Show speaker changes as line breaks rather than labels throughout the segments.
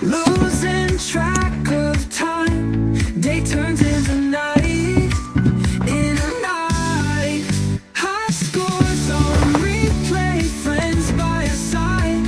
Losing track of time, day turns into night, in a night. High scores on replay, friends by your side.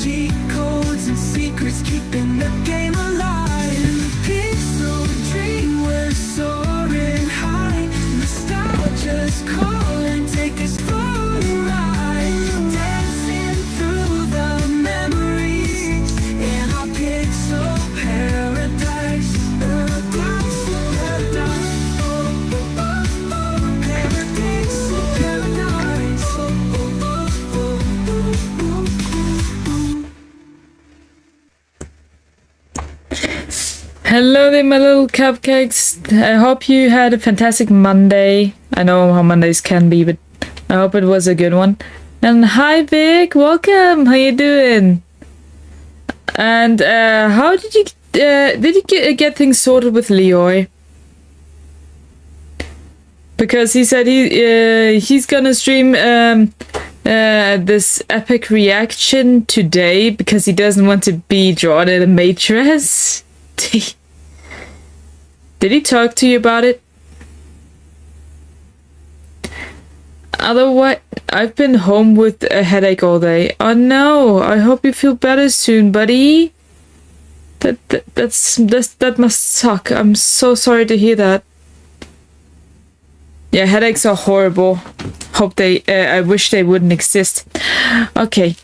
Cheat codes and secrets keeping the game alive. In the pixel dream, we're soaring high. Nostalgia's calling, take us for a ride. Dancing through the memories in our pixel paradise. Paradise, paradise. Oh, oh, oh, oh. Paradise, paradise. Oh, oh, oh, oh, oh.
Hello there, my little cupcakes. I hope you had a fantastic Monday. I know how Mondays can be, but I hope it was a good one. And hi, Vic. Welcome. How you doing? And how did you get things sorted with Leroy? Because he said he's gonna stream this epic reaction today because he doesn't want to be drawn in a matrix. Did he talk to you about it? Otherwise, I've been home with a headache all day. Oh no, I hope you feel better soon, buddy. That must suck. I'm so sorry to hear that. Yeah, headaches are horrible. I wish they wouldn't exist. Okay.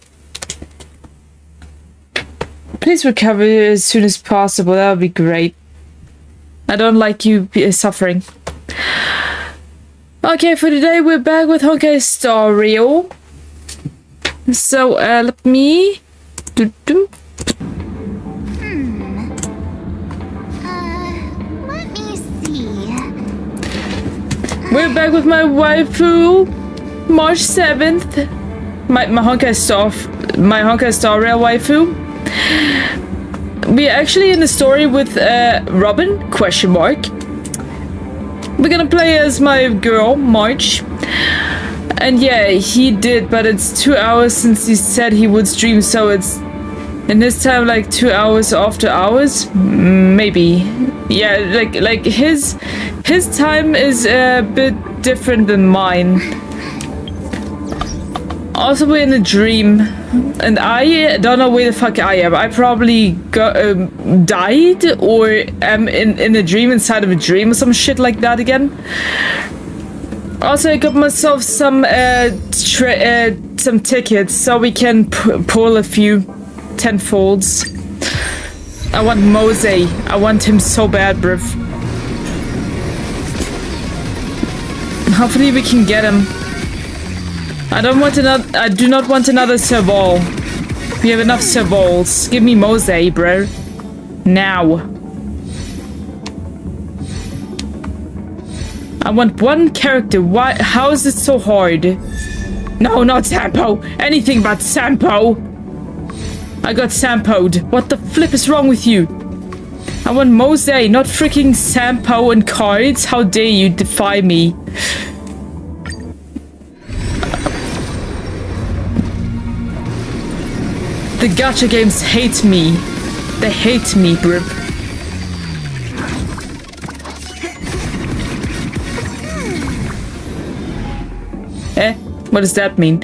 Please recover as soon as possible. That would be great. I don't like you suffering. Okay, for today we're back with Honkai Star Rail. So, let me...
Let me see.
We're back with my waifu, March 7th. My Honkai Star Rail waifu. We're actually in the story with Robin, ? We're gonna play as my girl, March. And yeah, he did, but it's 2 hours since he said he would stream, so it's in this time like 2 hours after hours? Maybe. Yeah, like his time is a bit different than mine. Also, we're in a dream, and I don't know where the fuck I am. I probably died, or am in a dream inside of a dream, or some shit like that again. Also, I got myself some tickets, so we can pull a few 10 folds. I want Mose. I want him so bad, bruv. Hopefully we can get him. I do not want another Serval. We have enough Servals. Give me Mose, bro. Now. I want one character. Why? How is it so hard? No, not Sampo. Anything but Sampo. I got Sampo'd. What the flip is wrong with you? I want Mose, not freaking Sampo and cards. How dare you defy me? The gacha games hate me. They hate me, bruv. What does that mean?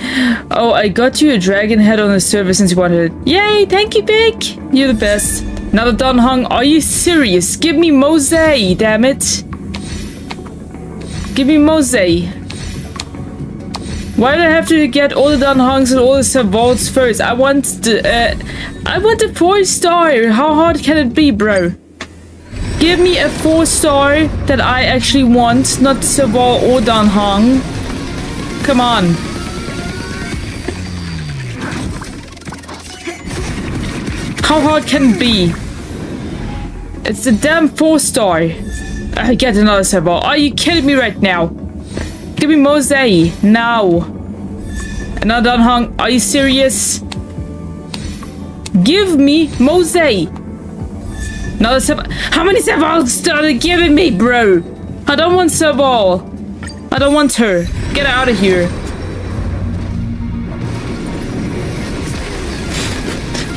Oh, I got you a dragon head on the server since you wanted it. Yay, thank you, Vic. You're the best. Another Don Hong. Are you serious? Give me Mose, damn it. Give me Mose. Why do I have to get all the Don Hongs and all the Servals first? I want the 4-star. How hard can it be, bro? Give me a 4-star that I actually want, not Serval or Don Hong. Come on. How hard can it be? It's the damn 4-star. I get another Serval. Are you kidding me right now? Give me Mose now. Another Don Hong. Are you serious? Give me Mose. Another Serval. How many Servals are they giving me, bro? I don't want Serval. I don't want her. Get out of here.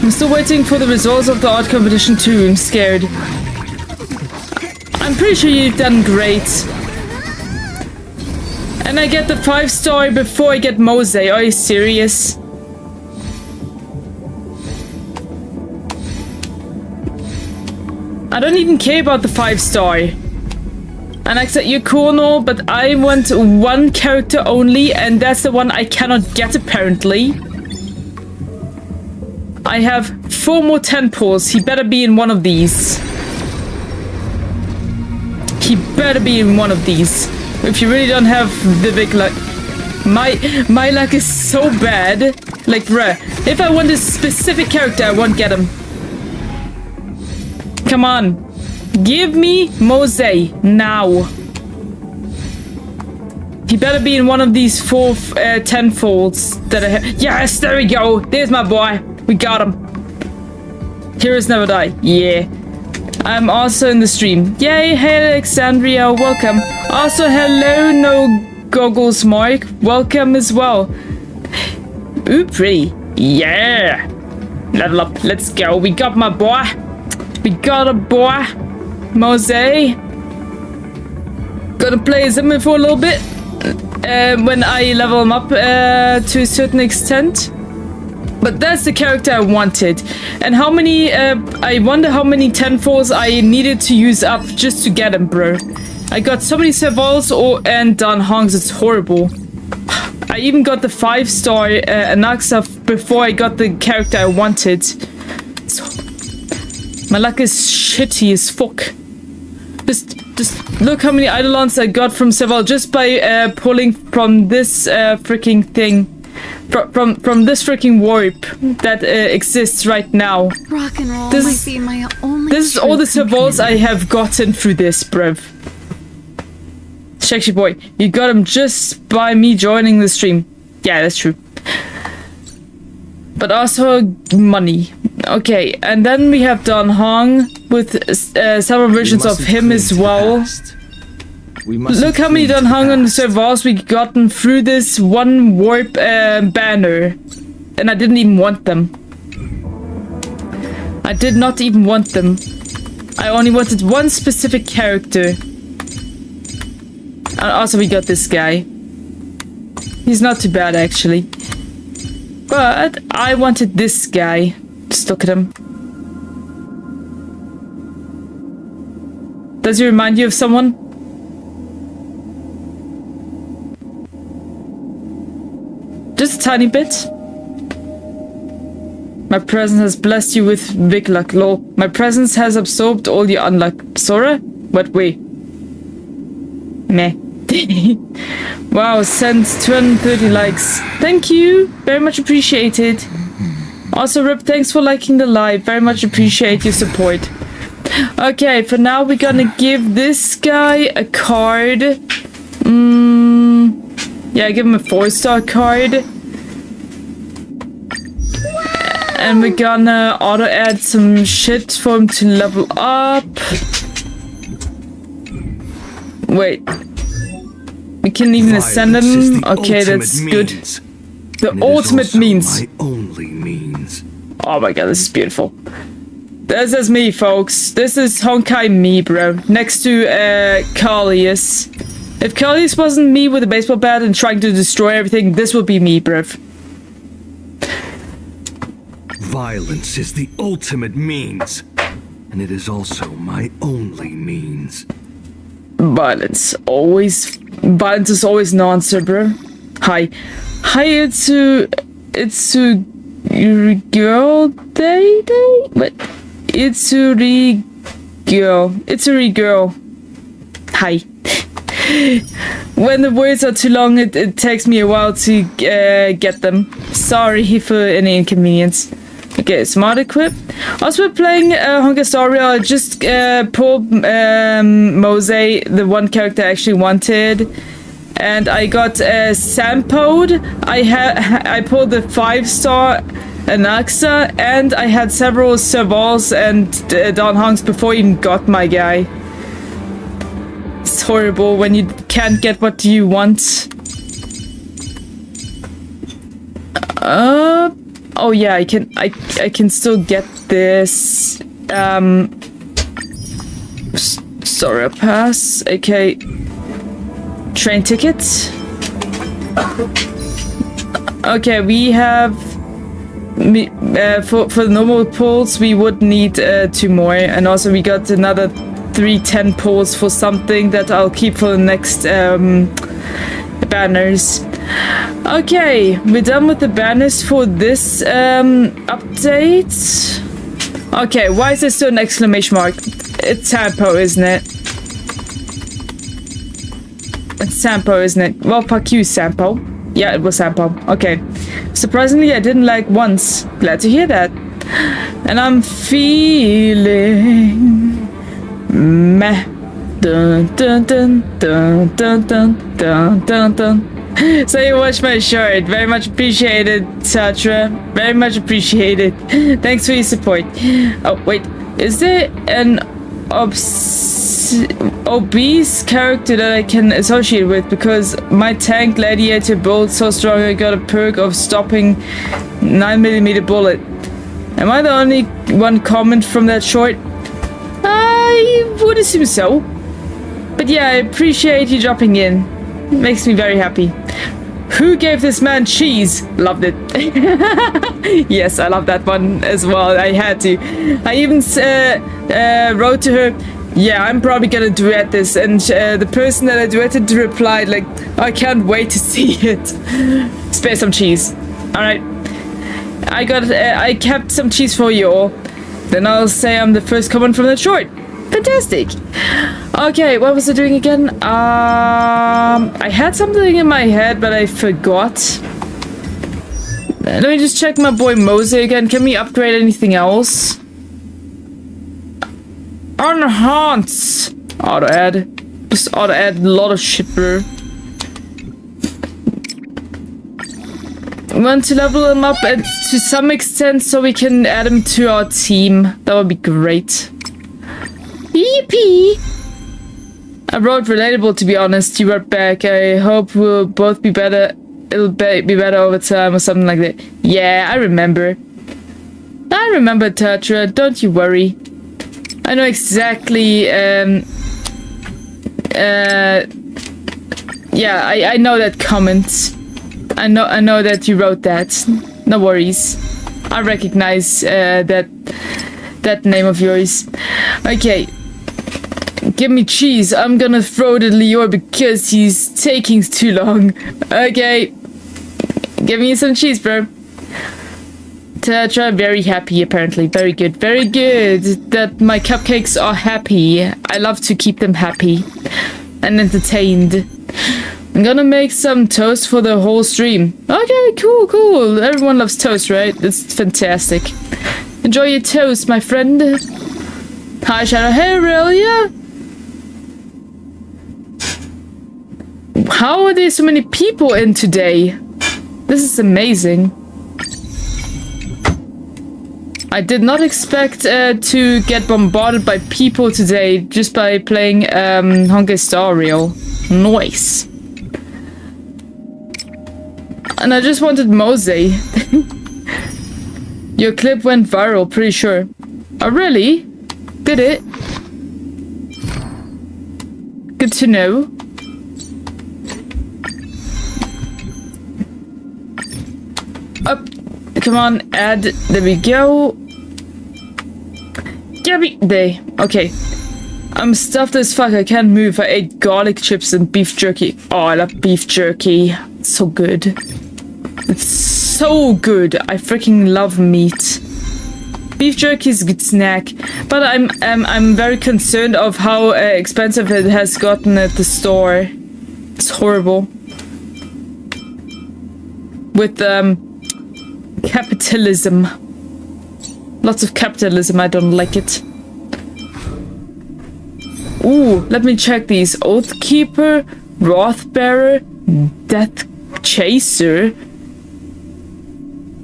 I'm still waiting for the results of the art competition too. I'm scared. I'm pretty sure you've done great. And I get the 5-star before I get Mose. Are you serious? I don't even care about the 5-star. And I said, you're cool and all, but I want one character only, and that's the one I cannot get apparently. I have 4 more 10 pulls. He better be in one of these. He better be in one of these. If you really don't have the big luck. My luck is so bad. Like, bruh, if I want a specific character, I won't get him. Come on. Give me Mose now. He better be in one of these 4 10-folds that I have. Yes, there we go. There's my boy. We got him. Heroes never die. Yeah. I'm also in the stream. Yay, hey Alexandria, welcome. Also, hello, no goggles, Mark. Welcome as well. Ooh, pretty. Yeah. Level up. Let's go. We got my boy. We got a boy. Mose. Gonna play as him for a little bit. When I level him up to a certain extent. But that's the character I wanted. And how many, I wonder how many 10-folds I needed to use up just to get him, bro. I got so many Servals and Dan Hongs, it's horrible. I even got the 5-star Anaxa before I got the character I wanted. So, my luck is shitty as fuck. Just look how many Eidolons I got from Serval just by pulling from this freaking thing. From this freaking warp that exists right now.
Rock and roll
This
might
is-
be my only
This is all the
true
Servals I
companion.
have gotten through this, bruv. Sexy boy, you got him just by me joining the stream. Yeah, that's true. But also money. Okay, and then we have Don Hong with several versions of him as well. Look how many Don Hong on the Servals we gotten through this one warp banner. And I didn't even want them. I did not even want them. I only wanted one specific character. And also we got this guy. He's not too bad actually. But I wanted this guy. Just look at him. Does he remind you of someone? Just a tiny bit. My presence has blessed you with big luck, lol. My presence has absorbed all your unluck. Sora? What way? Meh. Wow, sent 230 likes. Thank you. Very much appreciated. Also, Rip, thanks for liking the live. Very much appreciate your support. Okay, for now we're gonna give this guy a card. Yeah, give him a 4-star card. And we're gonna auto-add some shit for him to level up. Wait. We can even ascend him. Okay, that's good. The ultimate means.
My only means.
Oh my god, this is beautiful. This is me, folks. This is Honkai me, bro. Next to Carlius. If Carlius wasn't me with a baseball bat and trying to destroy everything, this would be me, bruv.
Violence is the ultimate means, and it is also my only means.
Violence is always an answer, bro. Hi, it's girl day. What? It's a girl. Hi. When the words are too long, it takes me a while to get them. Sorry for any inconvenience. Okay, smart equip. Also, we're playing Honkai Star Rail. I just pulled Mose, the one character I actually wanted. And I got Sampode. I pulled the 5-star Anaxa, and I had several Servals and Don Hongs before I even got my guy. It's horrible when you can't get what you want. Oh yeah, I can still get this Sora pass, aka train ticket. Okay, we have for the normal pulls we would need 2 more, and also we got another 3 10 pulls for something that I'll keep for the next banners. Okay, we're done with the banners for this update. Okay, why is there still an exclamation mark? It's Sampo, isn't it? It's Sampo, isn't it? Well, fuck you, Sampo. Yeah, it was Sampo. Okay. Surprisingly, I didn't lag once. Glad to hear that. And I'm feeling meh. Dun dun dun dun dun dun dun dun dun. So you watched my short. Very much appreciated, Satra. Very much appreciated. Thanks for your support. Oh, wait. Is there an obese character that I can associate with? Because my tank gladiator bolt so strong I got a perk of stopping 9mm bullet. Am I the only one comment from that short? I would assume so. But yeah, I appreciate you dropping in. It makes me very happy. Who gave this man cheese? Loved it. Yes, I love that one as well. I had to. I even wrote to her, yeah, I'm probably gonna duet this. And the person that I duetted replied, like, I can't wait to see it. Spare some cheese. Alright. I kept some cheese for you all. Then I'll say I'm the first comment from that short. Fantastic. Okay, what was I doing again? I had something in my head, but I forgot. Let me just check my boy Mose again. Can we upgrade anything else? Enhance! Auto add. Just auto add a lot of shit, bro. We want to level him up to some extent so we can add him to our team. That would be great. Yippee! I wrote relatable, to be honest. You wrote back. I hope we'll both be better. It'll be better over time or something like that. Yeah, I remember. I remember, Tatra. Don't you worry. I know exactly. Yeah, I know that comment. I know that you wrote that. No worries. I recognize that name of yours. Okay. Give me cheese. I'm gonna throw it at Lior because he's taking too long. Okay. Give me some cheese, bro. Tetra, very happy apparently. Very good. Very good that my cupcakes are happy. I love to keep them happy and entertained. I'm gonna make some toast for the whole stream. Okay, cool. Everyone loves toast, right? It's fantastic. Enjoy your toast, my friend. Hi, Shadow. Hey, Aurelia. How are there so many people in today? This is amazing. I did not expect to get bombarded by people today just by playing Honkai Star Rail. Nice. And I just wanted Mose. Your clip went viral, pretty sure. Oh, really? Did it? Good to know. Up. Come on, add. There we go. Gabby. There. Okay. I'm stuffed as fuck. I can't move. I ate garlic chips and beef jerky. Oh, I love beef jerky. It's so good. It's so good. I freaking love meat. Beef jerky is a good snack, but I'm very concerned of how expensive it has gotten at the store. It's horrible. With capitalism. Lots of capitalism. I don't like it. Ooh, let me check these. Oathkeeper, Wrathbearer, Death Chaser,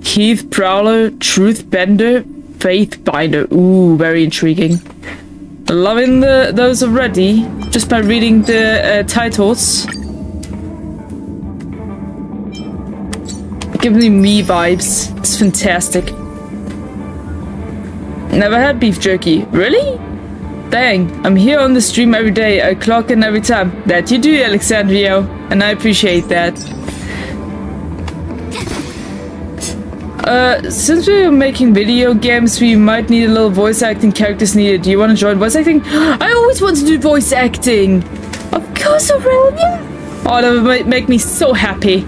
Heath Prowler, Truthbender, Faithbinder. Ooh, very intriguing. Loving those already, just by reading the titles. Give me vibes. It's fantastic. Never had beef jerky. Really? Dang, I'm here on the stream every day. I clock in every time. That you do, Alexandrio. And I appreciate that. Since we're making video games, we might need a little voice acting. Characters needed. Do you want to join voice acting? I always want to do voice acting. Of course, Aurelia. Oh, that would make me so happy.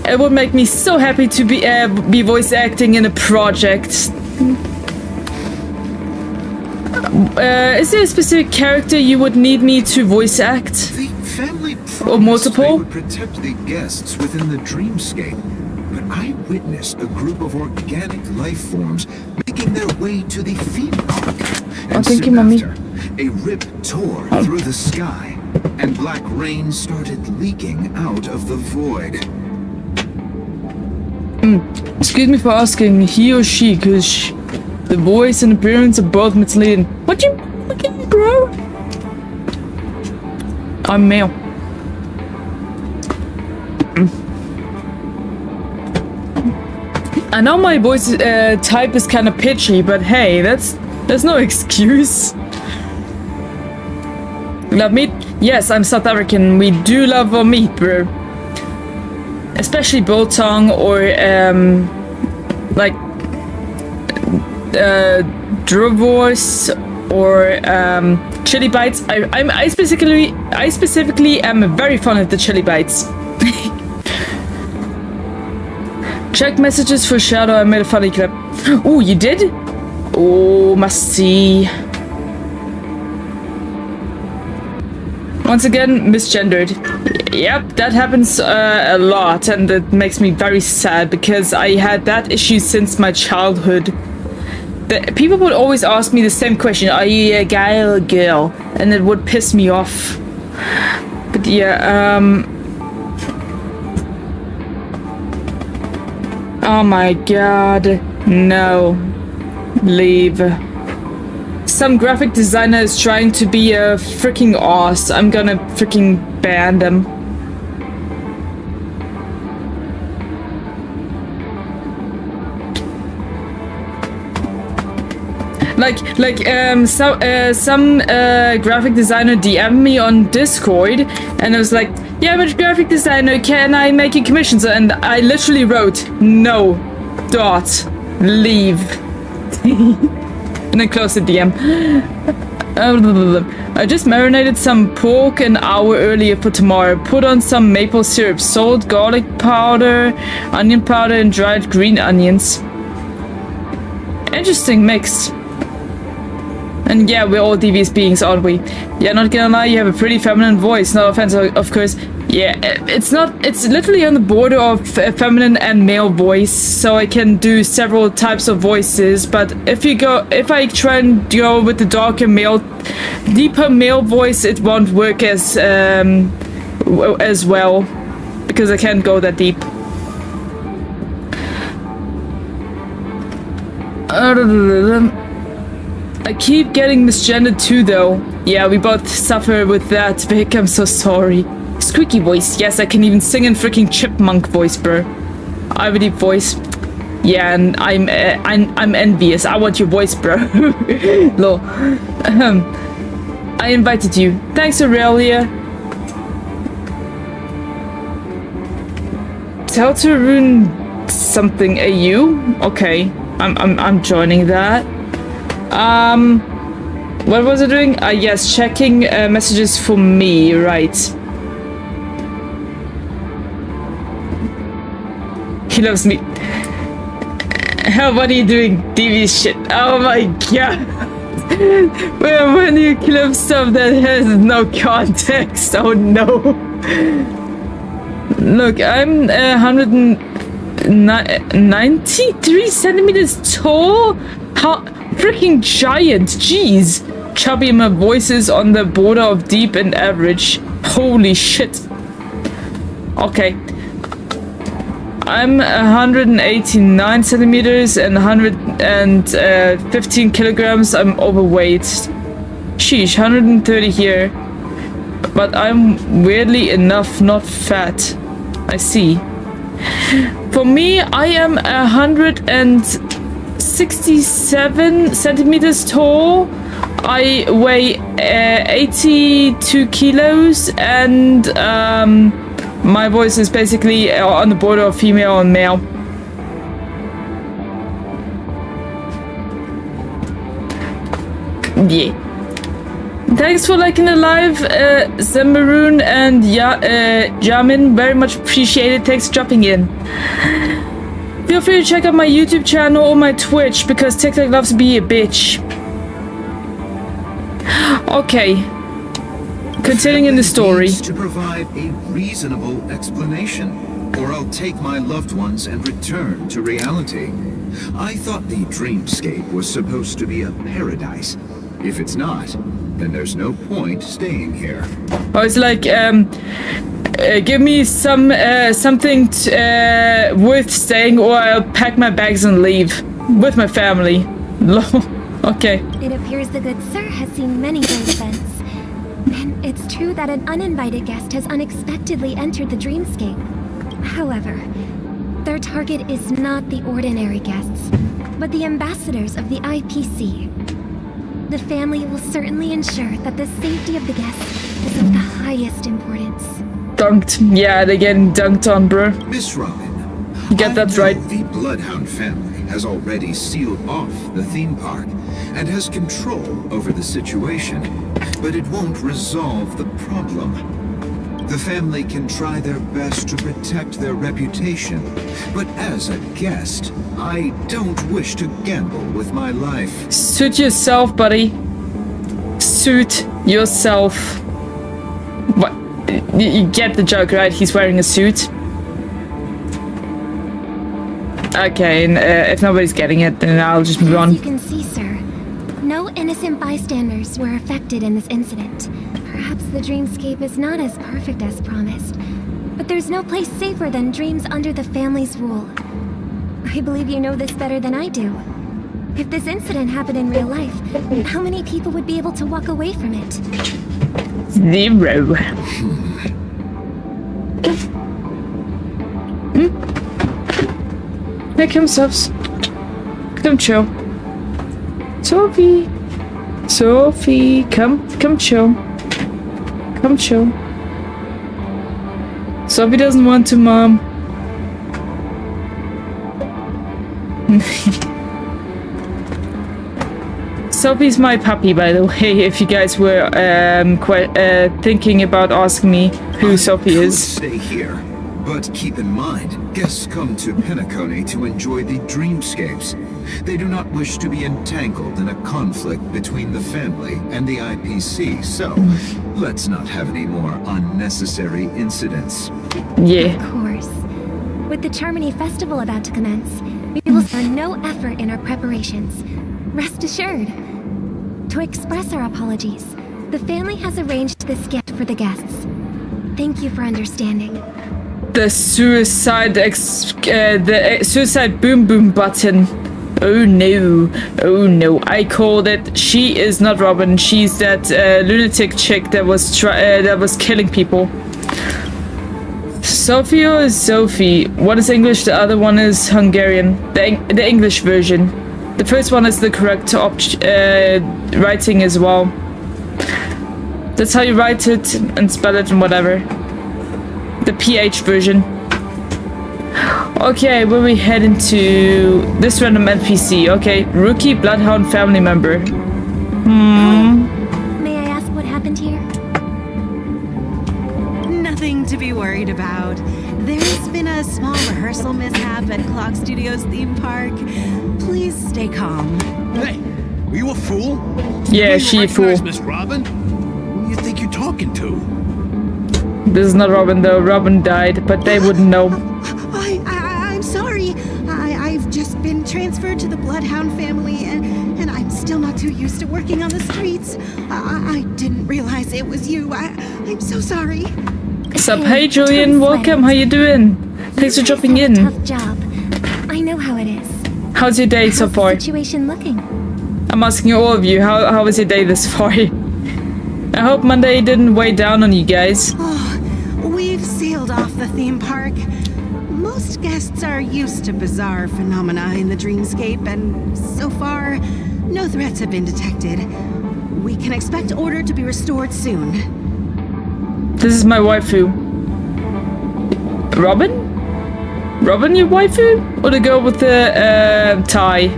It would make me so happy to be voice acting in a project. Is there a specific character you would need me to voice act?
The family
Or multiple?
They would protect the guests within the dreamscape, but I witnessed a group of organic life forms making their way to the theme park. And
thank you,
soon
Mommy.
after, a rip tore through the sky, and black rain started leaking out of the void.
Excuse me for asking, he or she, because the voice and appearance are both misleading. What you looking, bro? I'm male. I know my voice type is kind of pitchy, but hey, that's no excuse. Love meat? Yes, I'm South African. We do love our meat, bro. Especially biltong or like Drovos or chili bites. I specifically am very fond of the chili bites. Check messages for Shadow. I made a funny clip. Oh, you did? Oh, must see. Once again, misgendered. Yep, that happens a lot, and it makes me very sad because I had that issue since my childhood. People would always ask me the same question: are you a guy or a girl? And it would piss me off. But yeah, oh my god, no. Leave. Some graphic designer is trying to be a freaking ass. I'm gonna freaking ban them. Some graphic designer DM'd me on Discord, and I was like, yeah, I'm a graphic designer, can I make you commissions? And I literally wrote, no, leave. And then close the DM. I just marinated some pork an hour earlier for tomorrow. Put on some maple syrup, salt, garlic powder, onion powder, and dried green onions. Interesting mix. And yeah, we're all devious beings, aren't we? Yeah, not gonna lie, you have a pretty feminine voice. No offense, of course. Yeah, it's literally on the border of feminine and male voice, so I can do several types of voices. But if I try and go with the deeper male voice, it won't work as well, because I can't go that deep. I keep getting misgendered too, though. Yeah, we both suffer with that, Vic. I'm so sorry. Squeaky voice. Yes, I can even sing in freaking chipmunk voice, bro. I have a deep voice. Yeah, and I'm envious. I want your voice, bro. Lol. I invited you. Thanks, Aurelia. Tell to ruin something. AU? Okay, I'm joining that. What was I doing? Yes, checking messages for me, right. He loves me. What are you doing? Devious shit. Oh my god. When you clip stuff that has no context. Oh no. Look, I'm 193 centimeters tall? How freaking giant, jeez. Chubby, my voice is on the border of deep and average. Holy shit. Okay. I'm 189 centimeters and 115 kilograms. I'm overweight. Sheesh, 130 here. But I'm weirdly enough not fat. I see. For me, I am 167 centimeters tall. I weigh 82 kilos, and my voice is basically on the border of female and male. Yeah. Thanks for liking the live, Zemaroon and Jamin. Very much appreciated. Thanks for dropping in. Feel free to check out my YouTube channel or my Twitch because TikTok loves to be a bitch. Okay. Continuing in the story.
To provide a reasonable explanation, or I'll take my loved ones and return to reality. I thought the dreamscape was supposed to be a paradise. If it's not, then there's no point staying here.
Oh, it's like, give me some something worth staying, or I'll pack my bags and leave with my family. Okay.
It appears the good sir has seen many great events. And it's true that an uninvited guest has unexpectedly entered the dreamscape. However, their target is not the ordinary guests, but the ambassadors of the IPC. The family will certainly ensure that the safety of the guests is of the highest importance.
Dunked. Yeah, they're getting dunked on, bro.
Miss Robin,
Get that right.
The Bloodhound family has already sealed off the theme park and has control over the situation, but it won't resolve the problem. The family can try their best to protect their reputation, but as a guest, I don't wish to gamble with my life.
Suit yourself, buddy. Suit yourself. What? You get the joke, right? He's wearing a suit. Okay, and if nobody's getting it, then I'll just move on.
As you can see, sir, no innocent bystanders were affected in this incident. Perhaps the dreamscape is not as perfect as promised, but there's no place safer than dreams under the family's rule. I believe you know this better than I do. If this incident happened in real life, how many people would be able to walk away from it?
0. Here comes Subs. Come chill. Sophie. Sophie, come chill. Come chill. Sophie doesn't want to, Mom. Sophie's my puppy, by the way, if you guys were thinking about asking me who Sophie is.
Stay here, but keep in mind, guests come to Penacony to enjoy the dreamscapes. They do not wish to be entangled in a conflict between the family and the IPC, so let's not have any more unnecessary incidents.
Yeah.
Of course. With the Charmony Festival about to commence, we will spare no effort in our preparations. Rest assured. To express our apologies, the family has arranged this gift for the guests. Thank you for understanding.
The suicide suicide boom boom button. Oh no, oh no, I called it. She is not Robin, she's that lunatic chick that was killing people. Sophie or Sophie? One is English, the other one is Hungarian. The English version. The first one is the correct writing as well. That's how you write it and spell it and whatever. The PH version. Okay, where we heading to? This random NPC. Okay, rookie Bloodhound family member.
May I ask what happened here?
Nothing to be worried about. There's been a small rehearsal mishap at Clock Studios theme park. Please stay calm.
Hey, are you a fool?
Yeah,
You
she a
recognize
fool.
Miss Robin? Who do you think you're talking to?
This is not Robin though. Robin died, but they wouldn't know.
I'm sorry. I've just been transferred to the Bloodhound family, and I'm still not too used to working on the streets. I didn't realize it was you. I'm so sorry.
Sup, hey Julian,
Tom
welcome.
Sweat.
How you doing? Thanks for
You guys
dropping
have a
in.
Tough job. I know how it is.
How's your day so
How's
far?
the situation looking?
I'm asking all of you. How was your day this far? I hope Monday didn't weigh down on you guys.
Oh, we've sealed off the theme park. Most guests are used to bizarre phenomena in the dreamscape, and so far, no threats have been detected. We can expect order to be restored soon.
This is my waifu. Robin? Robin, your waifu? Or the girl with the tie?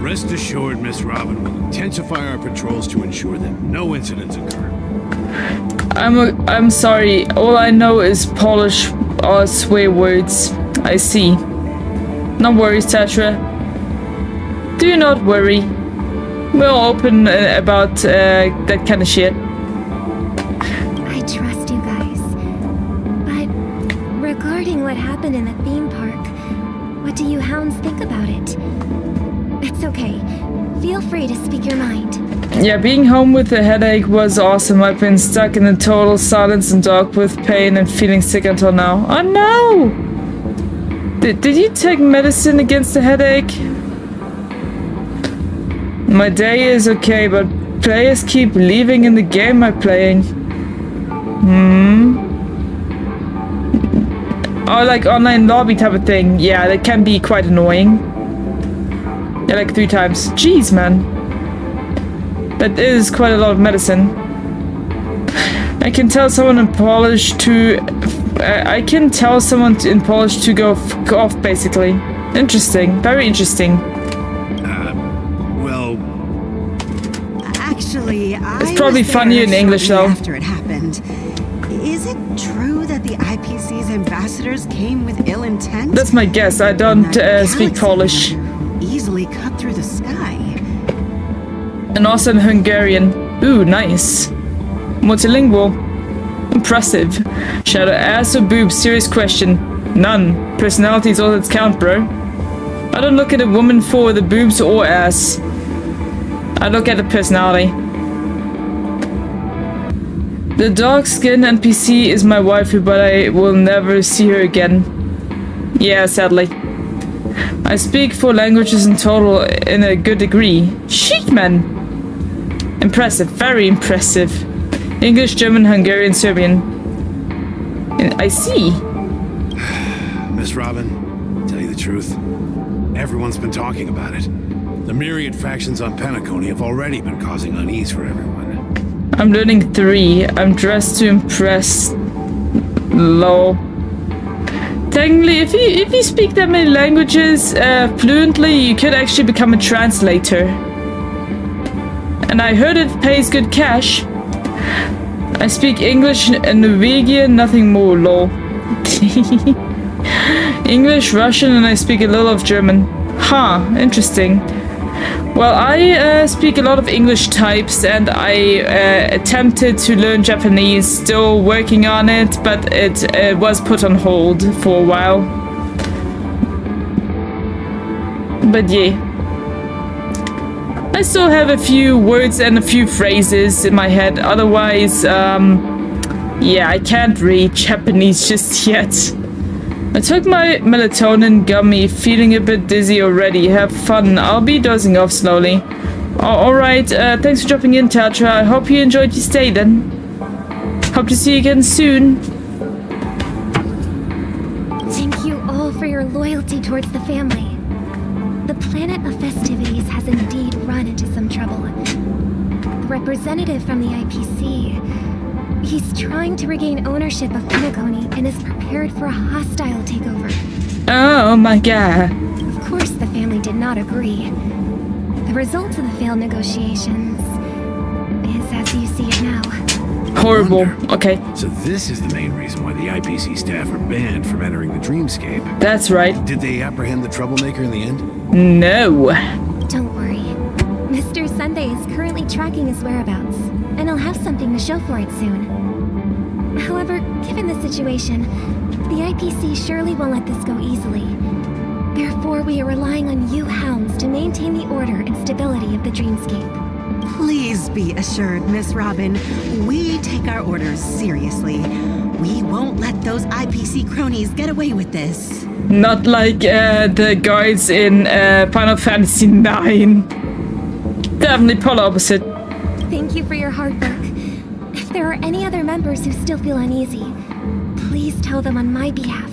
Rest assured, Miss Robin, we'll intensify our patrols to ensure that no incidents occur.
I'm sorry. All I know is Polish or swear words. I see. No worries, Tetra. Do not worry. We're open about that kind of shit.
I trust you guys. But regarding what happened in the theme park, what do you hounds think about it? It's okay. Feel free to speak your mind.
Yeah, being home with a headache was awesome. I've been stuck in a total silence and dark with pain and feeling sick until now. Oh no! Did you take medicine against the headache? My day is okay, but players keep leaving in the game I'm playing. Oh, like online lobby type of thing. Yeah, that can be quite annoying. Yeah, like 3 times. Jeez, man. That is quite a lot of medicine. I can tell someone in Polish to... I can tell someone in Polish to go off, basically. Interesting. Very interesting.
Well...
Actually,
It's probably funnier in English, though.
After it happened, is it true that the IPC's ambassadors came with ill intent?
That's my guess. I don't
That
speak
galaxy
Polish.
wonder who easily cut through the sky.
And also in Hungarian. Ooh, nice. Multilingual. Impressive. Shadow ass or boobs? Serious question. None. Personality is all that counts, bro. I don't look at a woman for the boobs or ass. I look at the personality. The dark skin NPC is my waifu, but I will never see her again. Yeah, sadly. I speak 4 languages in total in a good degree. Sheet, man! Impressive, very impressive. English, German, Hungarian, Serbian. And I see.
Miss Robin, tell you the truth, everyone's been talking about it. The myriad factions on Penacony have already been causing unease for everyone.
I'm learning 3. I'm dressed to impress. Lol. Technically, if you speak that many languages fluently, you could actually become a translator. And I heard it pays good cash. I speak English and Norwegian, nothing more, lol. English, Russian, and I speak a little of German. Huh, interesting. Well, I speak a lot of English types, and I attempted to learn Japanese, still working on it, but it was put on hold for a while. But yeah. I still have a few words and a few phrases in my head, otherwise, yeah, I can't read Japanese just yet. I took my melatonin gummy, feeling a bit dizzy already. Have fun. I'll be dozing off slowly. Alright, thanks for dropping in, Tetra. I hope you enjoyed your stay then. Hope to see you again soon.
Thank you all for your loyalty towards the family. The planet of festivities has indeed run into some trouble. The representative from the IPC... he's trying to regain ownership of Penacony and is prepared for a hostile takeover.
Oh my god.
Of course, the family did not agree. The result of the failed negotiations is as you see it now.
Horrible. Okay.
So this is the main reason why the IPC staff are banned from entering the dreamscape.
That's right.
Did they apprehend the troublemaker in the end?
No.
Don't worry. Mr. Sunday is currently tracking his whereabouts, and he'll have something to show for it soon. However, given the situation, the IPC surely won't let this go easily. Therefore, we are relying on you hounds to maintain the order and stability of the dreamscape.
Please be assured, Miss Robin, we take our orders seriously. We won't let those IPC cronies get away with this.
Not like the guys in Final Fantasy IX. Definitely polar opposite.
Thank you for your hard work. If there are any other members who still feel uneasy, please tell them on my behalf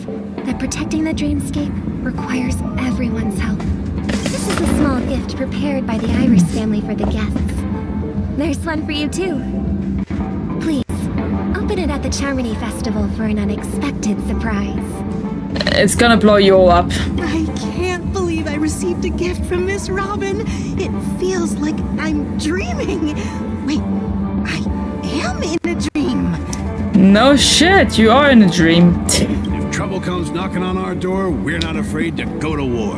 that protecting the dreamscape requires everyone's help. This is a small gift prepared by the Iris family for the guests. There's one for you too. Please, open it at the Charmony Festival for an unexpected surprise.
It's gonna blow you all up.
I can't believe I received a gift from Miss Robin. It feels like I'm dreaming. Wait, I am in a dream.
No shit, you are in a dream.
If trouble comes knocking on our door, we're not afraid to go to war.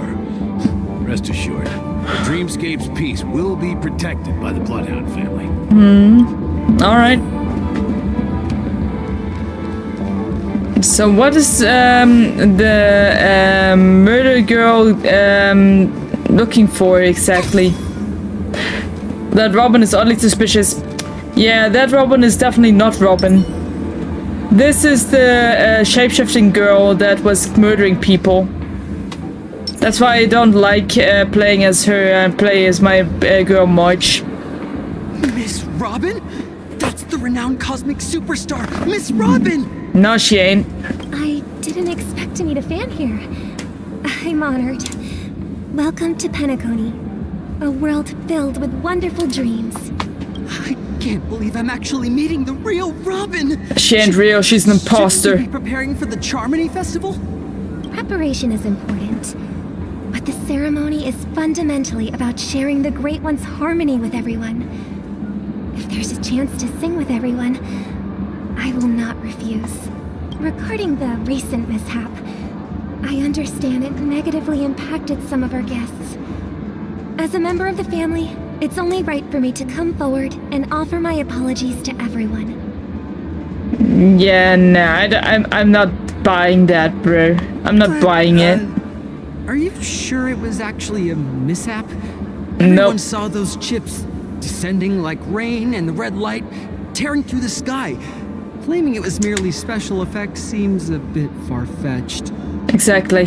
Rest assured, the Dreamscape's peace will be protected by the Bloodhound family.
Alright. So what is the murder girl looking for exactly? That Robin is oddly suspicious. Yeah, that Robin is definitely not Robin. This is the shape-shifting girl that was murdering people. That's why I don't like playing as her and play as my girl March.
Miss Robin? That's the renowned cosmic superstar, Miss Robin!
No, she ain't.
I didn't expect to meet a fan here. I'm honored. Welcome to Penacony, a world filled with wonderful dreams.
I can't believe I'm actually meeting the real Robin!
She ain't real, she's an imposter.
Shouldn't we be preparing for the Charmony Festival?
Preparation is important, but the ceremony is fundamentally about sharing the Great One's harmony with everyone. If there's a chance to sing with everyone, I will not refuse. Regarding the recent mishap, I understand it negatively impacted some of our guests. As a member of the family, it's only right for me to come forward and offer my apologies to everyone.
Yeah, nah, I'm not buying that, bro. I'm not buying it.
Are you sure it was actually a mishap?
Nope.
Everyone saw those chips descending like rain and the red light tearing through the sky. Claiming it was merely special effects seems a bit far-fetched.
Exactly.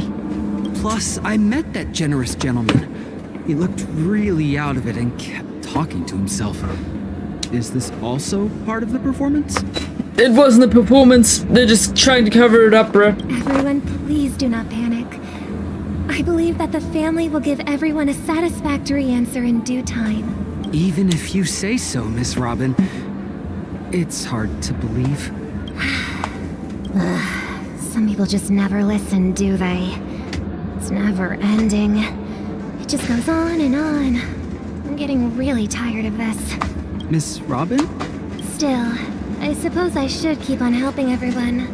Plus, I met that generous gentleman. He looked really out of it and kept talking to himself. Is this also part of the performance?
It wasn't a performance. They're just trying to cover it up, bro.
Everyone, please do not panic. I believe that the family will give everyone a satisfactory answer in due time.
Even if you say so, Miss Robin, it's hard to believe.
Some people just never listen, do they? It's never ending. It just goes on and on. I'm getting really tired of this.
Miss Robin?
Still, I suppose I should keep on helping everyone.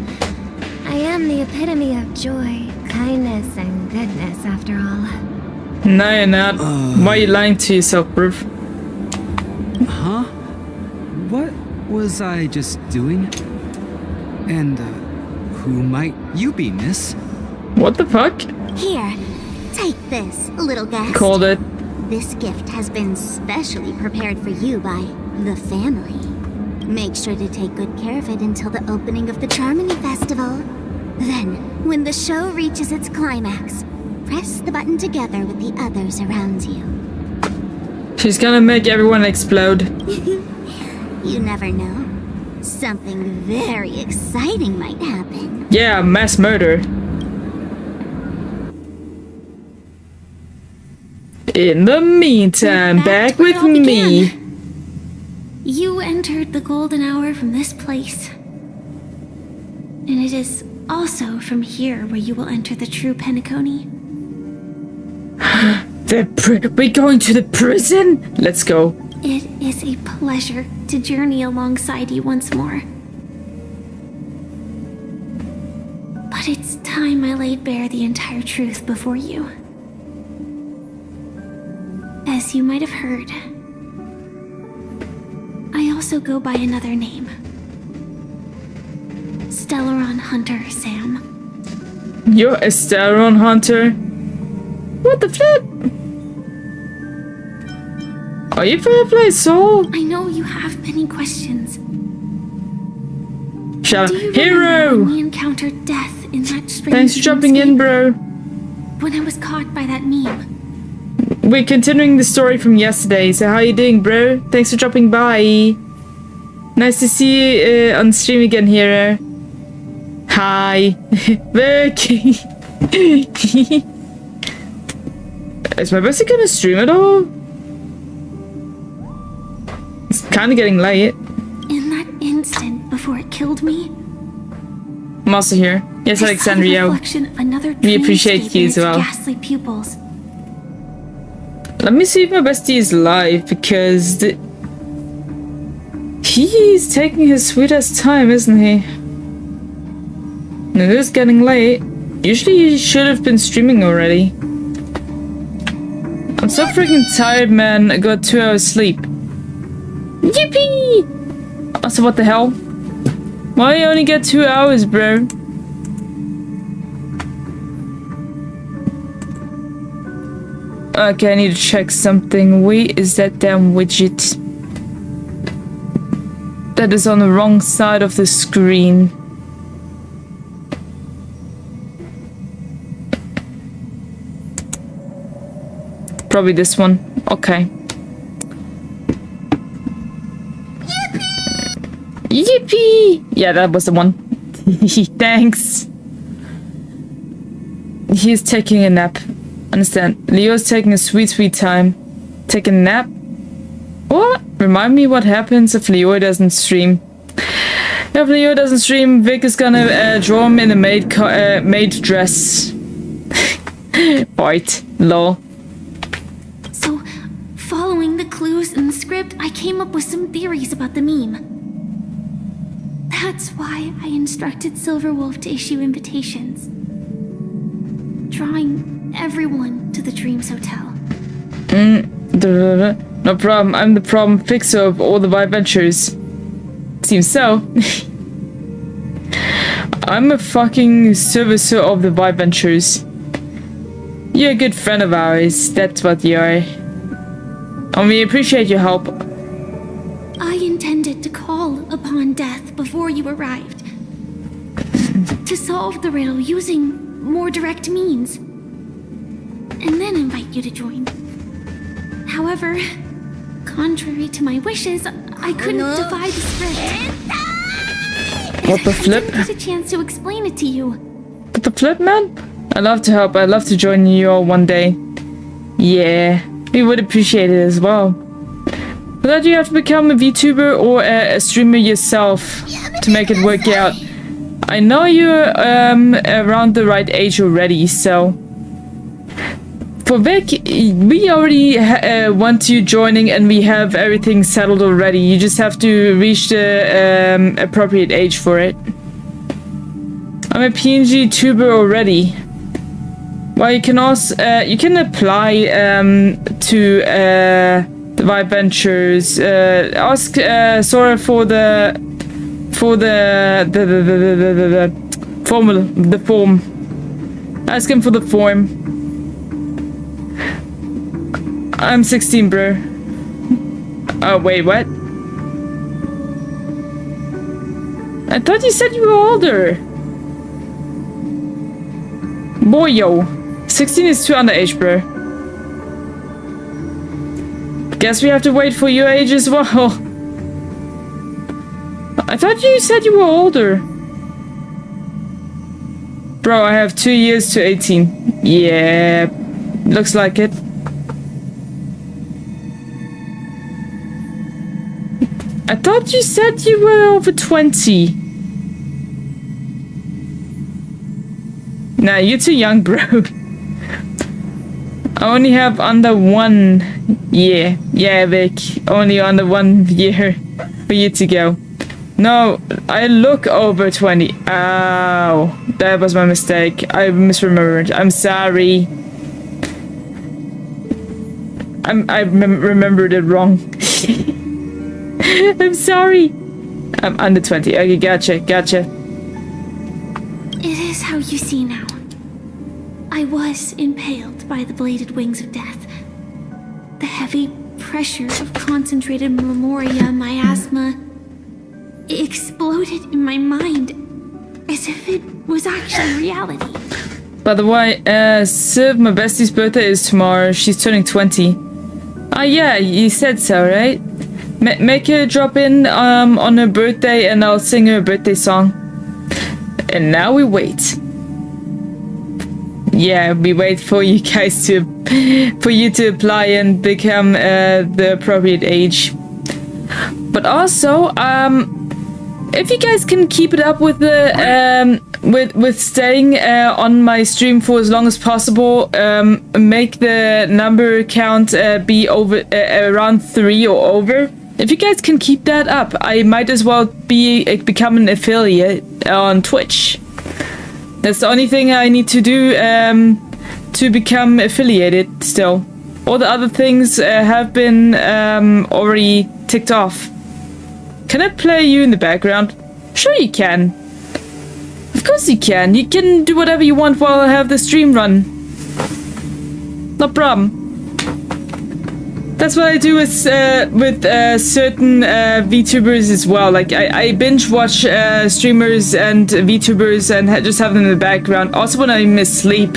I am the epitome of joy, kindness, and goodness, after all.
No, you're not. Why are you lying to yourself, bro?
Huh? What was I just doing? And, who might you be, miss?
What the fuck?
Here, take this, little guest.
Called it.
This gift has been specially prepared for you by the family. Make sure to take good care of it until the opening of the Charmony Festival. Then, when the show reaches its climax, press the button together with the others around you.
She's gonna make everyone explode.
You never know. Something very exciting might happen.
Yeah, mass murder. In the meantime, back with me.
You entered the golden hour from this place. And it is also from here where you will enter the true Penacony.
We're going to the prison? Let's go.
It is a pleasure to journey alongside you once more. But it's time I laid bare the entire truth before you. As you might have heard, I also go by another name. Stellaron Hunter Sam.
You're a Stellaron Hunter? What the flip? Are you Firefly Soul?
I know you have many questions.
Shut
Do
up.
you remember
Hero!
when we encountered death in that strange
Thanks for jumping in, bro.
when I was caught by that meme?
We're continuing the story from yesterday, so how you doing, bro? Thanks for dropping by. Nice to see you on stream again, Hero. Hi. Vicky. Is my bestie gonna stream at all? It's kind of getting late.
In that instant before it killed me,
I'm also here. Yes, Alexandria. We appreciate you as well.
Ghastly pupils.
Let me see if my bestie is live, because he's taking his sweetest time, isn't he? And it is getting late. Usually he should have been streaming already. I'm so freaking tired, man. I got 2 hours sleep. Yippee! Also, what the hell? Why you only get 2 hours, bro? Okay, I need to check something. Wait, is that damn widget? That is on the wrong side of the screen. Probably this one. Okay. Yippee! Yeah, that was the one. Thanks. He's taking a nap. Understand. Leo's taking a sweet time. Take a nap? What? Remind me what happens if Leo doesn't stream. If Leo doesn't stream, Vic is gonna draw him in a maid dress. Right. Lol.
So, following the clues in the script, I came up with some theories about the meme. That's why I instructed Silverwolf to issue invitations, drawing everyone to the Dreams Hotel.
No problem. I'm the problem fixer of all the adventures. Seems so. I'm a fucking servicer of the adventures. You're a good friend of ours. That's what you are. And we appreciate your help.
I intended to call upon death before you arrived, to solve the riddle using more direct means, and then invite you to join. However, contrary to my wishes, I couldn't defy the script.
What the flip?
I didn't get a chance to explain it to you.
What the flip, man? I'd love to help. I'd love to join you all one day. Yeah, we would appreciate it as well. For that, you have to become a VTuber or a streamer yourself to make it work out. I know you're around the right age already, so... For Vic, we already want you joining and we have everything settled already. You just have to reach the appropriate age for it. I'm a PNG tuber already. Well, you can also you can apply to the Vibe Ventures. Ask Sora for the form. Ask him for the form. I'm 16, bro. Oh, wait, what? I thought you said you were older. Boy, yo. 16 is too underage, bro. Guess we have to wait for your age as well. I thought you said you were older. Bro, I have 2 years to 18. Yeah, looks like it. I thought you said you were over 20. Nah, you're too young, bro. I only have under 1 year. Yeah, Vic. Only under 1 year for you to go. No, I look over 20. Ow. That was my mistake. I misremembered. I'm sorry. I remembered it wrong. I'm sorry. I'm under 20. Okay, gotcha.
It is how you see now. I was impaled by the bladed wings of death. The heavy pressure of concentrated memoria, miasma, exploded in my mind as if it was actually reality.
By the way, Civ, my bestie's birthday is tomorrow. She's turning 20. Ah, yeah, you said so, right? Make her drop in on her birthday and I'll sing her a birthday song. And now we wait. Yeah, we wait for you guys to apply and become the appropriate age. But also, if you guys can keep it up with the with staying on my stream for as long as possible, make the number count be over around 3 or over. If you guys can keep that up, I might as well become an affiliate on Twitch. That's the only thing I need to do to become affiliated still. All the other things have been already ticked off. Can I play you in the background? Sure you can. Of course you can. You can do whatever you want while I have the stream run. No problem. That's what I do with certain VTubers as well. Like I binge watch streamers and VTubers and just have them in the background. Also when I miss sleep.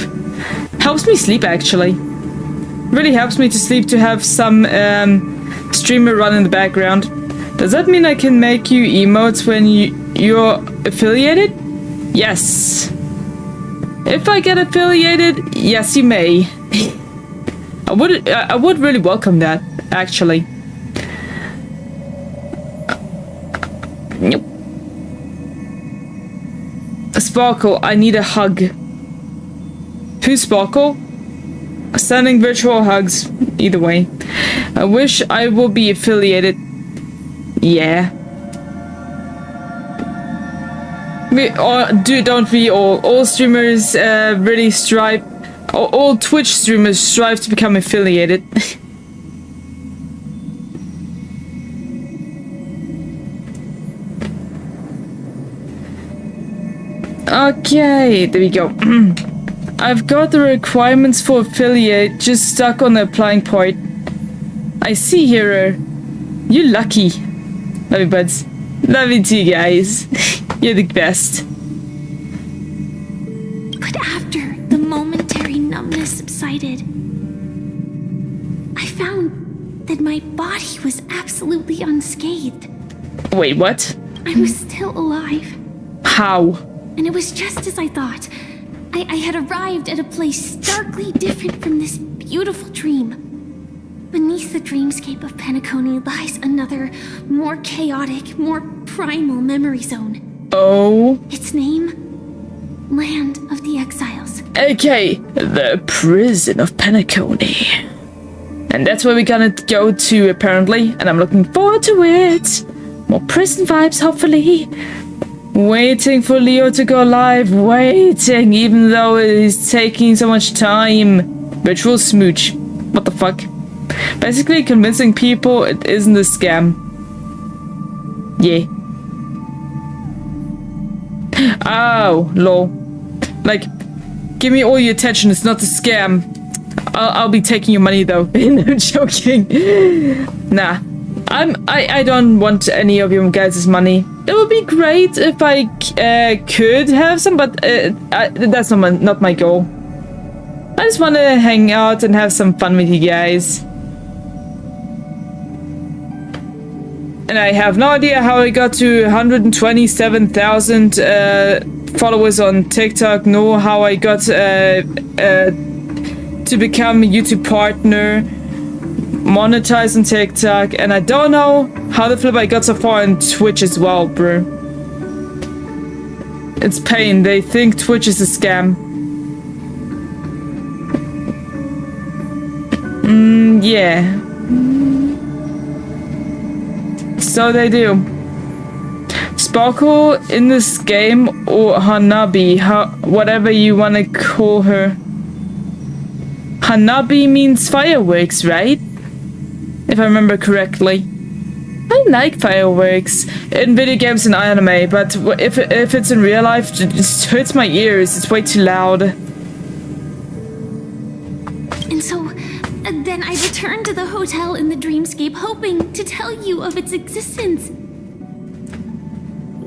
Helps me sleep actually. Really helps me to sleep to have some streamer run in the background. Does that mean I can make you emotes when you're affiliated? Yes. If I get affiliated, yes you may. I would really welcome that, actually. Nope. Sparkle, I need a hug. Who's Sparkle? Sending virtual hugs, either way. I wish I will be affiliated. Yeah. Don't we all? All streamers really strive. All Twitch streamers strive to become affiliated. Okay, there we go. I've got the requirements for affiliate just stuck on the applying point. I see, hero. You're lucky. Love you, buds. Love you too, guys. You're the best.
But after the momentary numbness subsided, I found that my body was absolutely unscathed.
Wait, what?
I was still alive.
How?
And it was just as I thought. I had arrived at a place starkly different from this beautiful dream. Beneath the dreamscape of Penacony lies another, more chaotic, more primal memory zone.
Oh?
Its name? Land of the Exiles.
Okay, the prison of Penacony. And that's where we're gonna go to, apparently. And I'm looking forward to it. More prison vibes, hopefully. Waiting for Leo to go live. Waiting, even though it is taking so much time. Virtual smooch. What the fuck? Basically convincing people it isn't a scam. Yeah. Oh, lol. Like, give me all your attention, it's not a scam. I'll be taking your money though. No, joking. Nah. I don't want any of you guys' money. It would be great if I could have some, but that's not my goal. I just want to hang out and have some fun with you guys. And I have no idea how I got to 127,000 followers on TikTok, nor how I got to become a YouTube partner, monetize on TikTok, and I don't know how the flip I got so far on Twitch as well, bro. It's pain. They think Twitch is a scam. Yeah. So they do. Sparkle in this game, or Hanabi, whatever you want to call her. Hanabi means fireworks, right? If I remember correctly. I like fireworks in video games and anime, but if it's in real life, it just hurts my ears. It's way too loud.
And so, then I returned to the hotel in the dreamscape, hoping to tell you of its existence.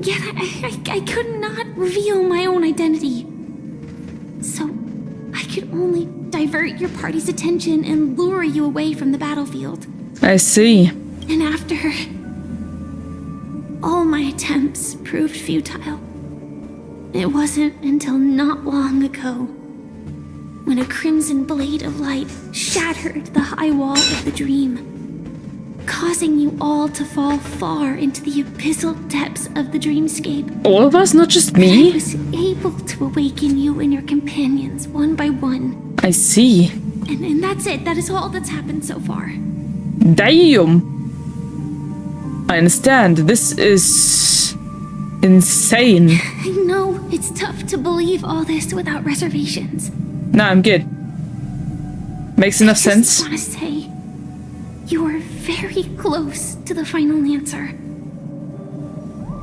Yet I could not reveal my own identity. So, I could only divert your party's attention and lure you away from the battlefield.
I see.
And after, all my attempts proved futile. It wasn't until not long ago when a crimson blade of light shattered the high wall of the dream, causing you all to fall far into the abyssal depths of the dreamscape.
All of us, not just
I
me?
was able to awaken you and your companions one by one.
I see.
And that's it. That is all that's happened so far.
Damn. I understand. This is insane.
I know it's tough to believe all this without reservations.
Nah, I'm good. Makes enough
I
sense.
just want to say, you are very close to the final answer.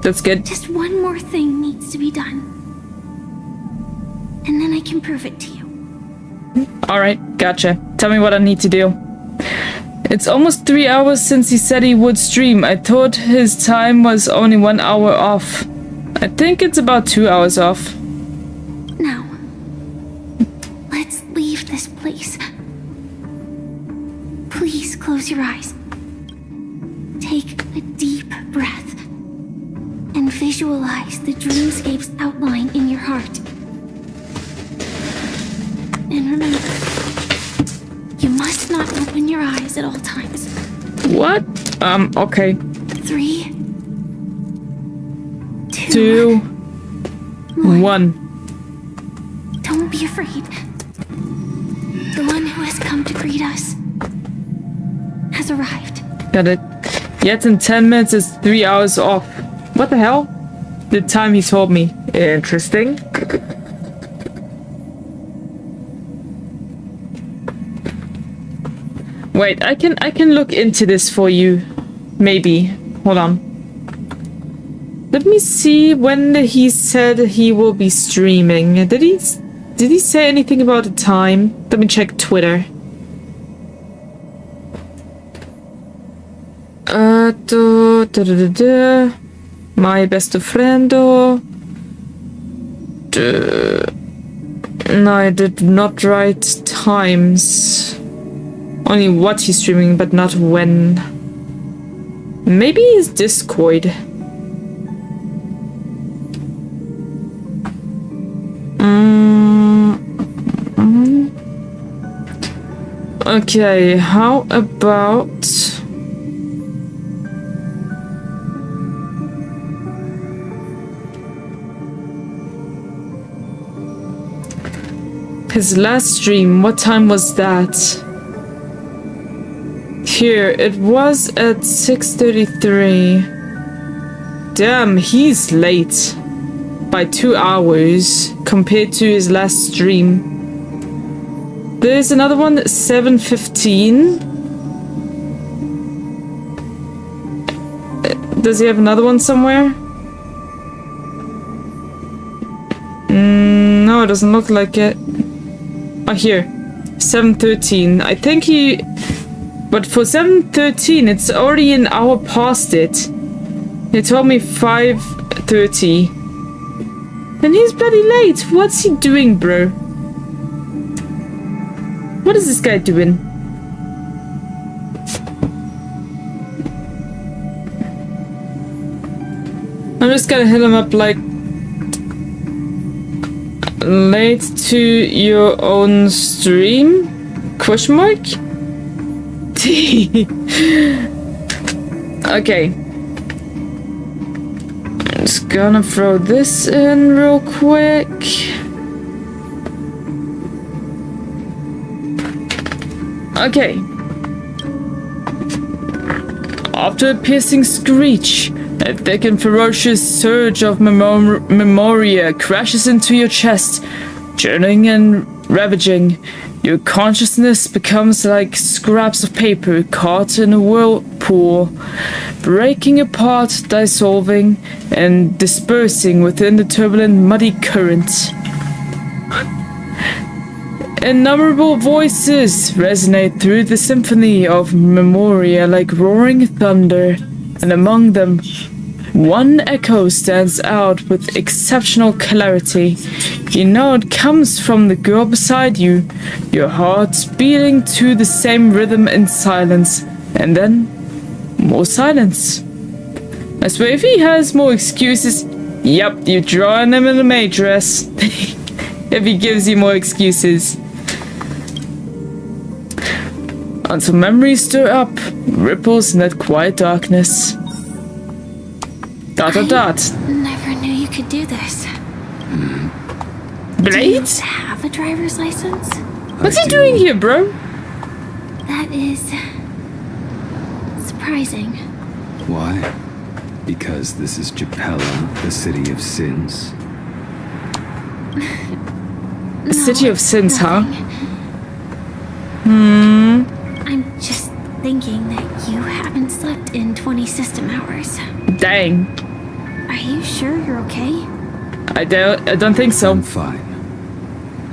That's good.
Just one more thing needs to be done. And then I can prove it to you.
Alright, gotcha. Tell me what I need to do. It's almost 3 hours since he said he would stream. I thought his time was only 1 hour off. I think it's about 2 hours off.
Now, let's leave this place. Please close your eyes. Take a deep breath and visualize the dreamscape's outline in your heart. And remember, you must not open your eyes at all times.
What? Okay.
3,
2, 1.
Don't be afraid. The one who has come to greet us has arrived.
Got it. Yet in 10 minutes is 3 hours off. What the hell? The time he told me. Interesting. Wait, I can look into this for you. Maybe. Hold on. Let me see when he said he will be streaming. Did he say anything about a time? Let me check Twitter. My best friend. No, I did not write times. Only what he's streaming, but not when. Maybe his Discord. Okay, how about... his last stream, what time was that? Here, it was at 6:33. Damn, he's late. By 2 hours compared to his last stream. There's another one at 7:15. Does he have another one somewhere? No, it doesn't look like it. Oh, here. 7:13. I think he... But for 7:13, it's already an hour past it. He told me 5:30. And he's bloody late. What's he doing, bro? What is this guy doing? I'm just gonna hit him up like... late to your own stream? Question mark? Okay. Just gonna throw this in real quick. Okay. After a piercing screech, a thick and ferocious surge of memoria crashes into your chest, churning and ravaging. Your consciousness becomes like scraps of paper caught in a whirlpool, breaking apart, dissolving, and dispersing within the turbulent, muddy current. Innumerable voices resonate through the symphony of memoria like roaring thunder, and among them, one echo stands out with exceptional clarity. You know it comes from the girl beside you, your heart beating to the same rhythm in silence, and then more silence. I swear if he has more excuses, Yep, you're drawing him in a matrix. If he gives you more excuses. Until memories stir up, ripples in that quiet darkness. Dot dot dot.
Never knew you could do this.
Blades?
Do you have a driver's license?
What's he doing here, bro?
That is surprising.
Why? Because this is Japella, the city of sins.
City of Sins, huh?
I'm just thinking that you haven't slept in 20 system hours.
Dang.
Are you sure you're okay?
I don't think so.
I'm fine.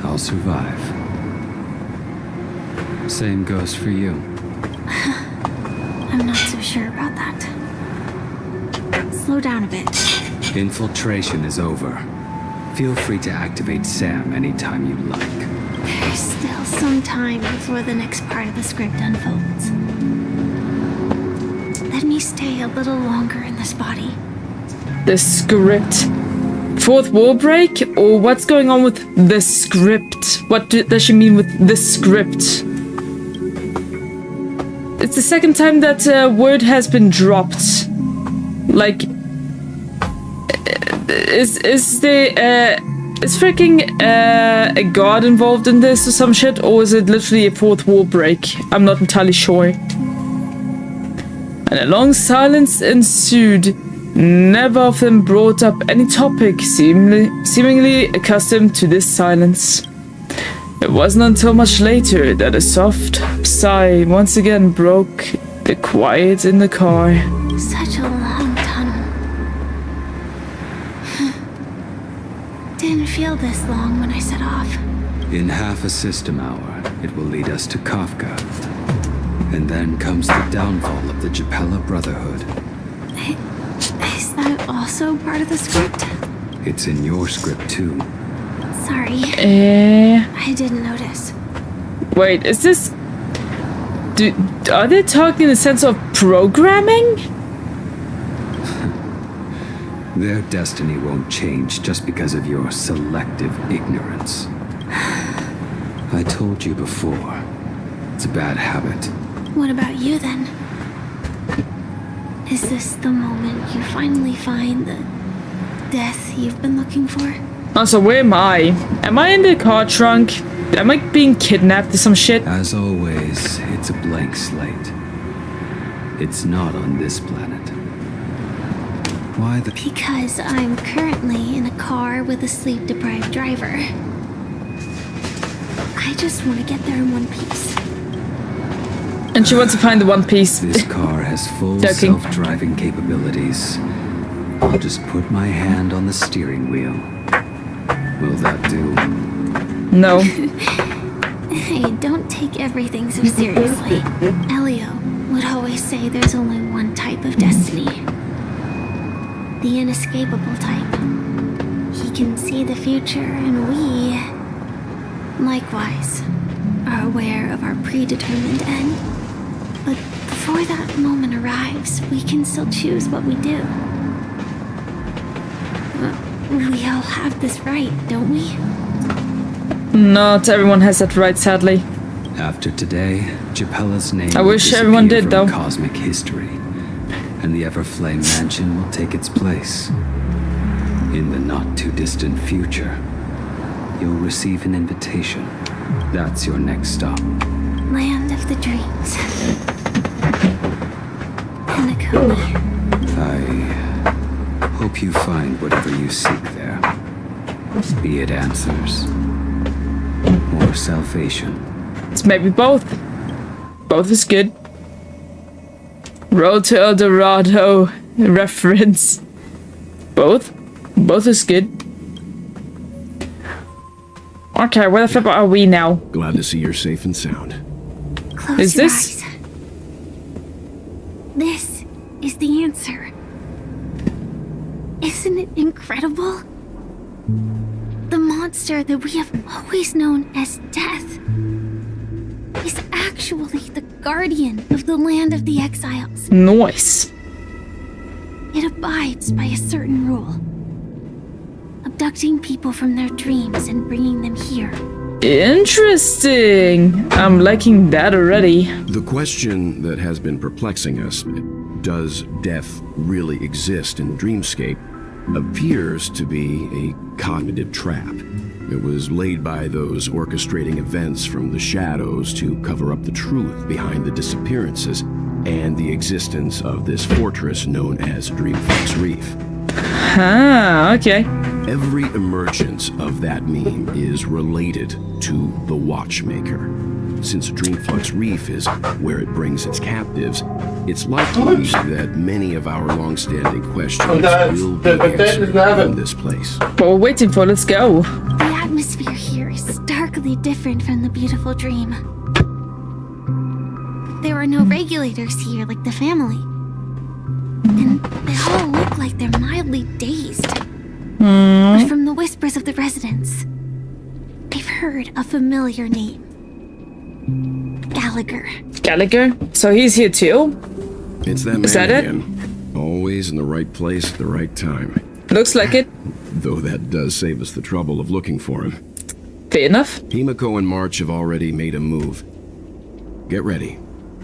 I'll survive. Same goes for you.
I'm not so sure about that. Slow down a bit.
Infiltration is over. Feel free to activate Sam anytime you like.
There's still some time before the next part of the script unfolds. Let me stay a little longer in this body.
The script. Fourth wall break? Or what's going on with the script? What does she mean with the script? It's the second time that word has been dropped. Like, is freaking a god involved in this or some shit, or is it literally a fourth wall break? I'm not entirely sure. And a long silence ensued. Never of them brought up any topic seemingly accustomed to this silence. It wasn't until much later that a soft sigh once again broke the quiet in the car.
Such a long tunnel. Didn't feel this long when I set off.
In half a system hour, it will lead us to Kafka. And then comes the downfall of the Japella Brotherhood.
Is that also part of the script?
It's in your script too.
Sorry. I didn't notice.
Wait, is this... are they talking in the sense of programming?
Their destiny won't change just because of your selective ignorance. I told you before, it's a bad habit.
What about you then? Is this the moment you finally find the death you've been looking for?
Also, where am I? Am I in the car trunk? Am I being kidnapped or some shit?
As always, it's a blank slate. It's not on this planet. Why the...
Because I'm currently in a car with a sleep-deprived driver. I just want to get there in one piece.
And she wants to find the One Piece.
This car has full
Joking.
self-driving capabilities. I'll just put my hand on the steering wheel. Will that do?
No.
Hey, don't take everything so seriously. Elio would always say there's only one type of destiny. The inescapable type. He can see the future, and we, likewise, are aware of our predetermined end. But before that moment arrives, we can still choose what we do. We all have this right, don't we?
Not everyone has that right, sadly.
After today, Japella's name
I
will
wish everyone did,
disappear from
though.
cosmic history, and the Everflame Mansion will take its place. In the not-too-distant future, you'll receive an invitation. That's your next stop.
Land of the dreams. Penacony.
I hope you find whatever you seek there. Be it answers or salvation.
It's maybe both. Both is good. Road to El Dorado reference. Both? Both is good. Okay, where the flip are we now?
Glad to see you're safe and sound.
Close
Is
your
this-
eyes. This is the answer. Isn't it incredible? The monster that we have always known as Death is actually the guardian of the land of the exiles.
Nice.
It abides by a certain rule. abducting people from their dreams and bringing them here.
Interesting. I'm liking that already.
The question that has been perplexing us, does death really exist in the dreamscape, appears to be a cognitive trap. It was laid by those orchestrating events from the shadows to cover up the truth behind the disappearances and the existence of this fortress known as Dreamflux Reef.
Ah, okay.
Every emergence of that meme is related to the Watchmaker. Since Dreamflux Reef is where it brings its captives, it's likely that many of our long-standing questions will be answered in this place.
What we're waiting for, let's go.
The atmosphere here is starkly different from the beautiful dream. There are no regulators here like the family. And they all look like they're mildly dazed. But from the whispers of the residents, I've heard a familiar name. Gallagher.
Gallagher? So he's here too?
It's that man
Is that it?
again. Always in the right place at the right time.
Looks like it.
Though that does save us the trouble of looking for him.
Fair enough.
Himiko and March have already made a move. Get ready.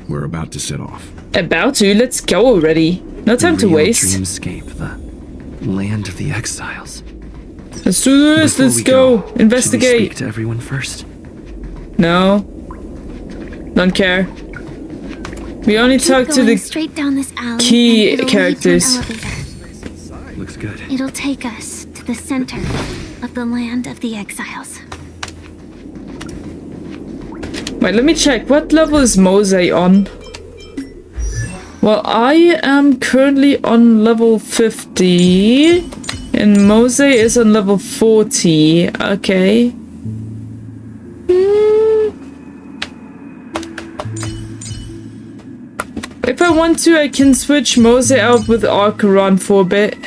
We're about to set off.
About to? Let's go already. No time to
Real
waste.
Dreamscape, the land of the exiles.
Let's do this.
Before
Let's
we
go.
should we
Investigate.
speak to everyone first?
No. Don't care. We only
Keep
talk to
going
the
straight down this alley
key
and it'll
characters.
lead to an elevator.
Looks good.
It'll take us to the center of the land of the exiles.
Wait, let me check. What level is Mose on? Well, I am currently on level 50. And Mose is on level 40. Okay. If I want to, I can switch Mose out with Archeron for a bit.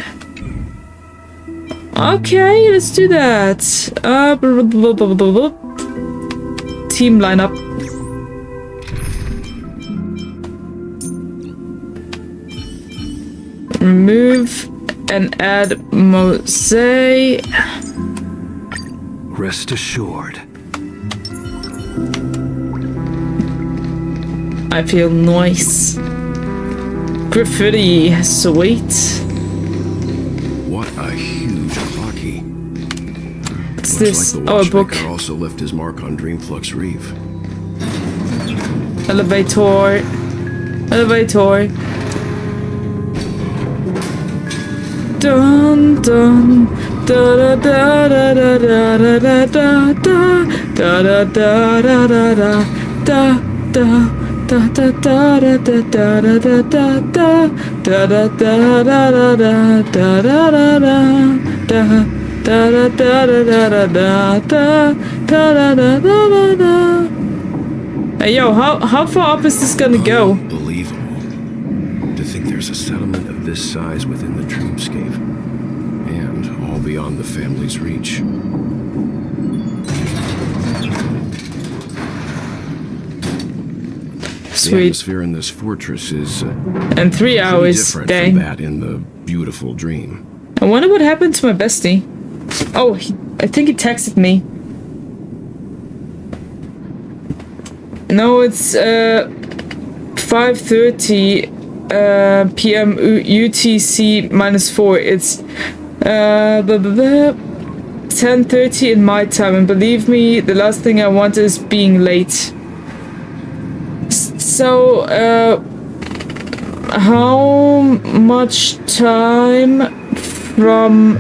Okay, let's do that. Team lineup. Remove and add Mose.
Rest assured.
I feel nice. Graffiti, sweet.
What a huge clock key.
What's
Looks
this?
like the
Oh, a book.
Watchmaker also left his mark on Dreamflux Reef.
Elevator. Elevator. Dun dun da da da da da da da da da da da da da da da da. Da da da da da da da da da da da da da da da da da da da. Hey yo, how far up is this gonna go?
Unbelievable. To think there's a settlement of this size within the dreamscape. And all beyond the family's reach. The
Sweet.
atmosphere in this fortress is
And 3
pretty
hours,
different
dang.
from that in the beautiful dream.
I wonder what happened to my bestie. Oh, I think he texted me. No, it's 5:30 p.m. UTC -4. It's 10:30 in my time, and believe me, the last thing I want is being late. So, how much time from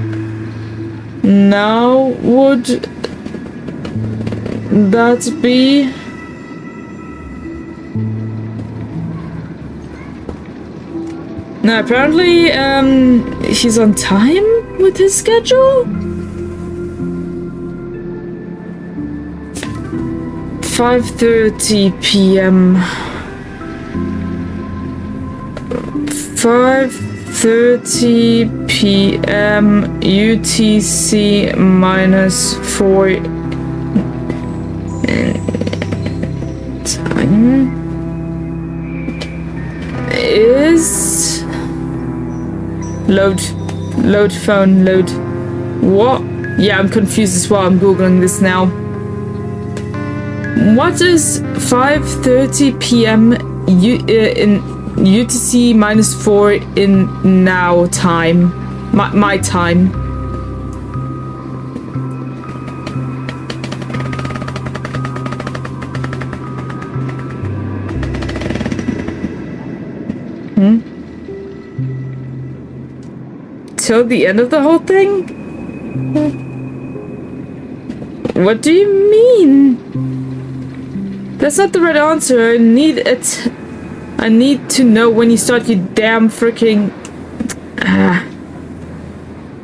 now would that be? Now, apparently, he's on time with his schedule? 5:30 p.m. 5:30 p.m. UTC -4 time is load phone load. What Yeah, I'm confused as well. I'm googling this now. What is 5:30 p.m. In UTC -4 in now time? My time. Till the end of the whole thing? What do you mean? That's not the right answer. I need it. I need to know when you start, you damn freaking...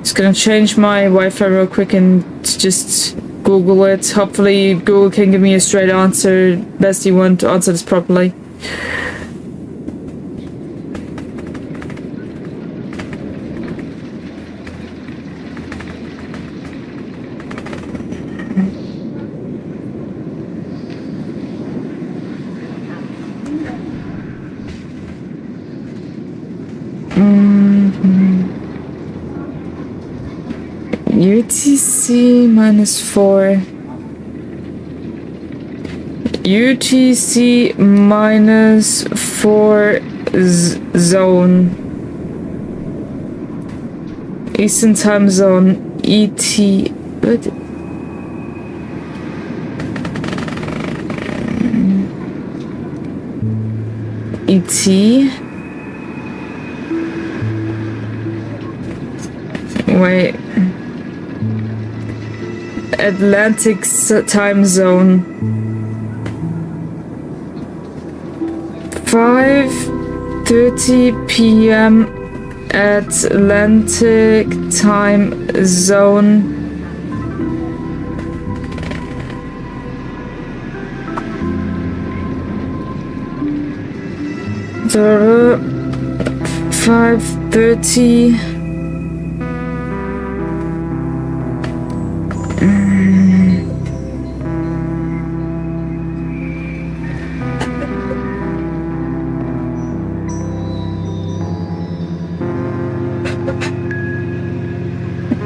Just gonna change my Wi-Fi real quick and just Google it. Hopefully Google can give me a straight answer. Best you want to answer this properly. UTC -4. UTC -4 zone. Eastern time zone. ET. What? ET. Wait. Atlantic time zone. 5:30 p.m. Atlantic time zone. The 5:30.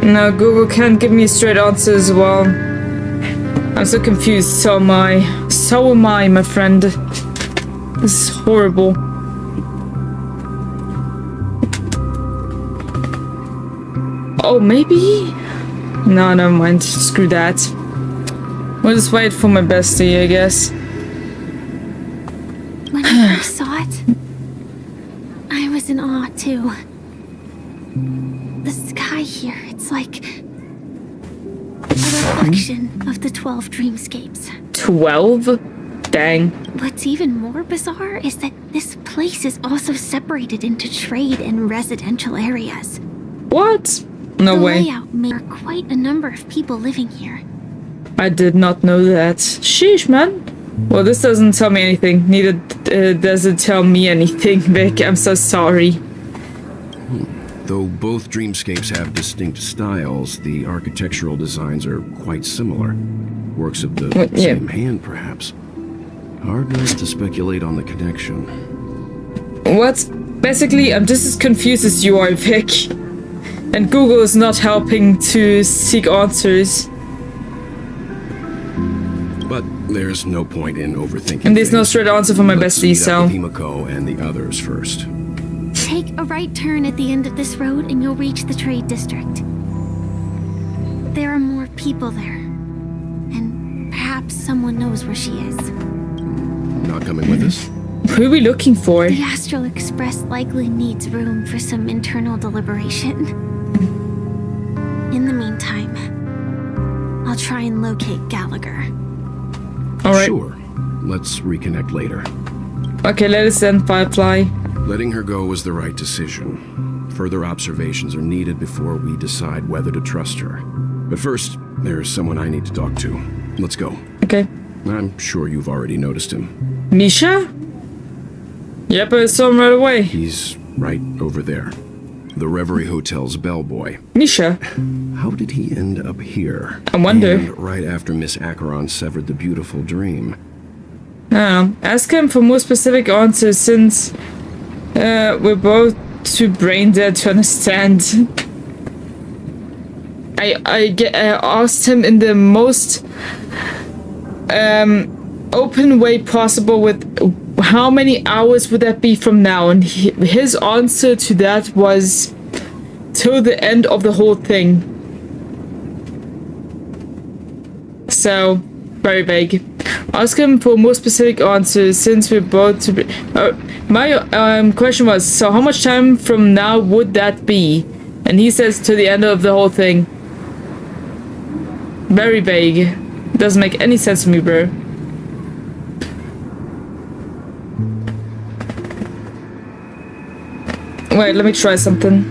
No, Google can't give me a straight answer as well. I'm so confused. So am I. So am I, my friend. This is horrible. Oh, maybe? No, never mind. Screw that. We'll just wait for my bestie, I guess.
When I first saw it, I was in awe too. The sky here, it's like a reflection of the 12 dreamscapes.
12? Dang.
What's even more bizarre is that this place is also separated into trade and residential areas.
What? No
the
way.
layout made quite a number of people living here.
I did not know that. Sheesh, man. Well, this doesn't tell me anything. Neither does it tell me anything, Vic. I'm so sorry.
Though both dreamscapes have distinct styles, the architectural designs are quite similar. Works of the same hand, perhaps. Hard not to speculate on the connection.
What? Basically, I'm just as confused as you are, Vic. And Google is not helping to seek answers.
But there's no point in overthinking.
And there's no straight answer for my bestie, so...
Himiko and the others first.
Take a right turn at the end of this road and you'll reach the trade district. There are more people there. And perhaps someone knows where she is.
Not coming with us?
Who are we looking for?
The Astral Express likely needs room for some internal deliberation. In the meantime, I'll try and locate Gallagher.
Alright.
Sure. Let's reconnect later.
Okay, let us end, Firefly.
Letting her go was the right decision. Further observations are needed before we decide whether to trust her. But first, there's someone I need to talk to. Let's go.
Okay.
I'm sure you've already noticed him.
Misha? Yep, I saw him right away.
He's right over there. The Reverie Hotel's bellboy.
Misha?
How did he end up here?
I wonder.
And right after Miss Acheron severed the beautiful dream.
I don't know. Ask him for more specific answers since we're both too brain dead to understand. I asked him in the most open way possible with how many hours would that be from now, and his answer to that was till the end of the whole thing. So very vague. Ask him for more specific answers since we're both to be. My question was, so how much time from now would that be? And he says to the end of the whole thing. Very vague. Doesn't make any sense to me, bro. Wait, let me try something.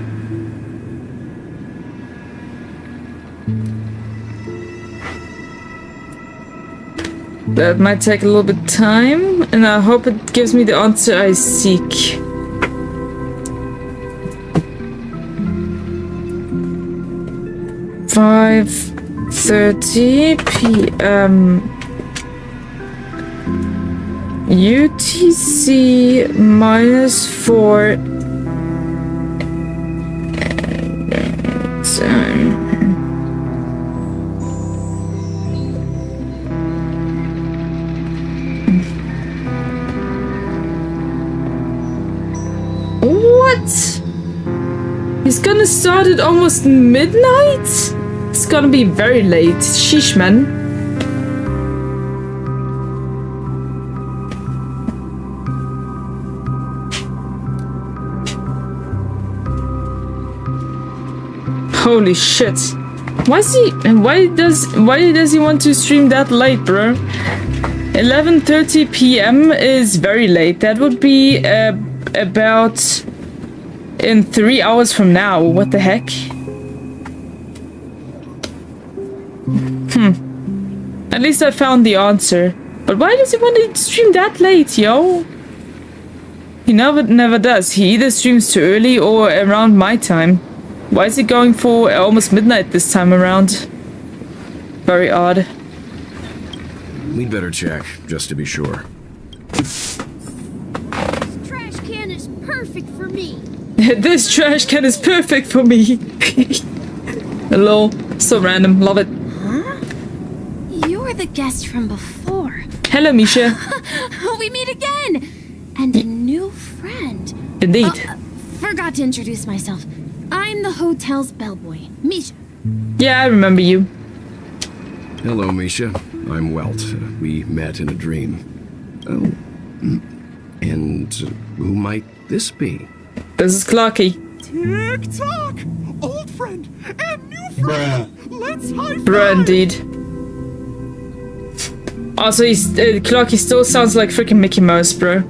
That might take a little bit of time, and I hope it gives me the answer I seek. "5:30 p.m. UTC -4 What? He's gonna start at almost midnight? It's gonna be very late. Sheesh, man. Holy shit. Why does he want to stream that late, bro? 11:30 p.m. is very late. That would be about in 3 hours from now. What the heck? At least I found the answer. But why does he want to stream that late, yo? He never does. He either streams too early or around my time. Why is he going for almost midnight this time around? Very odd.
We'd better check, just to be sure.
This trash can is perfect for me.
This trash can is perfect for me. Lol. So random. Love it.
Huh? You're the guest from before.
Hello, Misha.
We meet again! And a new friend.
Indeed.
Forgot to introduce myself. I'm the hotel's bellboy, Misha.
Yeah, I remember you.
Hello, Misha. I'm Welt. We met in a dream. Oh. And who might this be?
This is Clarky.
Tick-tock! Old friend and new friend! Let's high five!
Bruh, indeed. Also, Clarky still sounds like freaking Mickey Mouse, bro.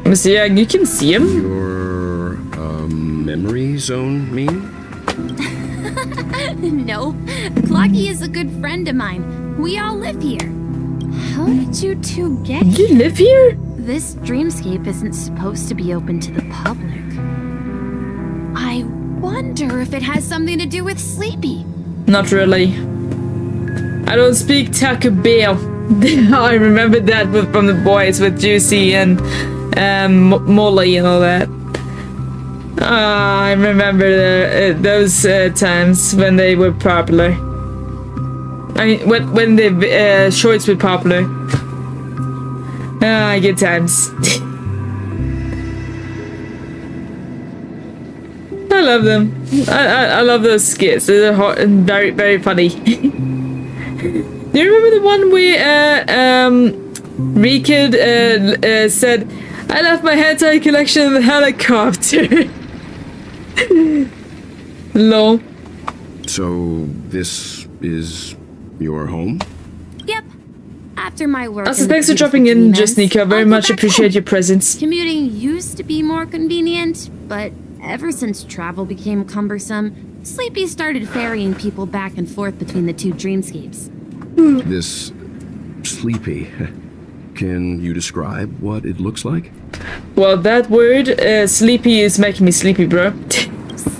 Mr. Young, you can see him.
Your, memory zone mean?
No, Clocky is a good friend of mine. We all live here. How did you two get
You
here?
live here?
This dreamscape isn't supposed to be open to the public. I wonder if it has something to do with Sleepy.
Not really. I don't speak Taco Bell. I remember that from the boys with Juicy and Molly and all that. I remember those times when they were popular. I mean, when the shorts were popular. Good times. I love them. I love those skits. They're hot and very, very funny. Do you remember the one where Rekid said, "I left my hentai collection in the helicopter"? Lol.
So, this is your home?
Yep. After my work.
Also,
in the
thanks for
beautiful
dropping in,
Demons,
Justnika. Very
I'll go
much
back
appreciate
home.
your presence.
Commuting used to be more convenient, but ever since travel became cumbersome, Sleepy started ferrying people back and forth between the two dreamscapes.
This Sleepy. Can you describe what it looks like?
Well, that word, sleepy, is making me sleepy, bro.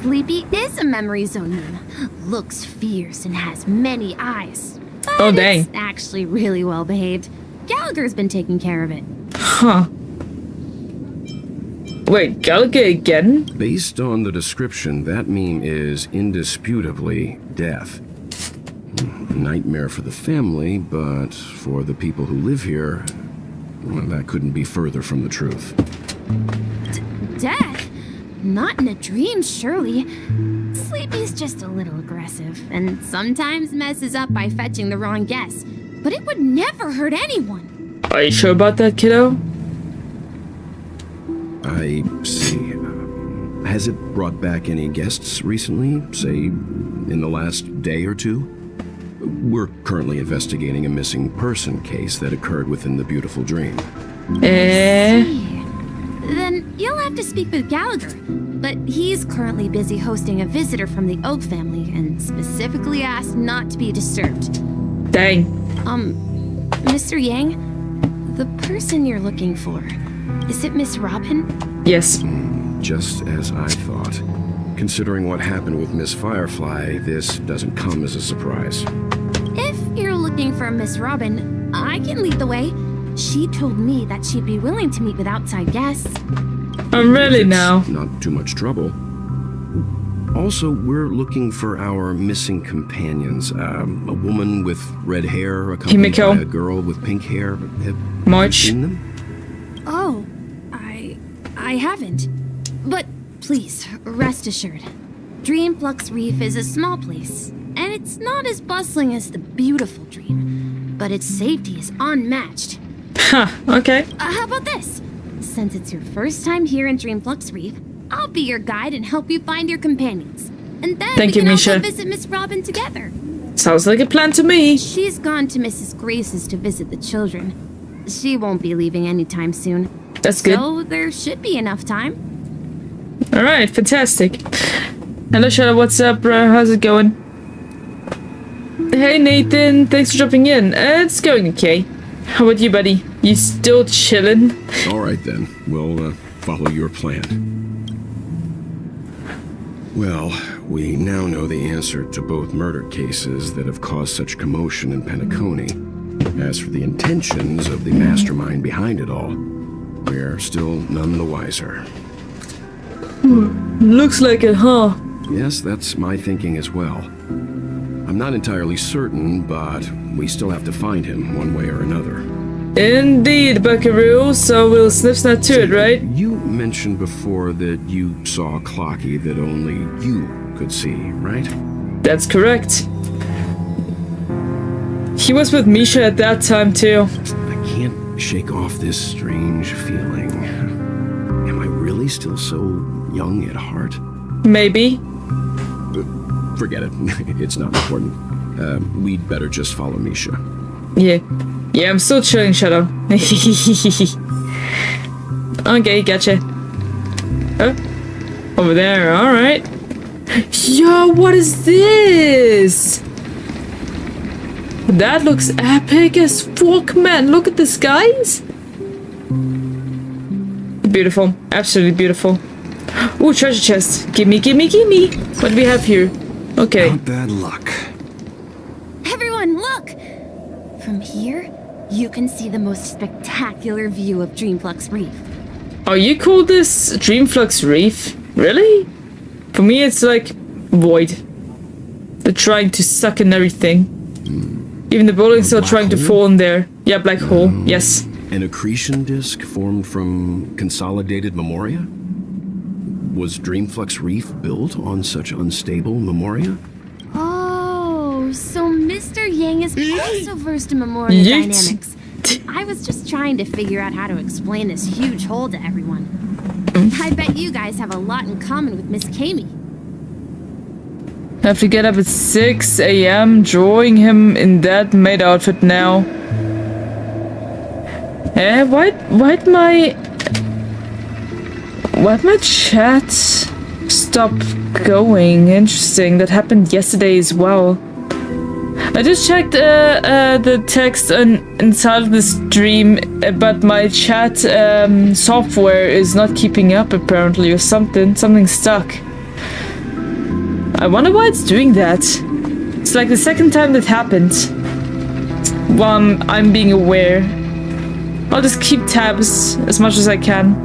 Sleepy is a memory zone meme. Looks fierce and has many eyes. But
Oh, dang.
It's actually really well behaved. Gallagher's been taking care of it.
Huh. Wait, Gallagher again?
Based on the description, that meme is indisputably death. A nightmare for the family, but for the people who live here, well, that couldn't be further from the truth.
Death? Not in a dream, surely. Sleepy's just a little aggressive, and sometimes messes up by fetching the wrong guess. But it would never hurt anyone.
Are you sure about that, kiddo?
I see. Has it brought back any guests recently, say, in the last day or two? We're currently investigating a missing person case that occurred within the beautiful dream.
Then you'll have to speak with Gallagher. But he's currently busy hosting a visitor from the Oak family and specifically asked not to be disturbed.
Dang.
Mr. Yang, the person you're looking for, is it Miss Robin?
Yes.
Just as I thought. Considering what happened with Miss Firefly, this doesn't come as a surprise.
If you're looking for Miss Robin, I can lead the way. She told me that she'd be willing to meet with outside guests.
I'm ready now.
Not too much trouble. Also, we're looking for our missing companions. A woman with red hair, accompanied by a girl with pink hair. Have you seen them?
Oh, I haven't. But please, rest assured. Dreamflux Reef is a small place, and it's not as bustling as the beautiful Dream. But its safety is unmatched.
Huh, okay.
How about this? Since it's your first time here in Dreamflux Reef, I'll be your guide and help you find your companions. And then we can also visit Miss Robin together.
Sounds like a plan to me.
She's gone to Mrs. Grace's to visit the children. She won't be leaving anytime soon.
That's good.
So there should be enough time.
Alright, fantastic. Hello Shadow, what's up bro? How's it going? Hey Nathan, thanks for dropping in. It's going okay. How about you, buddy? You still chillin'?
Alright then, we'll follow your plan. Well, we now know the answer to both murder cases that have caused such commotion in Penacony. As for the intentions of the mastermind behind it all, we're still none the wiser.
Looks like it, huh?
Yes, that's my thinking as well. I'm not entirely certain, but we still have to find him one way or another.
Indeed, Buckaroo, so we'll snip-snap to it, right?
You mentioned before that you saw a clocky that only you could see, right?
That's correct. He was with Misha at that time, too.
I can't shake off this strange feeling. Am I really still so young at heart?
Maybe.
Forget it. It's not important. We'd better just follow Misha.
Yeah. Yeah, I'm still chilling, Shadow. Okay, gotcha. Oh. Over there, alright. Yo, what is this? That looks epic as fuck, man. Look at the skies. Beautiful. Absolutely beautiful. Ooh, treasure chest. Gimme, gimme, gimme. What do we have here? Okay.
Not bad luck.
Everyone, look! From here, you can see the most spectacular view of Dreamflux Reef.
Oh, you call this Dreamflux Reef? Really? For me, it's like void. They're trying to suck in everything. Even the building's still trying to fall in there. Yeah, black hole. Yes.
An accretion disk formed from consolidated memoria? Was Dreamflux Reef built on such unstable memoria?
Oh, so Mr. Yang is also versed in memoria dynamics. I was just trying to figure out how to explain this huge hole to everyone. I bet you guys have a lot in common with Miss Kami.
Have to get up at 6 a.m. drawing him in that maid outfit now. Why'd my chat stop going? Interesting. That happened yesterday as well. I just checked the text inside of the stream, but my chat software is not keeping up apparently, or something. Something's stuck. I wonder why it's doing that. It's like the second time that happened. Well, I'm being aware. I'll just keep tabs as much as I can.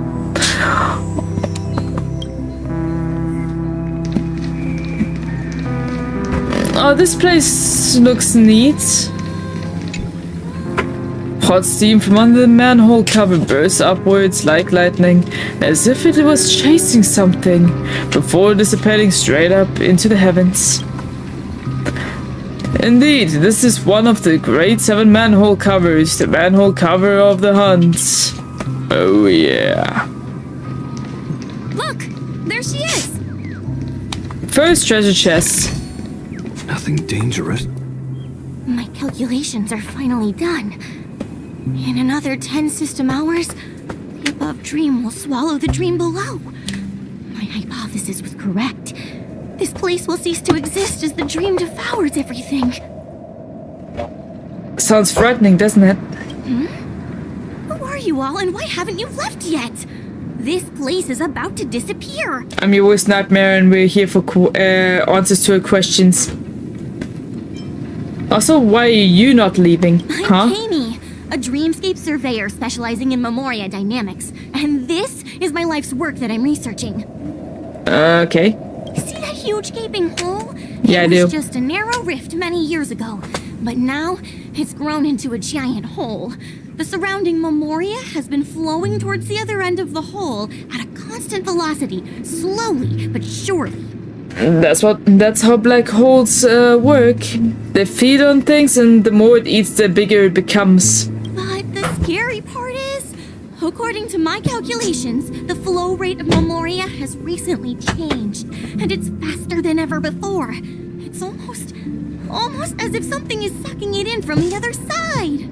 Oh, this place looks neat. Hot steam from under the manhole cover bursts upwards like lightning, as if it was chasing something, before dissipating straight up into the heavens. Indeed, this is one of the great 7 manhole covers, the manhole cover of the hunt. Oh yeah.
Look! There she is!
First treasure chest.
Nothing dangerous.
My calculations are finally done. In another 10 system hours, the above dream will swallow the dream below. My hypothesis was correct. This place will cease to exist as the dream devours everything.
Sounds frightening, doesn't it?
Who are you all, and why haven't you left yet? This place is about to disappear.
I'm your worst nightmare, and we're here for answers to our questions. Also, why are you not leaving?
I'm Kami, a dreamscape surveyor specializing in Memoria dynamics, and this is my life's work that I'm researching.
Okay.
See that huge gaping hole?
Yeah, I do.
It was just a narrow rift many years ago, but now it's grown into a giant hole. The surrounding Memoria has been flowing towards the other end of the hole at a constant velocity, slowly but surely.
That's how black holes work. They feed on things, and the more it eats, the bigger it becomes.
But the scary part is, according to my calculations, the flow rate of Memoria has recently changed, and it's faster than ever before. It's almost as if something is sucking it in from the other side.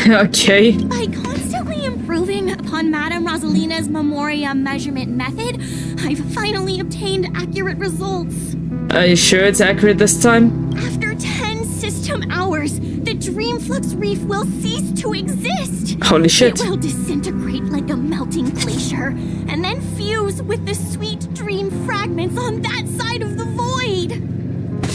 Okay.
By constantly improving upon Madame Rosalina's Memoria measurement method, I've finally obtained accurate results.
Are you sure it's accurate this time?
After 10 system hours, the Dreamflux Reef will cease to exist.
Holy shit.
It will disintegrate like a melting glacier, and then fuse with the sweet dream fragments on that side of the void.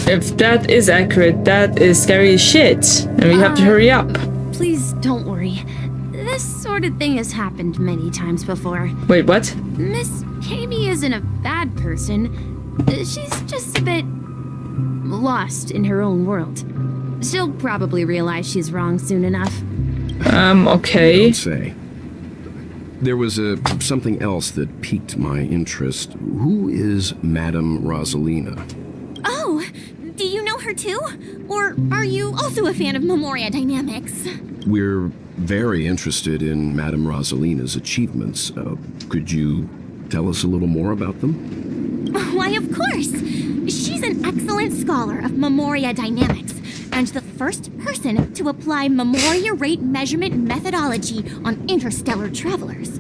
If that is accurate, that is scary as shit. And we have to hurry up.
Please don't worry. This sort of thing has happened many times before.
Wait, what?
Miss Kami isn't a bad person. She's just a bit lost in her own world. She'll probably realize she's wrong soon enough.
Okay.
Don't say. There was something else that piqued my interest. Who is Madame Rosalina?
Oh, do you know her too? Or are you also a fan of Memoria dynamics?
We're very interested in Madame Rosalina's achievements. Could you tell us a little more about them?
Why, of course! She's an excellent scholar of Memoria dynamics, and the first person to apply Memoria rate measurement methodology on interstellar travelers.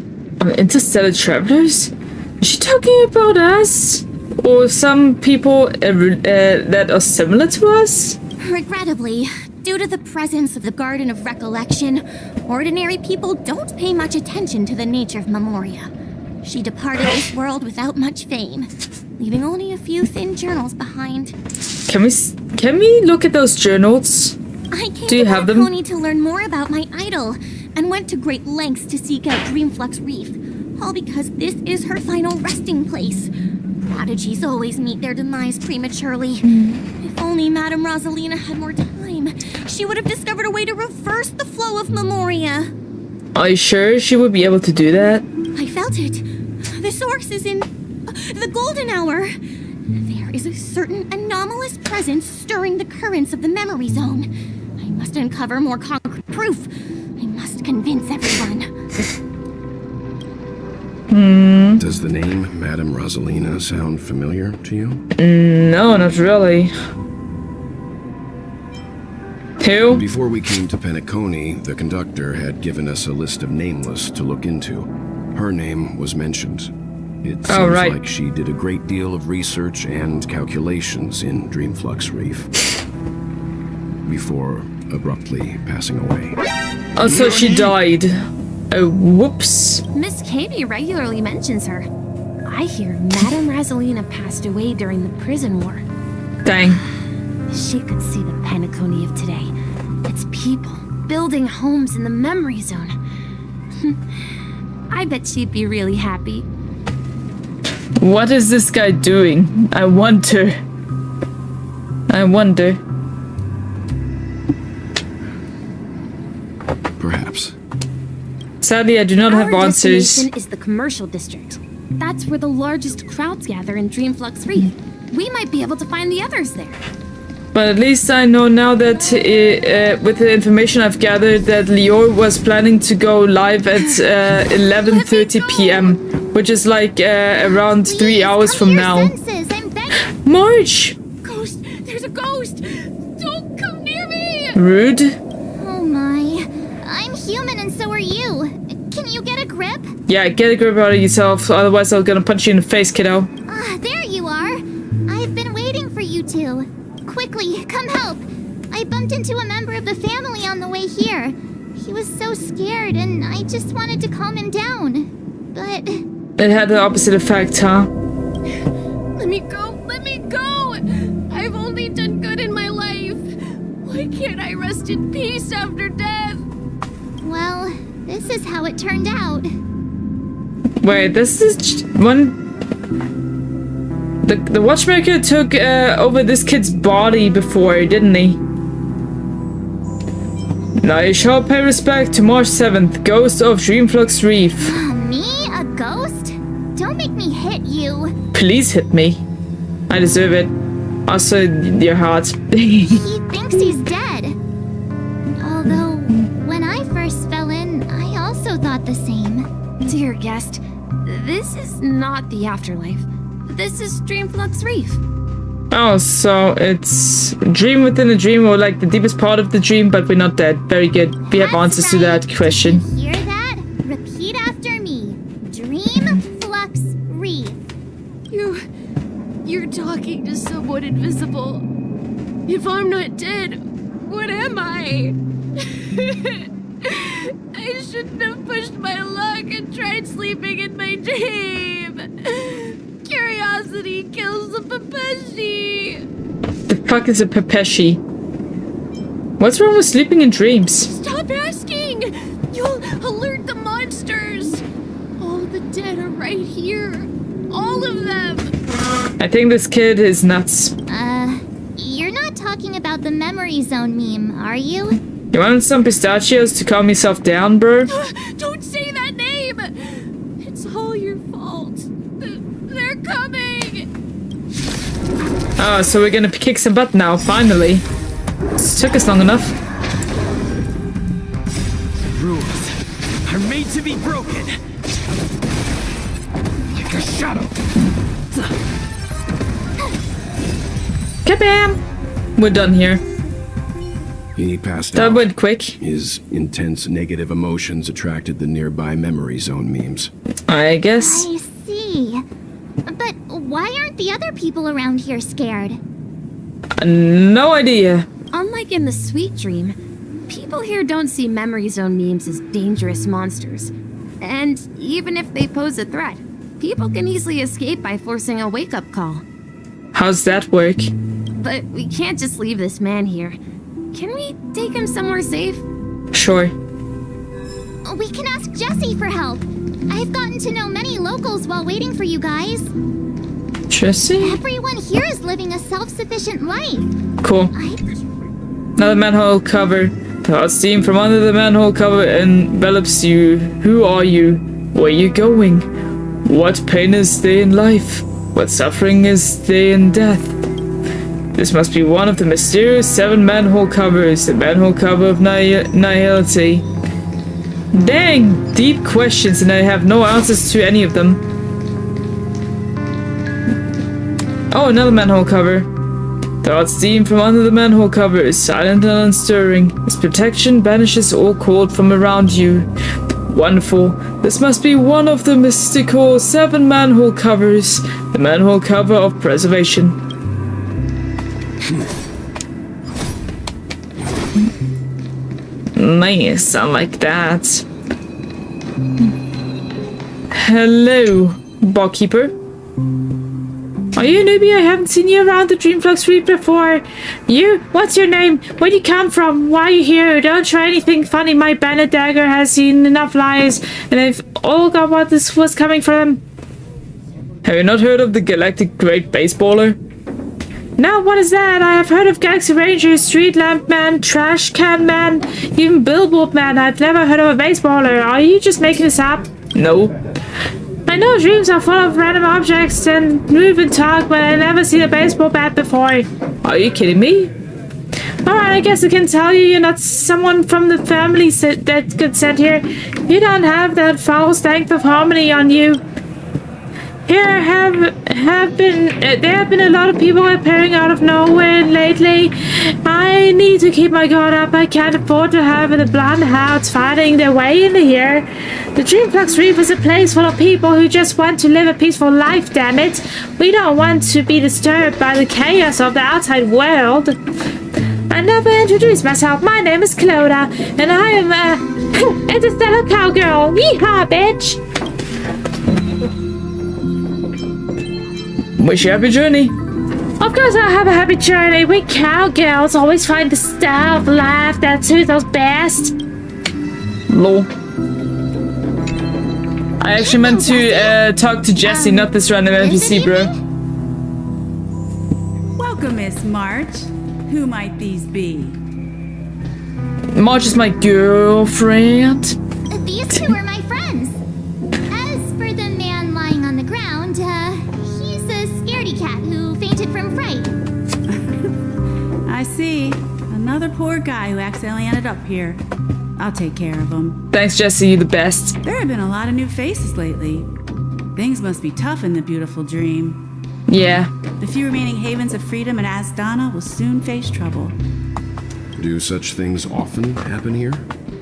Interstellar travelers? Is she talking about us? Or some people that are similar to us?
Regrettably, due to the presence of the Garden of Recollection, ordinary people don't pay much attention to the nature of Memoria. She departed this world without much fame, leaving only a few thin journals behind.
Can we look at those journals?
I came
Do you have them?
to learn more about my idol, and went to great lengths to seek out Dreamflux Reef, all because this is her final resting place. Prodigies always meet their demise prematurely. If only Madame Rosalina had more time, she would have discovered a way to reverse the flow of Memoria.
Are you sure she would be able to do that?
I felt it. The source is in the golden hour. There is a certain anomalous presence stirring the currents of the memory zone. I must uncover more concrete proof. I must convince everyone.
Does the name Madame Rosalina sound familiar to you?
No, not really. Who?
Before we came to Penacony, the conductor had given us a list of nameless to look into. Her name was mentioned. It seems like she did a great deal of research and calculations in Dreamflux Reef before abruptly passing away.
Oh, so she died. Oh, whoops.
Miss Kami regularly mentions her. I hear Madame Rosalina passed away during the prison war.
Dang.
She could see the Penacony of today. Its people building homes in the memory zone. I bet she'd be really happy.
What is this guy doing? I wonder. I wonder.
Perhaps.
Sadly, I do not have
Our
answers.
destination is the commercial district. That's where the largest crowds gather in Dreamflux Reef. We might be able to find the others there.
But at least I know now that with the information I've gathered that Lior was planning to go live at 11:30 p.m., which is like around 3 hours from now. March!
Ghost! There's a ghost! Don't come near me!
Rude.
Oh my. I'm human and so are you. Can you get a grip?
Yeah, get a grip out of yourself, otherwise I'm gonna punch you in the face, kiddo.
There you are. I've been waiting for you two. Quickly, come help. I bumped into a member of the family on the way here. He was so scared and I just wanted to calm him down. But...
It had the opposite effect, huh?
Let me go! Let me go! I've only done good in my life. Why can't I rest in peace after death?
Well, this is how it turned out.
Wait, this is one... The Watchmaker took over this kid's body before, didn't he? Now you shall pay respect to March 7th, Ghost of Dreamflux Reef.
Me? A ghost? Don't make me hit you.
Please hit me. I deserve it. Also, your heart.
He thinks he's dead. Although, when I first fell in, I also thought the same.
Dear guest, this is not the afterlife. This is Dreamflux Reef.
Oh, so it's a dream within a dream, or like the deepest part of the dream, but we're not dead. Very good. We have answers to that question.
Hear that? Repeat after me. Dreamflux Reef.
You're talking to someone invisible. If I'm not dead, what am I? I shouldn't have pushed my luck and tried sleeping in my dream. Curiosity kills the Pepeshi.
The fuck is a Pepeshi? What's wrong with sleeping in dreams?
Stop asking! You'll alert the monsters. All the dead are right here. All of them.
I think this kid is nuts.
You're not talking about the memory zone meme, are you?
You want some pistachios to calm yourself down, bro?
Don't say that name! It's all your fault. They're coming!
Oh, so we're gonna kick some butt now, finally. This took us long enough.
Rules are made to be broken. Like a shadow.
Kabam! We're done here.
He passed
That
out.
went quick.
His intense negative emotions attracted the nearby memory zone memes.
I guess.
I see. But why aren't the other people around here scared?
No idea.
Unlike in the Sweet Dream, people here don't see memory zone memes as dangerous monsters. And even if they pose a threat, people can easily escape by forcing a wake-up call.
How's that work?
But we can't just leave this man here. Can we take him somewhere safe?
Sure.
We can ask Jessie for help. I've gotten to know many locals while waiting for you guys.
Jessie?
Everyone here is living a self-sufficient life.
Cool. Another manhole cover. The hot steam from under the manhole cover envelops you. Who are you? Where are you going? What pain is there in life? What suffering is there in death? This must be one of the mysterious 7 manhole covers, the manhole cover of nihility. Dang, deep questions, and I have no answers to any of them. Oh, another manhole cover. The hot steam from under the manhole cover is silent and unstirring. Its protection banishes all cold from around you. Wonderful. This must be one of the mystical 7 manhole covers, the manhole cover of preservation. Nice, I like that. Hello, barkeeper. Are you a newbie? I haven't seen you around the Dreamflux Reef before. You? What's your name? Where do you come from? Why are you here? Don't try anything funny. My bandit dagger has seen enough lies, and they've all got what this was coming from. Have you not heard of the galactic great baseballer? Now, what is that? I have heard of Galaxy Ranger, Street Lamp Man, Trash Can Man, even Billboard Man. I've never heard of a baseballer. Are you just making this up? No. I know dreams are full of random objects and move and talk, but I never seen a baseball bat before. Are you kidding me? Alright, I guess I can tell you you're not someone from the family that got sent here. You don't have that foul stank of harmony on you. There have been a lot of people appearing out of nowhere lately. I need to keep my guard up. I can't afford to have the blonde hats fighting their way into here. The Dreamflux Reef is a place full of people who just want to live a peaceful life, damn it. We don't want to be disturbed by the chaos of the outside world. I never introduced myself. My name is Cloda, and I am a interstellar cowgirl. Yeehaw, bitch! Wish you a happy journey. Of course I have a happy journey. We cowgirls always find the style of life that suits us best. Lol. I actually meant to talk to Jesse, not this random NPC, bro.
Welcome, Miss March. Who might these be?
March is my girlfriend.
These two are my friends. As for the man lying on the ground, he's a scaredy cat who fainted from fright.
I see. Another poor guy who accidentally ended up here. I'll take care of him.
Thanks, Jesse. You're the best.
There have been a lot of new faces lately. Things must be tough in the beautiful dream.
Yeah.
The few remaining havens of freedom in Asdana will soon face trouble.
Do such things often happen here?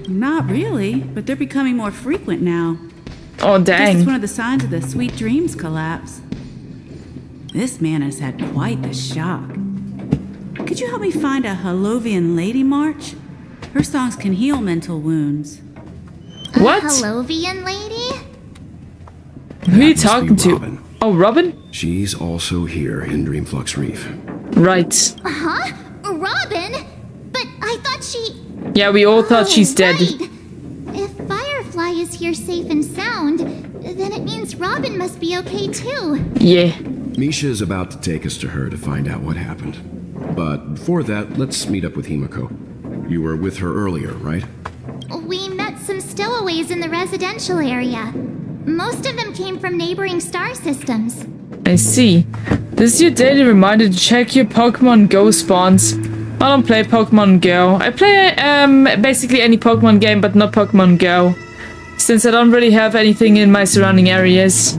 Not really, but they're becoming more frequent now.
Oh,
This
dang.
is one of the signs of the Sweet Dreams collapse. This man has had quite the shock. Could you help me find a Halovian lady, March? Her songs can heal mental wounds.
What?
A Halovian lady?
Who are you
That must be
talking to?
Robin.
Oh, Robin?
She's also here in Dreamflux Reef.
Right.
Huh? Robin? But I thought she...
Yeah, we all thought she's dead.
Right. If Firefly is here safe and sound, then it means Robin must be okay too.
Yeah.
Misha is about to take us to her to find out what happened. But before that, let's meet up with Himiko. You were with her earlier, right?
We met some stowaways in the residential area. Most of them came from neighboring star systems.
I see. This is your daily reminder to check your Pokemon Go spawns. I don't play Pokemon Go. I play basically any Pokemon game, but not Pokemon Go. Since I don't really have anything in my surrounding areas.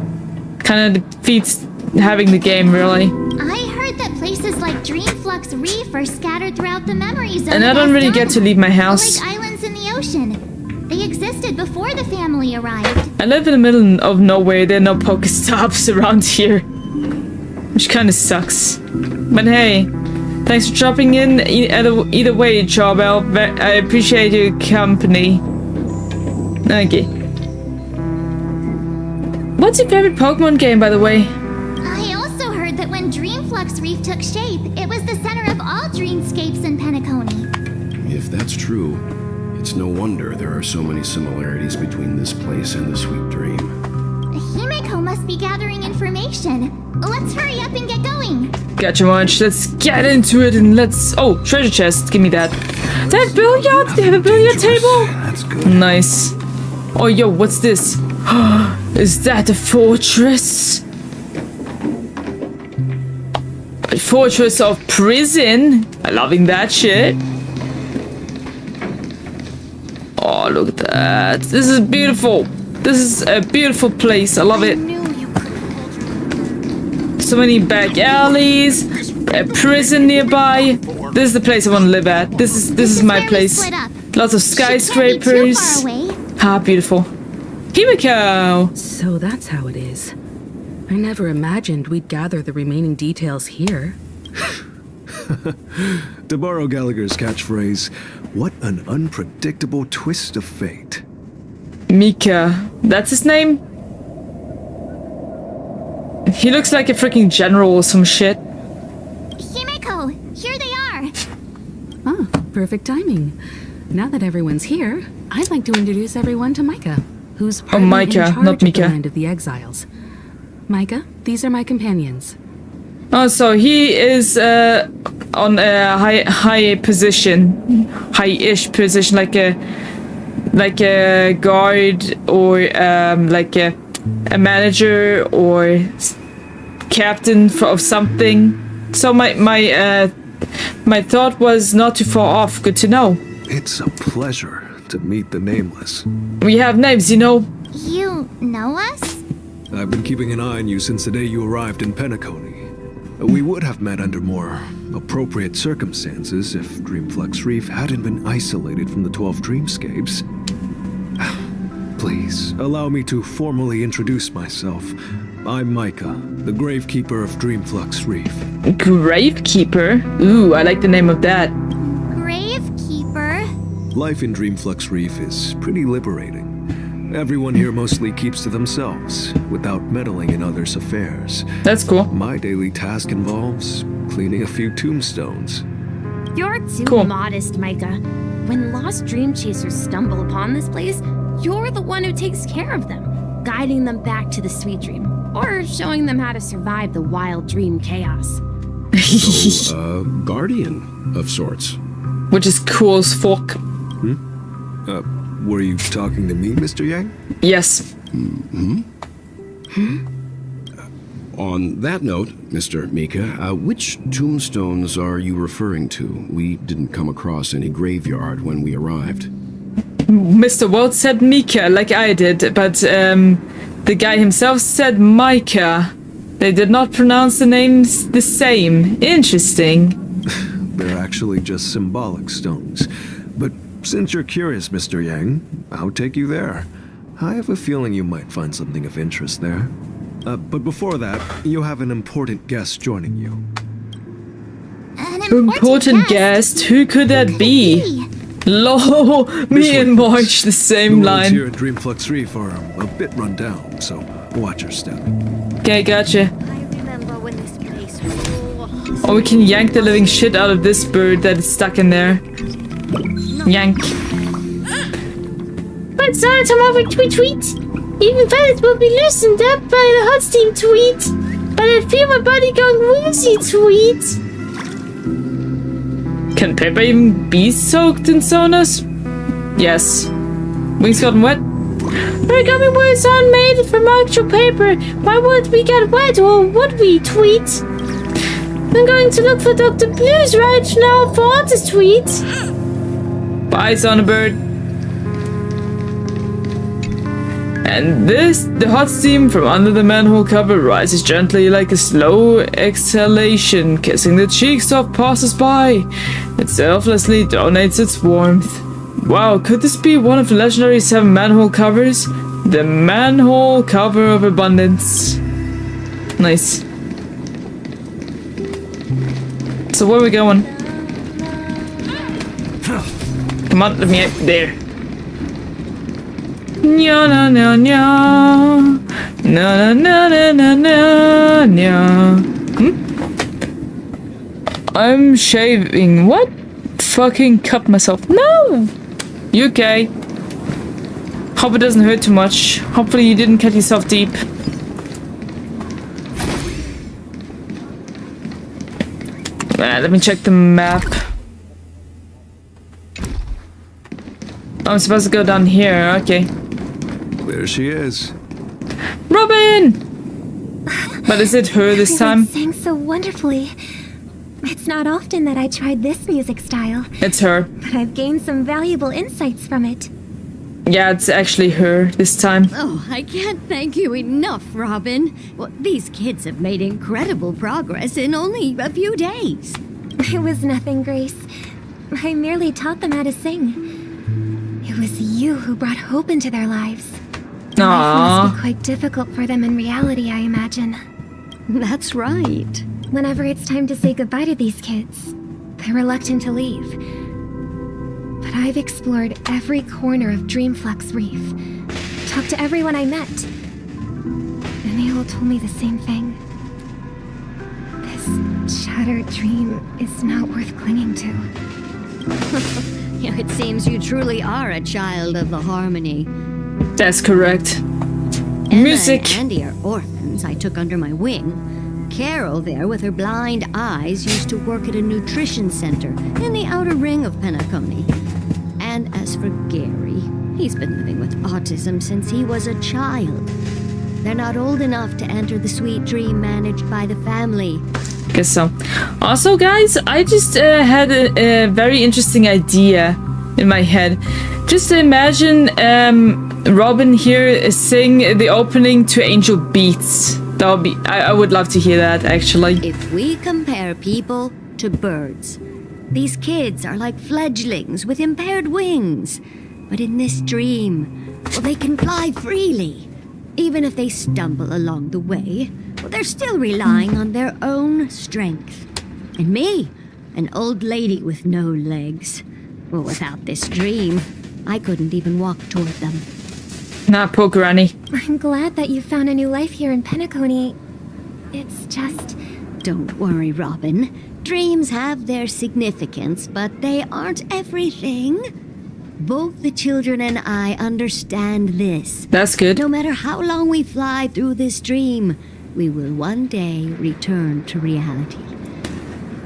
Kinda defeats having the game, really.
I heard that places like Dreamflux Reef are scattered throughout the memory zone.
And I don't really get to leave my house.
Like islands in the ocean. They existed before the family arrived.
I live in the middle of nowhere. There are no Pokestops around here. Which kinda sucks. But hey, thanks for dropping in either way, Charbel. I appreciate your company. Okay. What's your favorite Pokemon game, by the way?
I also heard that when Dreamflux Reef took shape, it was the center of all dreamscapes in Penacony.
If that's true, it's no wonder there are so many similarities between this place and the Sweet Dream.
Himiko must be gathering information. Let's hurry up and get going.
Gotcha, March. Let's get into it and let's... Oh, treasure chest. Give me that. Is that billiard? They have a billiard table?
That's good.
Nice. Oh, yo, what's this? Is that a fortress? A fortress of prison? I'm loving that shit. Oh, look at that. This is beautiful. This is a beautiful place. I love it. So many back alleys, a prison nearby. This is the place I want to live at. This is my place. Lots of skyscrapers. Ah, beautiful. Himiko!
So that's how it is. I never imagined we'd gather the remaining details here.
To borrow Gallagher's catchphrase, what an unpredictable twist of fate.
Mika. That's his name? He looks like a freaking general or some shit.
Himiko, here they are.
Ah, perfect timing. Now that everyone's here, I'd like to introduce everyone to Micah, who's partly
Micah,
in charge
not
of the
Mika.
Land of the Exiles. Micah, these are my companions.
Oh, so he is on a high position, high-ish position, like a guard or like a manager or captain of something. So my thought was not too far off. Good to know.
It's a pleasure to meet the Nameless.
We have names, you know.
You know us?
I've been keeping an eye on you since the day you arrived in Penacony. We would have met under more appropriate circumstances if Dreamflux Reef hadn't been isolated from the 12 Dreamscapes. Please, allow me to formally introduce myself. I'm Micah, the Gravekeeper of Dreamflux Reef.
Gravekeeper? Ooh, I like the name of that.
Gravekeeper?
Life in Dreamflux Reef is pretty liberating. Everyone here mostly keeps to themselves, without meddling in others' affairs.
That's cool.
My daily task involves cleaning a few tombstones.
You're too modest, Micah. When lost dream chasers stumble upon this place, you're the one who takes care of them, guiding them back to the sweet dream, or showing them how to survive the wild dream chaos.
So, guardian of sorts.
Which is cool as fuck.
Were you talking to me, Mr. Yang?
Yes.
On that note, Mr. Mika, which tombstones are you referring to? We didn't come across any graveyard when we arrived.
Mr. Walt said Mika, like I did, but the guy himself said Micah. They did not pronounce the names the same. Interesting.
They're actually just symbolic stones. But since you're curious, Mr. Yang, I'll take you there. I have a feeling you might find something of interest there. But before that, you have an important guest joining you.
An
Important guest? Who could that be? Lol, me and March, the same
The roads
line.
here at Dreamflux Reef are a bit run down, so watch your step.
Okay, gotcha.
I remember when this place was...
Or we can yank the living shit out of this bird that is stuck in there. Yank.
But sorry, tomorrow tweet. Even feathers will be loosened up by the hot steam tweet. But I feel my body going woozy tweet.
Can paper even be soaked in saunas? Yes. Wings gotten wet?
Origami words aren't made from actual paper. Why would we get wet or would we tweet? I'm going to look for Dr. Blues right now for artist tweet.
Bye, Sonnerbird. And the hot steam from under the manhole cover rises gently like a slow exhalation, kissing the cheeks of passers-by. It selflessly donates its warmth. Wow, could this be one of the legendary 7 manhole covers? The manhole cover of abundance. Nice. So where are we going? Come on, let me out there. Nya na na nya. Na na na na na nya. I'm shaving. What? Fucking cut myself. No! You okay? Hope it doesn't hurt too much. Hopefully you didn't cut yourself deep. Let me check the map. I'm supposed to go down here, okay.
There she is.
Robin! But is it her this time?
Everyone sang so wonderfully. It's not often that I tried this music style,
It's her.
but I've gained some valuable insights from it.
Yeah, it's actually her this time.
Oh, I can't thank you enough, Robin. Well, these kids have made incredible progress in only a few days.
It was nothing, Grace. I merely taught them how to sing. It was you who brought hope into their lives. Life must be quite difficult for them in reality, I imagine.
That's right.
Whenever it's time to say goodbye to these kids, they're reluctant to leave. But I've explored every corner of Dreamflux Reef, talked to everyone I met, and they all told me the same thing. This shattered dream is not worth clinging to.
It seems you truly are a child of the harmony.
That's correct.
Emma
Music.
and Andy are orphans I took under my wing. Carol there with her blind eyes used to work at a nutrition center in the outer ring of Penacony. And as for Gary, he's been living with autism since he was a child. They're not old enough to enter the sweet dream managed by the family.
Guess so. Also, guys, I just had a very interesting idea in my head. Just imagine Robin here sing the opening to Angel Beats. That would be. I would love to hear that, actually.
If we compare people to birds, these kids are like fledglings with impaired wings. But in this dream, well, they can fly freely. Even if they stumble along the way, well, they're still relying on their own strength. And me, an old lady with no legs. Well, without this dream, I couldn't even walk toward them.
Nah, poor Granny.
I'm glad that you found a new life here in Penacony. It's just...
Don't worry, Robin. Dreams have their significance, but they aren't everything. Both the children and I understand this.
That's good.
No matter how long we fly through this dream, we will one day return to reality.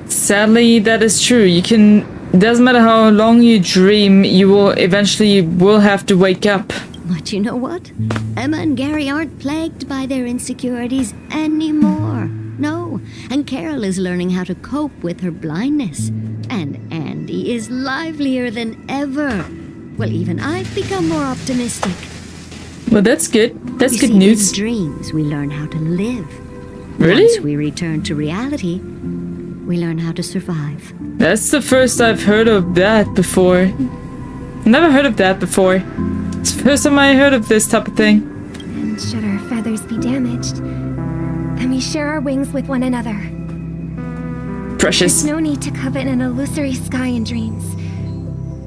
Sadly, that is true. It doesn't matter how long you dream, you will eventually have to wake up.
But you know what? Emma and Gary aren't plagued by their insecurities anymore. No, and Carol is learning how to cope with her blindness. And Andy is livelier than ever. Well, even I've become more optimistic.
Well, that's good. That's good
In
news.
dreams, we learn how to live.
Really?
Once we return to reality, we learn how to survive.
That's the first I've heard of that before. Never heard of that before. It's the first time I heard of this type of thing.
And should our feathers be damaged, then we share our wings with one another.
Precious.
There's no need to covet an illusory sky in dreams,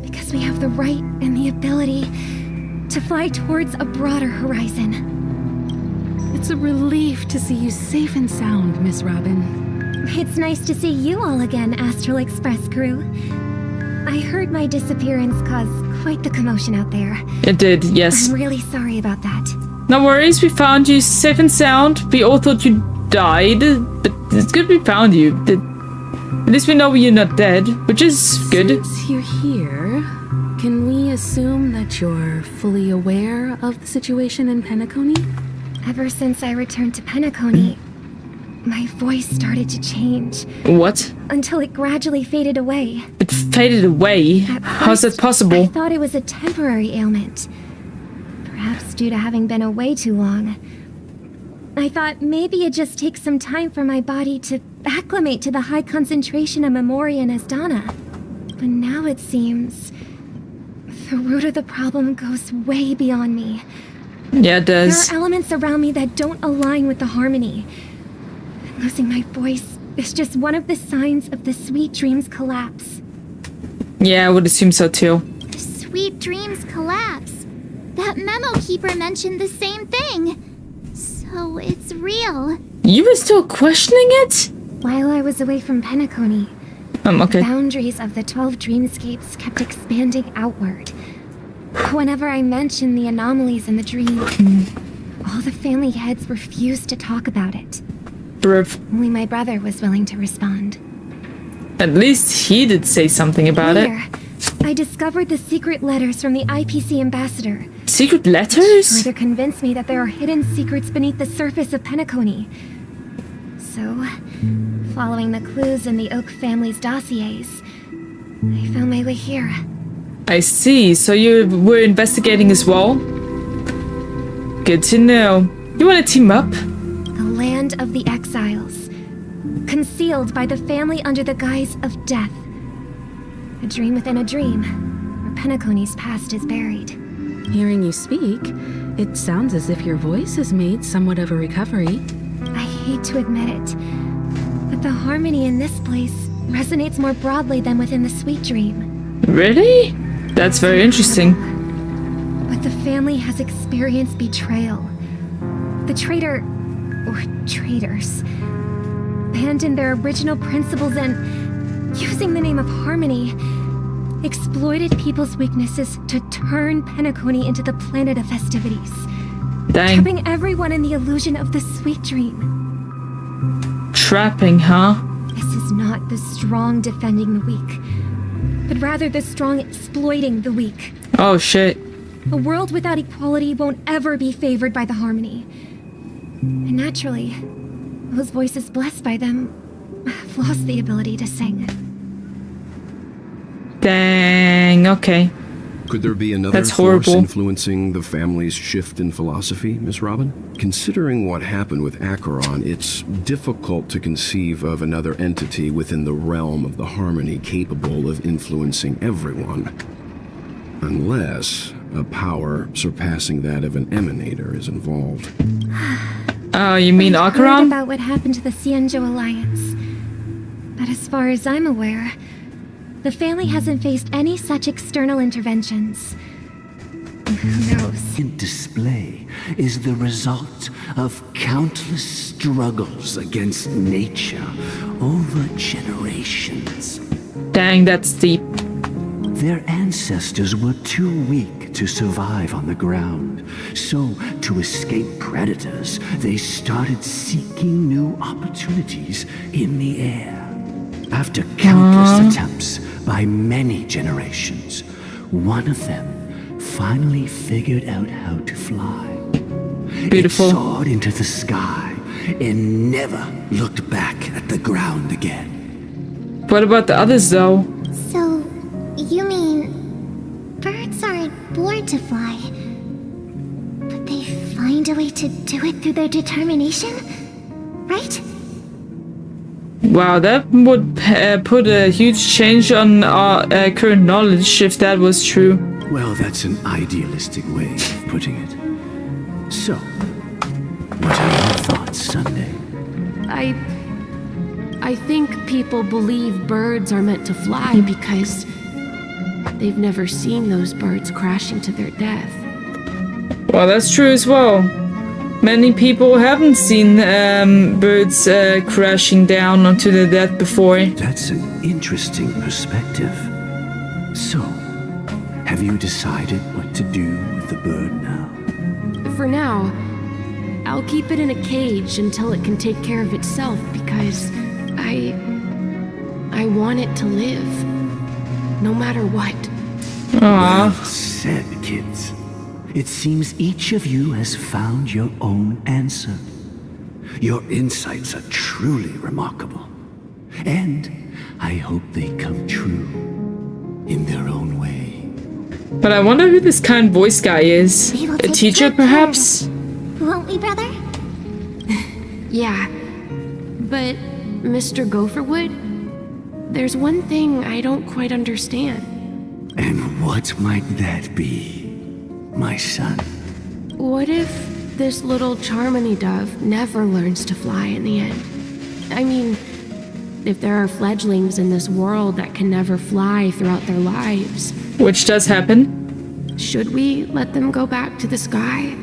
because we have the right and the ability to fly towards a broader horizon.
It's a relief to see you safe and sound, Miss Robin.
It's nice to see you all again, Astral Express crew. I heard my disappearance caused quite the commotion out there.
It did, yes.
I'm really sorry about that.
No worries, we found you safe and sound. We all thought you died, but it's good we found you. At least we know you're not dead, which is good.
Since you're here, can we assume that you're fully aware of the situation in Penacony?
Ever since I returned to Penacony, my voice started to change.
What?
Until it gradually faded away.
It faded away? How's that possible?
I thought it was a temporary ailment. Perhaps due to having been away too long. I thought maybe it just takes some time for my body to acclimate to the high concentration of Memoria and Asdana. But now it seems the root of the problem goes way beyond me.
Yeah, it does.
There are elements around me that don't align with the harmony. Losing my voice is just one of the signs of the sweet dreams collapse.
Yeah, I would assume so too.
Sweet dreams collapse. That memo keeper mentioned the same thing. So it's real.
You were still questioning it?
While I was away from Penacony,
Okay.
the boundaries of the 12 dreamscapes kept expanding outward. Whenever I mentioned the anomalies in the dream, all the family heads refused to talk about it. Only my brother was willing to respond.
At least he did say something about
Later, I discovered the secret letters from the IPC ambassador.
Secret letters?
Further convinced me that there are hidden secrets beneath the surface of Penacony. So, following the clues in the Oak family's dossiers, I found my way here.
I see. So you were investigating as well? Good to know. You want to team up?
The land of the exiles, concealed by the family under the guise of death. A dream within a dream, where Penacony's past is buried.
Hearing you speak, it sounds as if your voice has made somewhat of a recovery.
I hate to admit it, but the harmony in this place resonates more broadly than within the sweet dream.
Really? That's very interesting.
But the family has experienced betrayal. The traitor, or traitors, abandoned their original principles and, using the name of harmony, exploited people's weaknesses to turn Penacony into the planet of festivities.
Dang.
Trapping everyone in the illusion of the sweet dream.
Trapping, huh?
This is not the strong defending the weak, but rather the strong exploiting the weak.
Oh shit.
A world without equality won't ever be favored by the harmony. And naturally, those voices blessed by them have lost the ability to sing.
Dang, okay.
Could there be another
That's
force
horrible.
influencing the family's shift in philosophy, Miss Robin? Considering what happened with Acheron, it's difficult to conceive of another entity within the realm of the harmony capable of influencing everyone. Unless a power surpassing that of an emanator is involved.
Oh, you mean
I've heard
Acheron?
about what happened to the Cienjo Alliance. But as far as I'm aware, the family hasn't faced any such external interventions. Who knows?
Display is the result of countless struggles against nature over generations.
Dang, that's deep.
Their ancestors were too weak to survive on the ground, so to escape predators, they started seeking new opportunities in the air. After countless attempts by many generations, one of them finally figured out how to fly.
Beautiful.
It soared into the sky and never looked back at the ground again.
What about the others though?
So, you mean birds aren't born to fly, but they find a way to do it through their determination, right?
Wow, that would put a huge change on our current knowledge if that was true.
Well, that's an idealistic way of putting it. So, what are your thoughts, Sunday?
I think people believe birds are meant to fly because they've never seen those birds crashing to their death.
Well, that's true as well. Many people haven't seen birds crashing down onto their death before.
That's an interesting perspective. So, have you decided what to do with the bird now?
For now, I'll keep it in a cage until it can take care of itself because I want it to live, no matter what.
Well said, kids. It seems each of you has found your own answer. Your insights are truly remarkable. And I hope they come true in their own way.
But I wonder who this kind voice guy is. A teacher, perhaps?
Won't we, brother?
Yeah, but Mr. Gopherwood, there's one thing I don't quite understand.
And what might that be, my son?
What if this little Charmony dove never learns to fly in the end? I mean, if there are fledglings in this world that can never fly throughout their lives.
Which does happen.
Should we let them go back to the sky?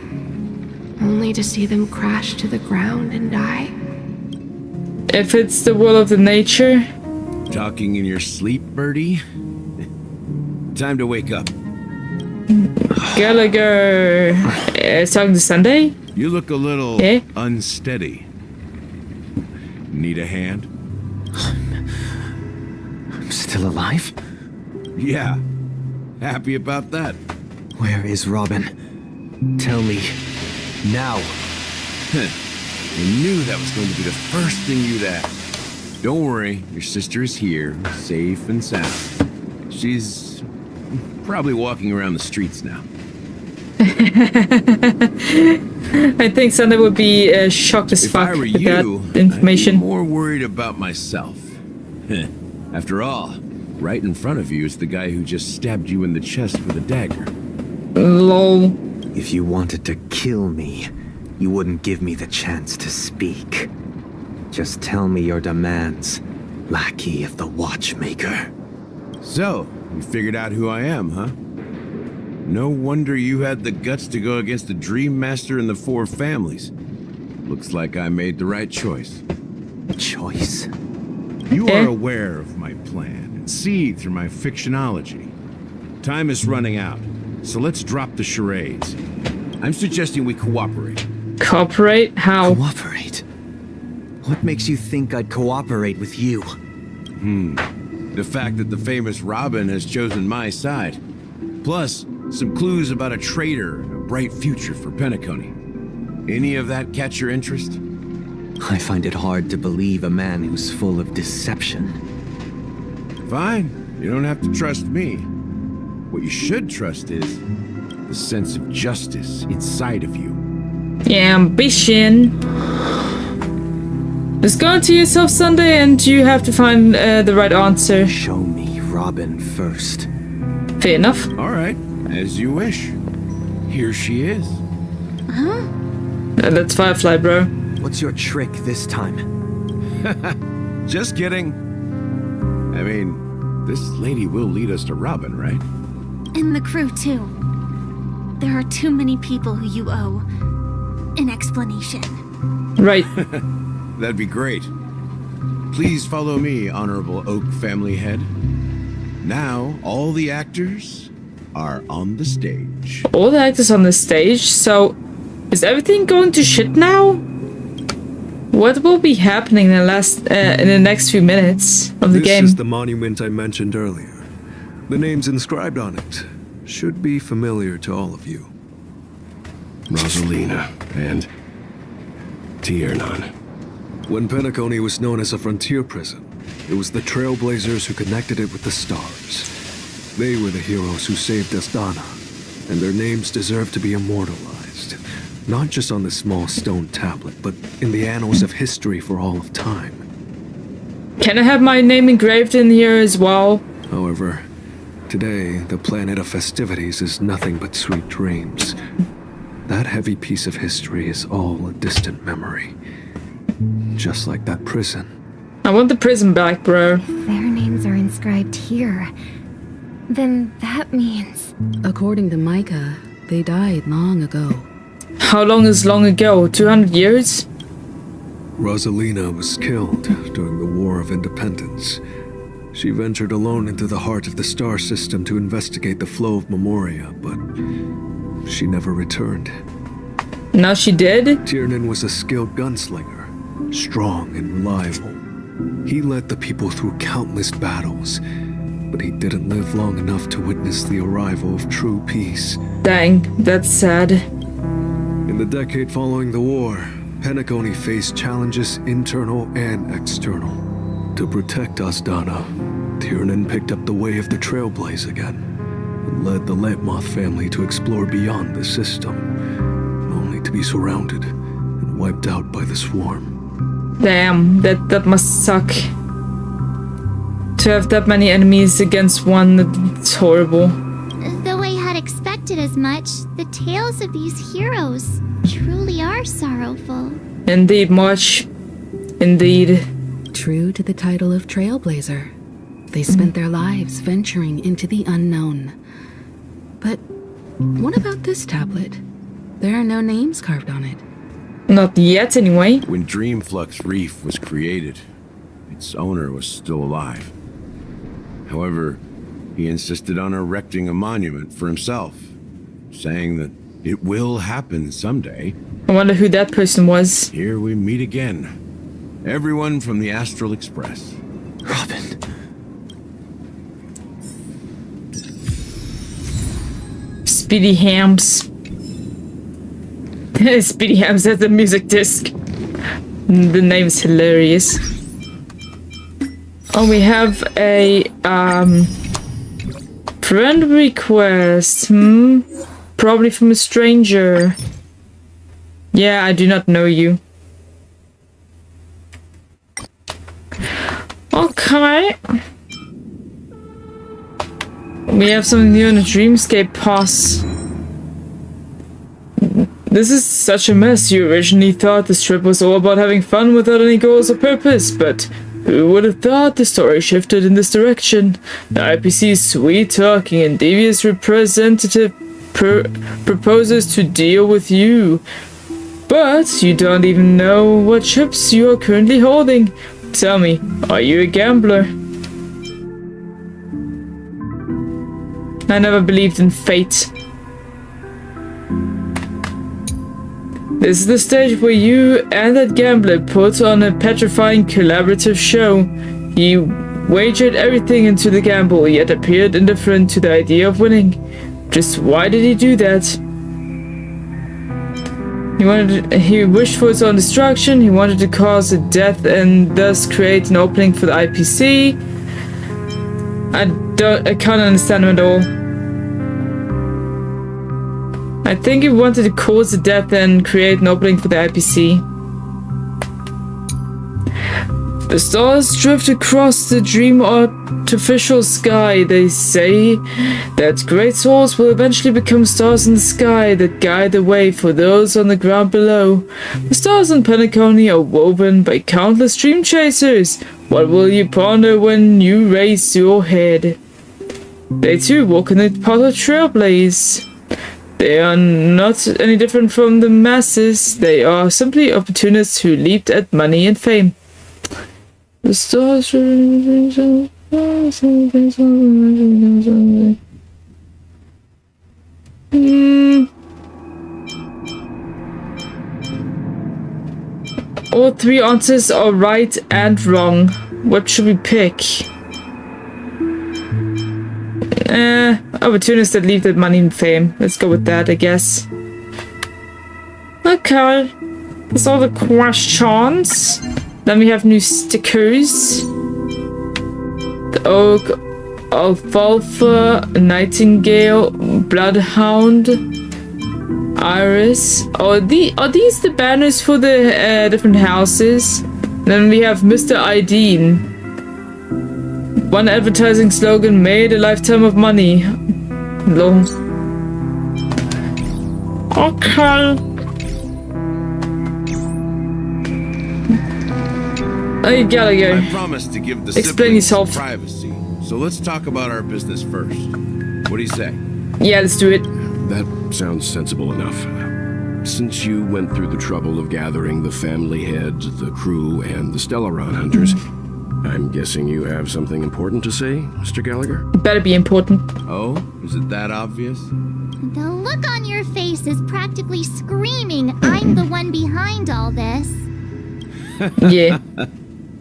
Only to see them crash to the ground and die?
If it's the will of the nature.
Talking in your sleep, birdie? Time to wake up.
Gallagher is talking to Sunday?
You look a little unsteady. Need a hand?
I'm still alive?
Yeah. Happy about that.
Where is Robin? Tell me. Now.
I knew that was going to be the first thing you'd ask. Don't worry, your sister is here, safe and sound. She's probably walking around the streets now.
I think Sunday would be shocked as fuck with that information.
I'd be more worried about myself. After all, right in front of you is the guy who just stabbed you in the chest with a dagger.
Lol.
If you wanted to kill me, you wouldn't give me the chance to speak. Just tell me your demands, lackey of the Watchmaker.
So, you figured out who I am, huh? No wonder you had the guts to go against the Dream Master and the Four Families. Looks like I made the right choice.
Choice?
You are aware of my plan and see through my fictionology. Time is running out, so let's drop the charades. I'm suggesting we cooperate.
Cooperate? How?
Cooperate? What makes you think I'd cooperate with you?
The fact that the famous Robin has chosen my side. Plus, some clues about a traitor and a bright future for Penacony. Any of that catch your interest?
I find it hard to believe a man who's full of deception.
Fine. You don't have to trust me. What you should trust is the sense of justice inside of you.
Ambition. Just go into yourself, Sunday, and you have to find the right answer.
Show me Robin first.
Fair enough.
All right, as you wish. Here she is.
Huh? That's Firefly, bro.
What's your trick this time?
Just kidding. I mean, this lady will lead us to Robin, right?
And the crew, too. There are too many people who you owe an explanation.
Right.
That'd be great. Please follow me, Honorable Oak family head. Now, all the actors are on the stage.
All the actors on the stage? So, is everything going to shit now? What will be happening in the next few minutes of the game?
This is the monument I mentioned earlier. The names inscribed on it should be familiar to all of you.
Rosalina and Tiernan.
When Penacony was known as a frontier prison, it was the Trailblazers who connected it with the stars. They were the heroes who saved Asdana, and their names deserve to be immortalized. Not just on this small stone tablet, but in the annals of history for all of time.
Can I have my name engraved in here as well?
However, today, the planet of festivities is nothing but sweet dreams. That heavy piece of history is all a distant memory. Just like that prison.
I want the prison back, bro.
If their names are inscribed here, then that means...
According to Micah, they died long ago.
How long is long ago? 200 years?
Rosalina was killed during the War of Independence. She ventured alone into the heart of the star system to investigate the flow of Memoria, but she never returned.
Now she did?
Tiernan was a skilled gunslinger, strong and reliable. He led the people through countless battles, but he didn't live long enough to witness the arrival of true peace.
Dang, that's sad.
In the decade following the war, Penacony faced challenges internal and external. To protect Asdana, Tiernan picked up the way of the Trailblaze again, and led the Leitmoth family to explore beyond the system, only to be surrounded and wiped out by the swarm.
Damn, that must suck. To have that many enemies against one, it's horrible.
Though I had expected as much, the tales of these heroes truly are sorrowful.
Indeed, much. Indeed.
True to the title of Trailblazer, they spent their lives venturing into the unknown. But what about this tablet? There are no names carved on it.
Not yet, anyway.
When Dreamflux Reef was created, its owner was still alive. However, he insisted on erecting a monument for himself, saying that it will happen someday.
I wonder who that person was.
Here we meet again. Everyone from the Astral Express.
Robin.
Speedy Hams. Speedy Hams has a music disc. The name's hilarious. Oh, we have a friend request. Probably from a stranger. Yeah, I do not know you. Okay. We have something new in the Dreamscape Pass. This is such a mess. You originally thought this trip was all about having fun without any goals or purpose, but who would have thought the story shifted in this direction? The IPC's sweet-talking and devious representative proposes to deal with you. But you don't even know what chips you are currently holding. Tell me, are you a gambler? I never believed in fate. This is the stage where you and that gambler put on a petrifying collaborative show. He wagered everything into the gamble, yet appeared indifferent to the idea of winning. Just why did he do that? He wished for his own destruction. He wanted to cause a death and thus create an opening for the IPC. I can't understand him at all. I think he wanted to cause a death and create an opening for the IPC. The stars drift across the dream artificial sky. They say that great souls will eventually become stars in the sky that guide the way for those on the ground below. The stars in Penacony are woven by countless dream chasers. What will you ponder when you raise your head? They too walk in the path of trailblaze. They are not any different from the masses. They are simply opportunists who leaped at money and fame. The stars. All three answers are right and wrong. What should we pick? Opportunists that leave that money and fame. Let's go with that, I guess. Okay. That's all the questions. Then we have new stickers. The oak, alfalfa, nightingale, bloodhound, iris. Are these the banners for the different houses? Then we have Mr. Ideen. One advertising slogan made a lifetime of money. Long. Okay. You gotta go.
I promised to give the
Explain yourself.
Privacy. So let's talk about our business first. What do you say?
Yeah, let's do it.
That sounds sensible enough. Since you went through the trouble of gathering the family head, the crew, and the Stellaron hunters, I'm guessing you have something important to say, Mr. Gallagher?
Better be important.
Oh, is it that obvious?
The look on your face is practically screaming, I'm the one behind all this.
Yeah.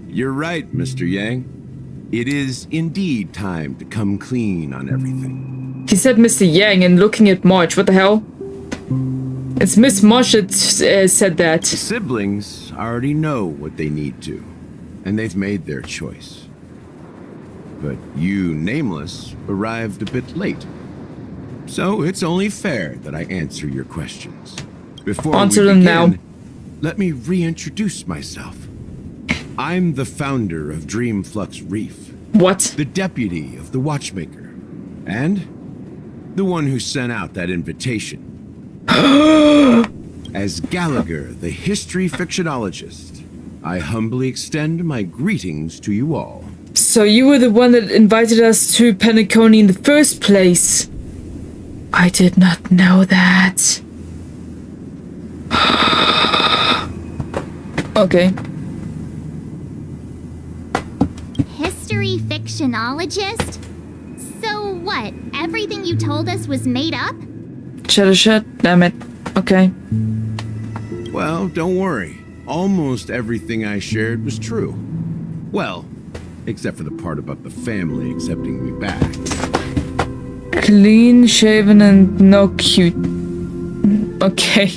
You're right, Mr. Yang. It is indeed time to come clean on everything.
He said Mr. Yang and looking at March. What the hell? It's Miss March that said that.
The siblings already know what they need to, and they've made their choice. But you, Nameless, arrived a bit late. So it's only fair that I answer your questions. Before
Answer
we
them
begin,
now.
let me reintroduce myself. I'm the founder of Dreamflux Reef.
What?
The deputy of the Watchmaker. And the one who sent out that invitation. As Gallagher, the history fictionologist, I humbly extend my greetings to you all.
So you were the one that invited us to Penacony in the first place. I did not know that. Okay.
History fictionologist? So what? Everything you told us was made up?
Shut, damn it. Okay.
Well, don't worry. Almost everything I shared was true. Well, except for the part about the family accepting me back.
Clean shaven and no cute. Okay.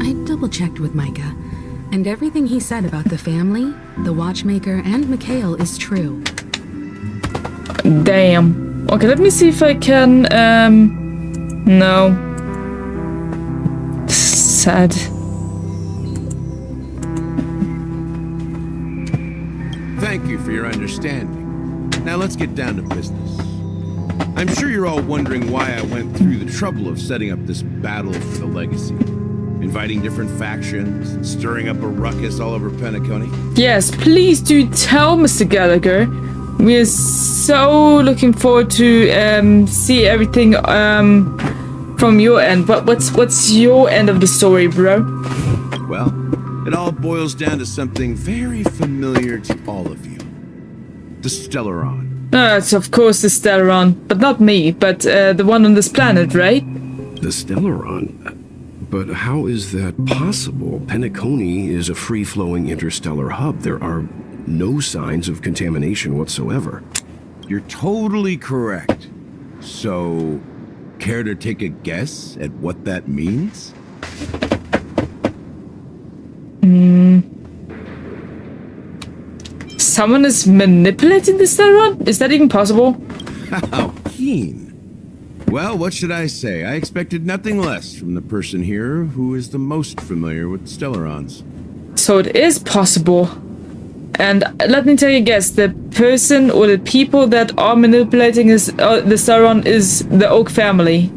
I double-checked with Micah, and everything he said about the family, the Watchmaker, and Mikhail is true.
Damn. Okay, let me see if I can, no. Sad.
Thank you for your understanding. Now let's get down to business. I'm sure you're all wondering why I went through the trouble of setting up this battle for the legacy. Inviting different factions, stirring up a ruckus all over Penacony.
Yes, please do tell Mr. Gallagher. We're so looking forward to see everything from your end. What's your end of the story, bro?
Well, it all boils down to something very familiar to all of you. The Stellaron.
It's of course the Stellaron, but not me, but the one on this planet, right?
The Stellaron? But how is that possible? Penacony is a free-flowing interstellar hub. There are no signs of contamination whatsoever.
You're totally correct. So, care to take a guess at what that means?
Someone is manipulating the Stellaron? Is that even possible?
How keen. Well, what should I say? I expected nothing less from the person here who is the most familiar with Stellarons.
So it is possible. And let me take a guess. The person or the people that are manipulating the Stellaron is the Oak family.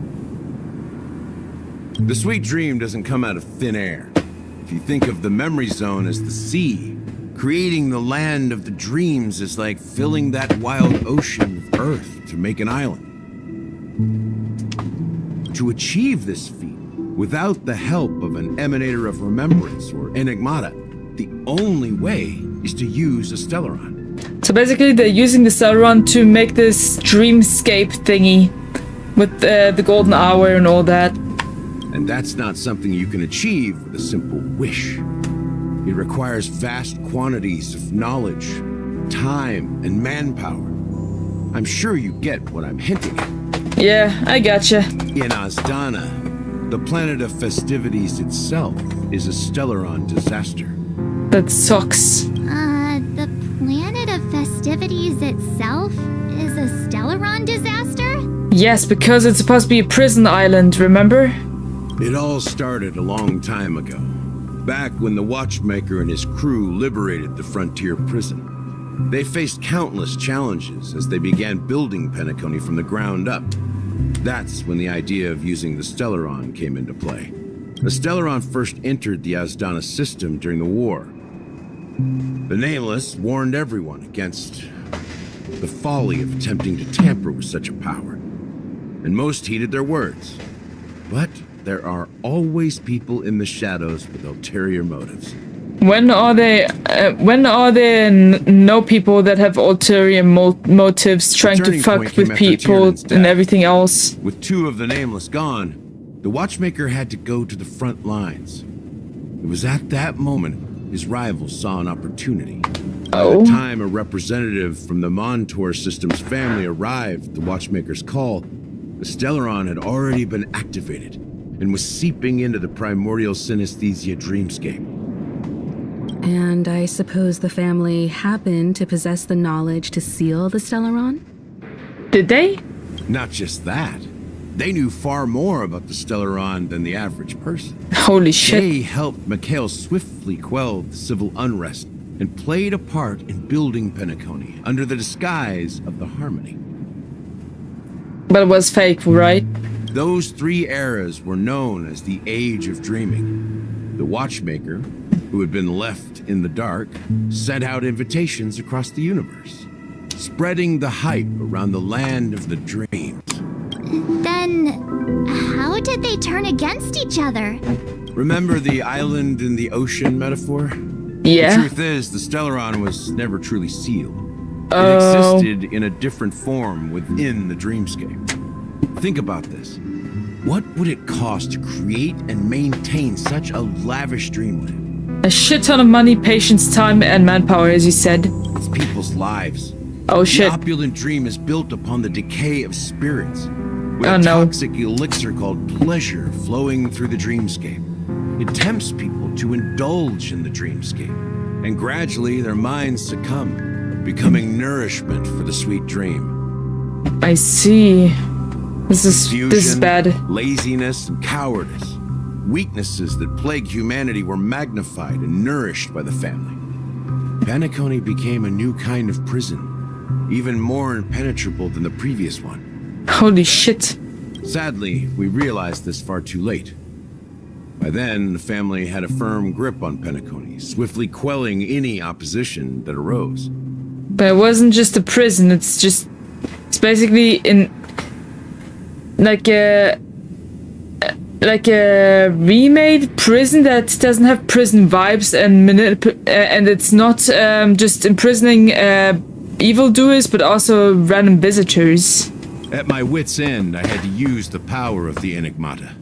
The sweet dream doesn't come out of thin air. If you think of the memory zone as the sea, creating the land of the dreams is like filling that wild ocean with earth to make an island. To achieve this feat, without the help of an emanator of remembrance or enigmata, the only way is to use a Stellaron.
So basically they're using the Stellaron to make this dreamscape thingy with the golden hour and all that.
And that's not something you can achieve with a simple wish. It requires vast quantities of knowledge, time, and manpower. I'm sure you get what I'm hinting at.
Yeah, I gotcha.
In Azdana, the planet of festivities itself is a Stellaron disaster.
That sucks.
The planet of festivities itself is a Stellaron disaster?
Yes, because it's supposed to be a prison island, remember?
It all started a long time ago, back when the Watchmaker and his crew liberated the frontier prison. They faced countless challenges as they began building Penacony from the ground up. That's when the idea of using the Stellaron came into play. The Stellaron first entered the Azdana system during the war. The Nameless warned everyone against the folly of attempting to tamper with such a power, and most heeded their words. But there are always people in the shadows with ulterior motives.
When are there no people that have ulterior motives trying to fuck with people and everything else?
With two of the Nameless gone, the Watchmaker had to go to the front lines. It was at that moment his rivals saw an opportunity. By the time a representative from the Montour Systems family arrived at the Watchmaker's call, the Stellaron had already been activated and was seeping into the primordial synesthesia dreamscape.
And I suppose the family happened to possess the knowledge to seal the Stellaron?
Did they?
Not just that. They knew far more about the Stellaron than the average person.
Holy shit.
They helped Mikhail swiftly quell the civil unrest and played a part in building Penacony under the disguise of the Harmony.
But it was fake, right?
Those three eras were known as the Age of Dreaming. The Watchmaker, who had been left in the dark, sent out invitations across the universe, spreading the hype around the land of the dreams.
Then, how did they turn against each other?
Remember the island in the ocean metaphor?
Yeah.
The truth is, the Stellaron was never truly sealed. It existed in a different form within the dreamscape. Think about this. What would it cost to create and maintain such a lavish dreamland?
A shit ton of money, patience, time, and manpower, as you said.
It's people's lives.
Oh shit.
The opulent dream is built upon the decay of spirits, with a toxic elixir called pleasure flowing through the dreamscape. It tempts people to indulge in the dreamscape, and gradually their minds succumb, becoming nourishment for the sweet dream.
I see. This is bad.
Laziness and cowardice. Weaknesses that plague humanity were magnified and nourished by the family. Penacony became a new kind of prison, even more impenetrable than the previous one.
Holy shit.
Sadly, we realized this far too late. By then, the family had a firm grip on Penacony, swiftly quelling any opposition that arose.
But it wasn't just a prison, it's basically like a remade prison that doesn't have prison vibes and it's not just imprisoning evildoers but also random visitors.
At my wit's end, I had to use the power of the Enigmata.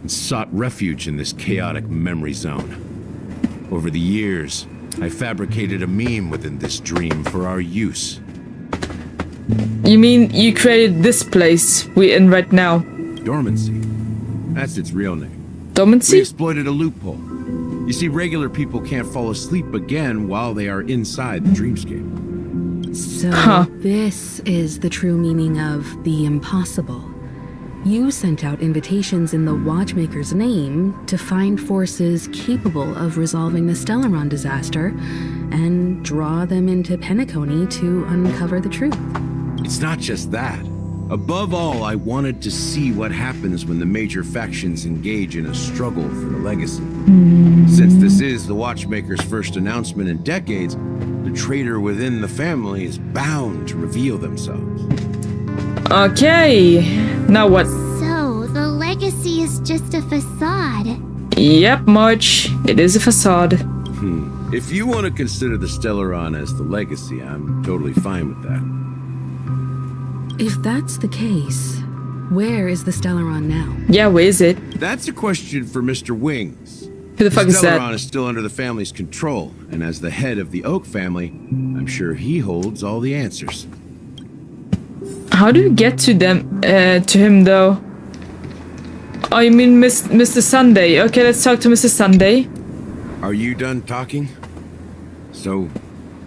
and sought refuge in this chaotic memory zone. Over the years, I fabricated a meme within this dream for our use.
You mean you created this place we're in right now?
Dormancy. That's its real name.
Dormancy?
We exploited a loophole. You see, regular people can't fall asleep again while they are inside the dreamscape.
So this is the true meaning of the impossible. You sent out invitations in the Watchmaker's name to find forces capable of resolving the Stellaron disaster and draw them into Penacony to uncover the truth.
It's not just that. Above all, I wanted to see what happens when the major factions engage in a struggle for the legacy. Since this is the Watchmaker's first announcement in decades, the traitor within the family is bound to reveal themselves.
Okay, now what?
So, the legacy is just a facade.
Yep, March. It is a facade.
If you want to consider the Stellaron as the legacy, I'm totally fine with that.
If that's the case, where is the Stellaron now?
Yeah, where is it?
That's a question for Mr. Wings.
Who the fuck is that?
Stellaron is still under the family's control, and as the head of the Oak family, I'm sure he holds all the answers.
How do you get to them? To him though? Oh, you mean Mr. Sunday? Okay, let's talk to Mr. Sunday.
Are you done talking? So,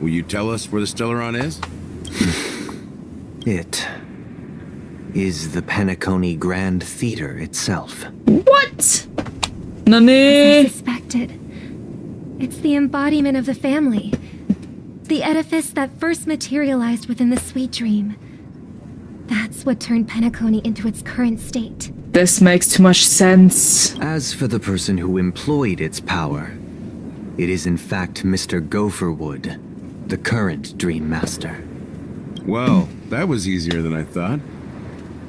will you tell us where the Stellaron is?
It is the Penacony Grand Theater itself.
What? Nani?
As I suspected. It's the embodiment of the family. The edifice that first materialized within the sweet dream. That's what turned Penacony into its current state.
This makes too much sense.
As for the person who employed its power, it is in fact Mr. Gopherwood, the current Dream Master.
Well, that was easier than I thought.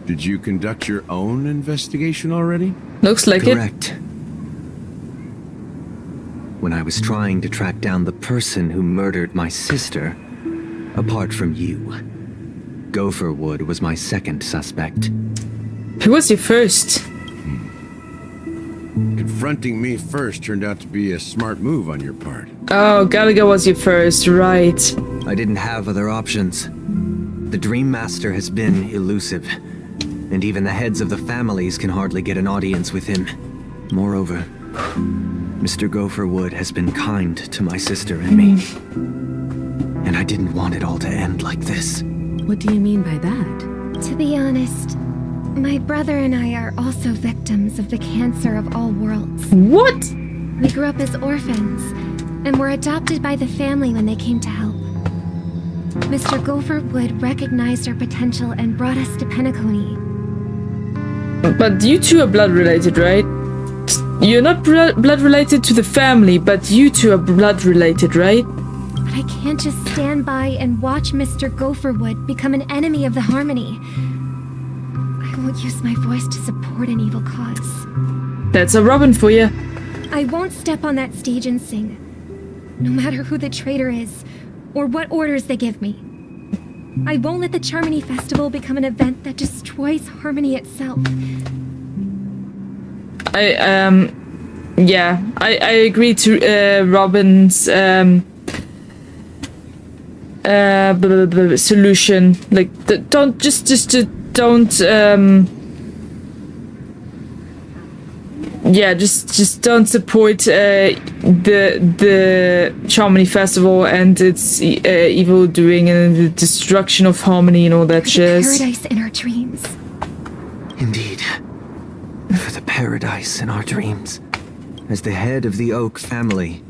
Did you conduct your own investigation already?
Looks like
Correct. When I was trying to track down the person who murdered my sister, apart from you, Gopherwood was my second suspect.
Who was your first?
Confronting me first turned out to be a smart move on your part.
Oh, Gallagher was your first, right.
I didn't have other options. The Dream Master has been elusive, and even the heads of the families can hardly get an audience with him. Moreover, Mr. Gopherwood has been kind to my sister and me. And I didn't want it all to end like this.
What do you mean by that?
To be honest, my brother and I are also victims of the cancer of all worlds.
What?
We grew up as orphans, and were adopted by the family when they came to help. Mr. Gopherwood recognized our potential and brought us to Penacony.
But you two are blood related, right? You're not blood related to the family, but you two are blood related, right?
But I can't just stand by and watch Mr. Gopherwood become an enemy of the Harmony. I won't use my voice to support an evil cause.
That's a Robin for you.
I won't step on that stage and sing, no matter who the traitor is, or what orders they give me. I won't let the Charmony Festival become an event that destroys Harmony itself.
I agree to Robin's solution. Like, don't don't support the Charmony Festival and its evil doing and the destruction of Harmony and all that shit.
Paradise in our dreams.
Indeed. For the paradise in our dreams. As the head of the Oak family,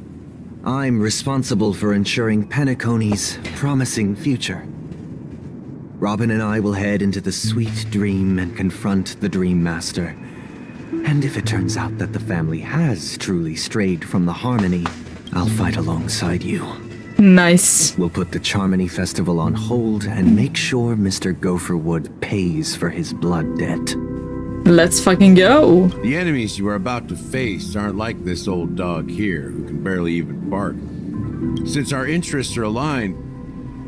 I'm responsible for ensuring Penacony's promising future. Robin and I will head into the sweet dream and confront the Dream Master. And if it turns out that the family has truly strayed from the Harmony, I'll fight alongside you.
Nice.
We'll put the Charmony Festival on hold and make sure Mr. Gopherwood pays for his blood debt.
Let's fucking go.
The enemies you are about to face aren't like this old dog here, who can barely even bark. Since our interests are aligned,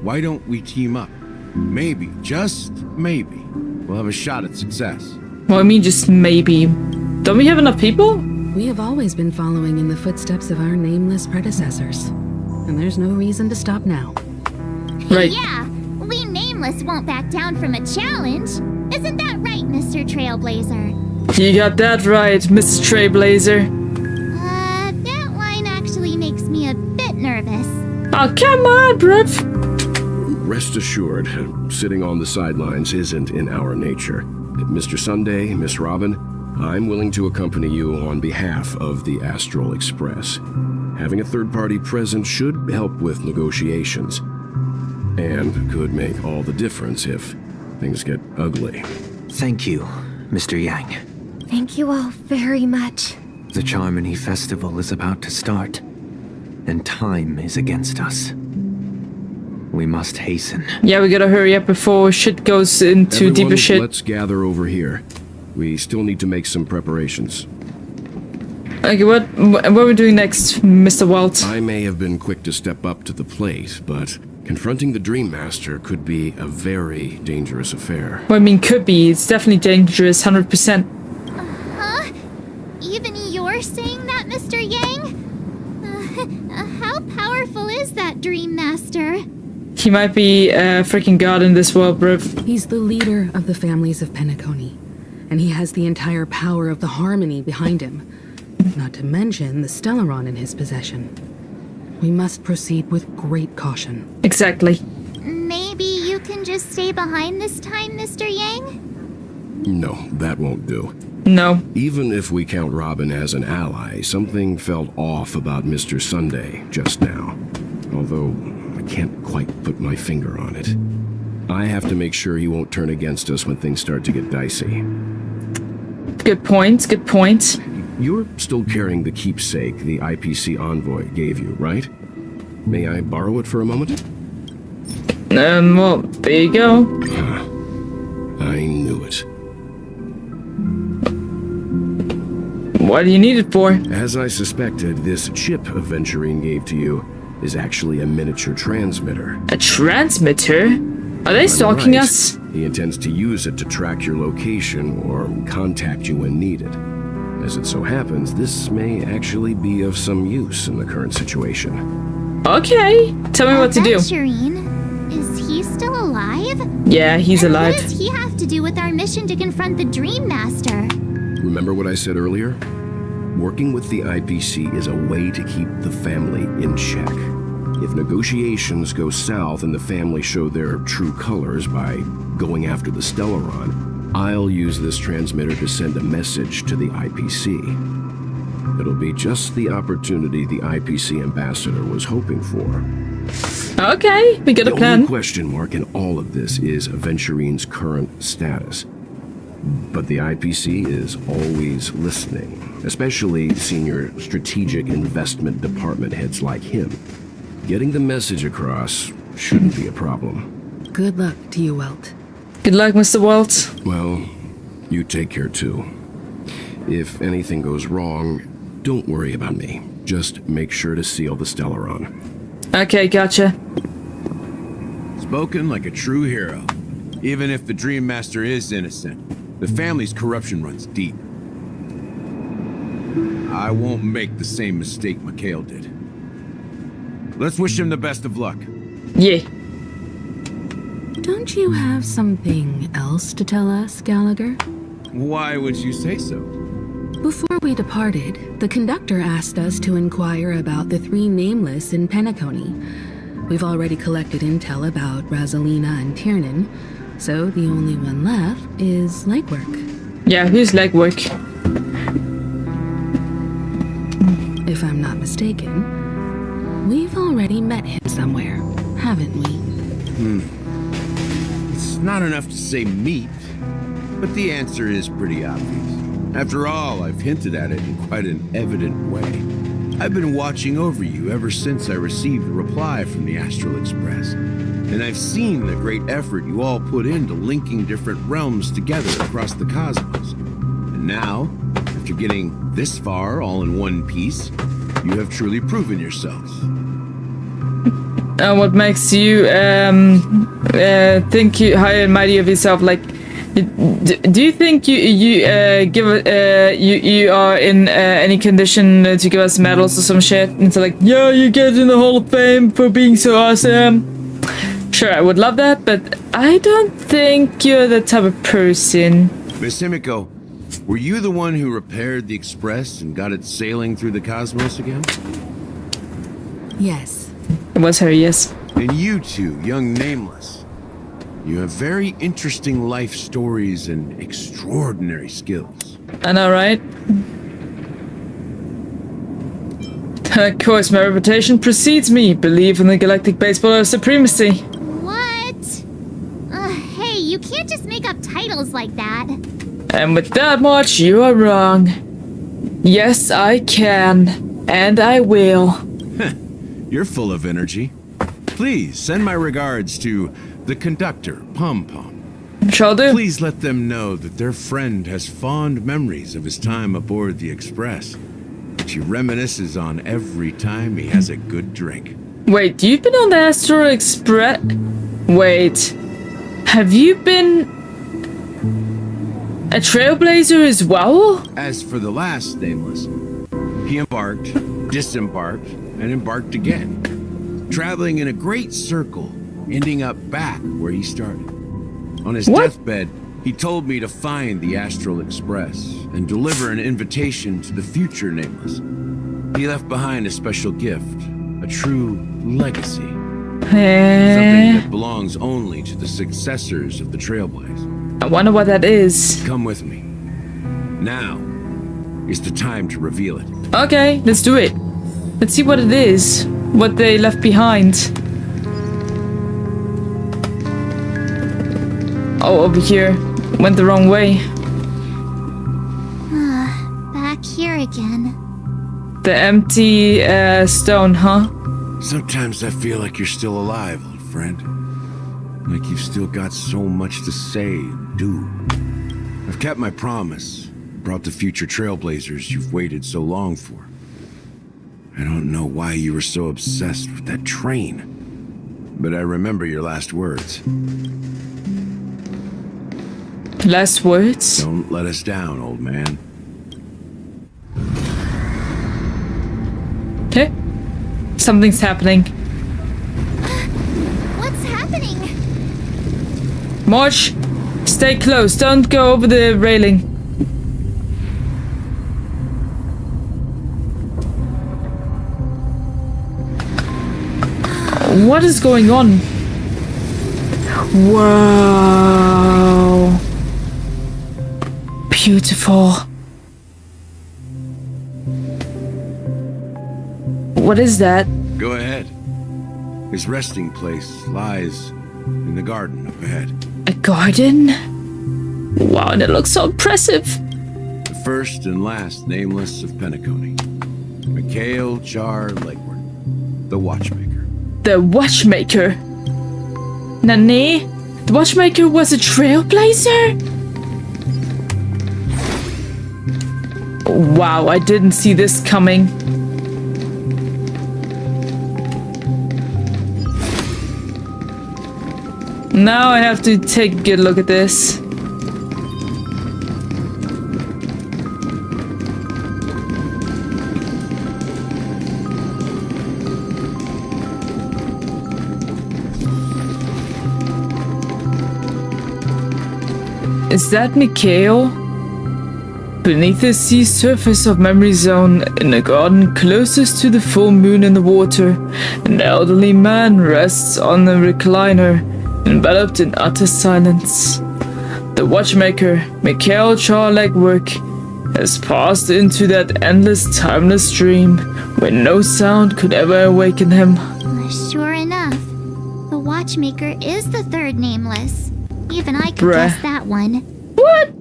why don't we team up? Maybe, just maybe, we'll have a shot at success.
Well, I mean, just maybe. Don't we have enough people?
We have always been following in the footsteps of our nameless predecessors. And there's no reason to stop now.
Right.
Yeah, we Nameless won't back down from a challenge. Isn't that right, Mr. Trailblazer?
You got that right, Mr. Trailblazer.
That line actually makes me a bit nervous.
Oh, come on, bruv.
Rest assured, sitting on the sidelines isn't in our nature. Mr. Sunday, Miss Robin, I'm willing to accompany you on behalf of the Astral Express. Having a third party present should help with negotiations. And could make all the difference if things get ugly.
Thank you, Mr. Yang.
Thank you all very much.
The Charmony Festival is about to start, and time is against us. We must hasten.
Yeah, we gotta hurry up before shit goes into
Everyone,
deeper shit.
Let's gather over here. We still need to make some preparations.
Okay, what are we doing next, Mr. Walt?
I may have been quick to step up to the plate, but confronting the Dream Master could be a very dangerous affair.
Well, I mean, could be. It's definitely dangerous, 100%.
Huh? Even you're saying that, Mr. Yang? How powerful is that Dream Master?
He might be a freaking god in this world, bruv.
He's the leader of the families of Penacony, and he has the entire power of the Harmony behind him. Not to mention the Stellaron in his possession. We must proceed with great caution.
Exactly.
Maybe you can just stay behind this time, Mr. Yang?
No, that won't do.
No.
Even if we count Robin as an ally, something felt off about Mr. Sunday just now. Although, I can't quite put my finger on it. I have to make sure he won't turn against us when things start to get dicey.
Good point, good point.
You're still carrying the keepsake the IPC envoy gave you, right? May I borrow it for a moment?
Well, there you go.
I knew it.
What do you need it for?
As I suspected, this chip Aventurine gave to you is actually a miniature transmitter.
A transmitter? Are they stalking us?
He intends to use it to track your location or contact you when needed. As it so happens, this may actually be of some use in the current situation.
Okay, tell me what to do.
Aventurine? Is he still alive?
Yeah, he's alive.
What does he have to do with our mission to confront the Dream Master?
Remember what I said earlier? Working with the IPC is a way to keep the family in check. If negotiations go south and the family show their true colors by going after the Stellaron, I'll use this transmitter to send a message to the IPC. It'll be just the opportunity the IPC ambassador was hoping for.
Okay, we got a
The
plan.
only question mark in all of this is Aventurine's current status. But the IPC is always listening, especially senior strategic investment department heads like him. Getting the message across shouldn't be a problem.
Good luck to you, Welt.
Good luck, Mr. Walt.
Well, you take care too. If anything goes wrong, don't worry about me. Just make sure to seal the Stellaron.
Okay, gotcha.
Spoken like a true hero. Even if the Dream Master is innocent, the family's corruption runs deep. I won't make the same mistake Mikhail did. Let's wish him the best of luck.
Yeah.
Don't you have something else to tell us, Gallagher?
Why would you say so?
Before we departed, the conductor asked us to inquire about the three nameless in Penacony. We've already collected intel about Rosalina and Tiernan, so the only one left is legwork.
Yeah, who's legwork?
If I'm not mistaken, we've already met him somewhere, haven't we?
It's not enough to say meet, but the answer is pretty obvious. After all, I've hinted at it in quite an evident way. I've been watching over you ever since I received a reply from the Astral Express, and I've seen the great effort you all put into linking different realms together across the cosmos. And now, after getting this far all in one piece, you have truly proven yourselves.
What makes you think you high and mighty of yourself? Like, Do you think you are in any condition to give us medals or some shit? And it's like, yeah, you get in the Hall of Fame for being so awesome. Sure, I would love that, but I don't think you're the type of person.
Miss Himiko, were you the one who repaired the Express and got it sailing through the cosmos again?
Yes.
It was her, yes.
And you two, young Nameless. You have very interesting life stories and extraordinary skills.
I know, right? Of course, my reputation precedes me. Believe in the galactic baseballer supremacy.
What? Hey, you can't just make up titles like that.
And with that much, you are wrong. Yes, I can. And I will.
You're full of energy. Please send my regards to the conductor, Pom Pom.
Shall do.
Please let them know that their friend has fond memories of his time aboard the Express, which he reminisces on every time he has a good drink.
Wait, you've been on the Astral Express? Wait. Have you been a trailblazer as well?
As for the last Nameless, he embarked, disembarked, and embarked again, traveling in a great circle, ending up back where he started. On his deathbed, he told me to find the Astral Express and deliver an invitation to the future Nameless. He left behind a special gift, a true legacy. Something that belongs only to the successors of the Trailblaze.
I wonder what that is.
Come with me. Now is the time to reveal it.
Okay, let's do it. Let's see what it is. What they left behind. Oh, over here. Went the wrong way.
Back here again.
The empty stone, huh?
Sometimes I feel like you're still alive, old friend. Like you've still got so much to say and do. I've kept my promise. Brought the future trailblazers you've waited so long for. I don't know why you were so obsessed with that train. But I remember your last words.
Last words?
Don't let us down, old man.
Okay. Something's happening.
What's happening?
March, stay close. Don't go over the railing. What is going on? Wow. Beautiful. What is that?
Go ahead. His resting place lies in the garden up ahead.
A garden? Wow, and it looks so impressive.
The first and last Nameless of Penacony. Mikhail Char Legward, the Watchmaker.
The Watchmaker? Nani? The Watchmaker was a trailblazer? Wow, I didn't see this coming. Now I have to take a good look at this. Is that Mikhail? Beneath the sea surface of Memory Zone, in the garden closest to the full moon in the water, an elderly man rests on the recliner, enveloped in utter silence. The Watchmaker, Mikhail Char Legwork, has passed into that endless, timeless dream where no sound could ever awaken him.
Sure enough, the Watchmaker is the third Nameless. Even I could
Bruh.
guess that one.
What?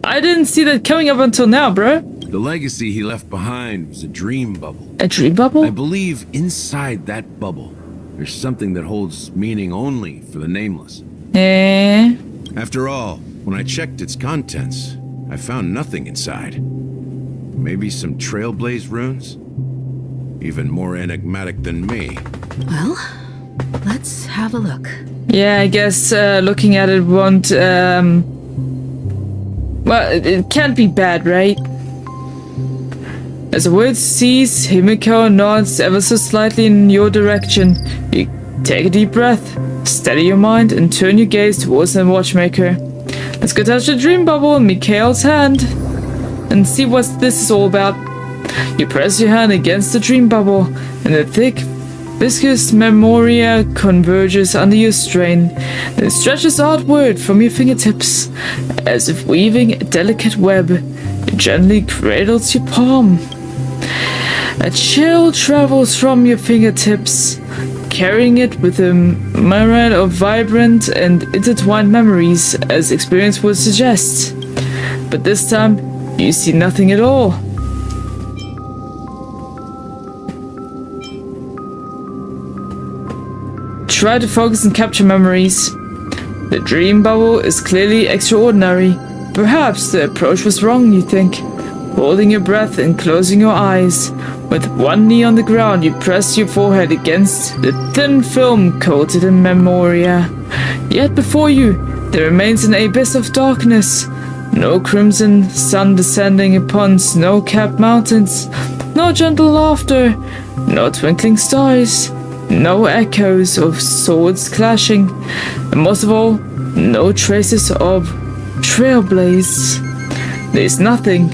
I didn't see that coming up until now, bruh.
The legacy he left behind was a dream bubble.
A dream bubble?
I believe inside that bubble, there's something that holds meaning only for the Nameless.
Eh?
After all, when I checked its contents, I found nothing inside. Maybe some Trailblaze runes? Even more enigmatic than me.
Well, let's have a look.
Yeah, I guess looking at it won't Well, it can't be bad, right? As the words cease, Himiko nods ever so slightly in your direction. You take a deep breath, steady your mind, and turn your gaze towards the Watchmaker. Let's go touch the dream bubble in Mikhail's hand and see what this is all about. You press your hand against the dream bubble, and the thick, viscous memoria converges under your strain. Then stretches outward from your fingertips, as if weaving a delicate web. It gently cradles your palm. A chill travels from your fingertips, carrying it with a myriad of vibrant and intertwined memories, as experience would suggest. But this time, you see nothing at all. Try to focus and capture memories. The dream bubble is clearly extraordinary. Perhaps the approach was wrong, you think. Holding your breath and closing your eyes. With one knee on the ground, you press your forehead against the thin film coated in memoria. Yet before you, there remains an abyss of darkness. No crimson sun descending upon snow-capped mountains. No gentle laughter. No twinkling stars. No echoes of swords clashing. And most of all, no traces of trailblaze. There's nothing.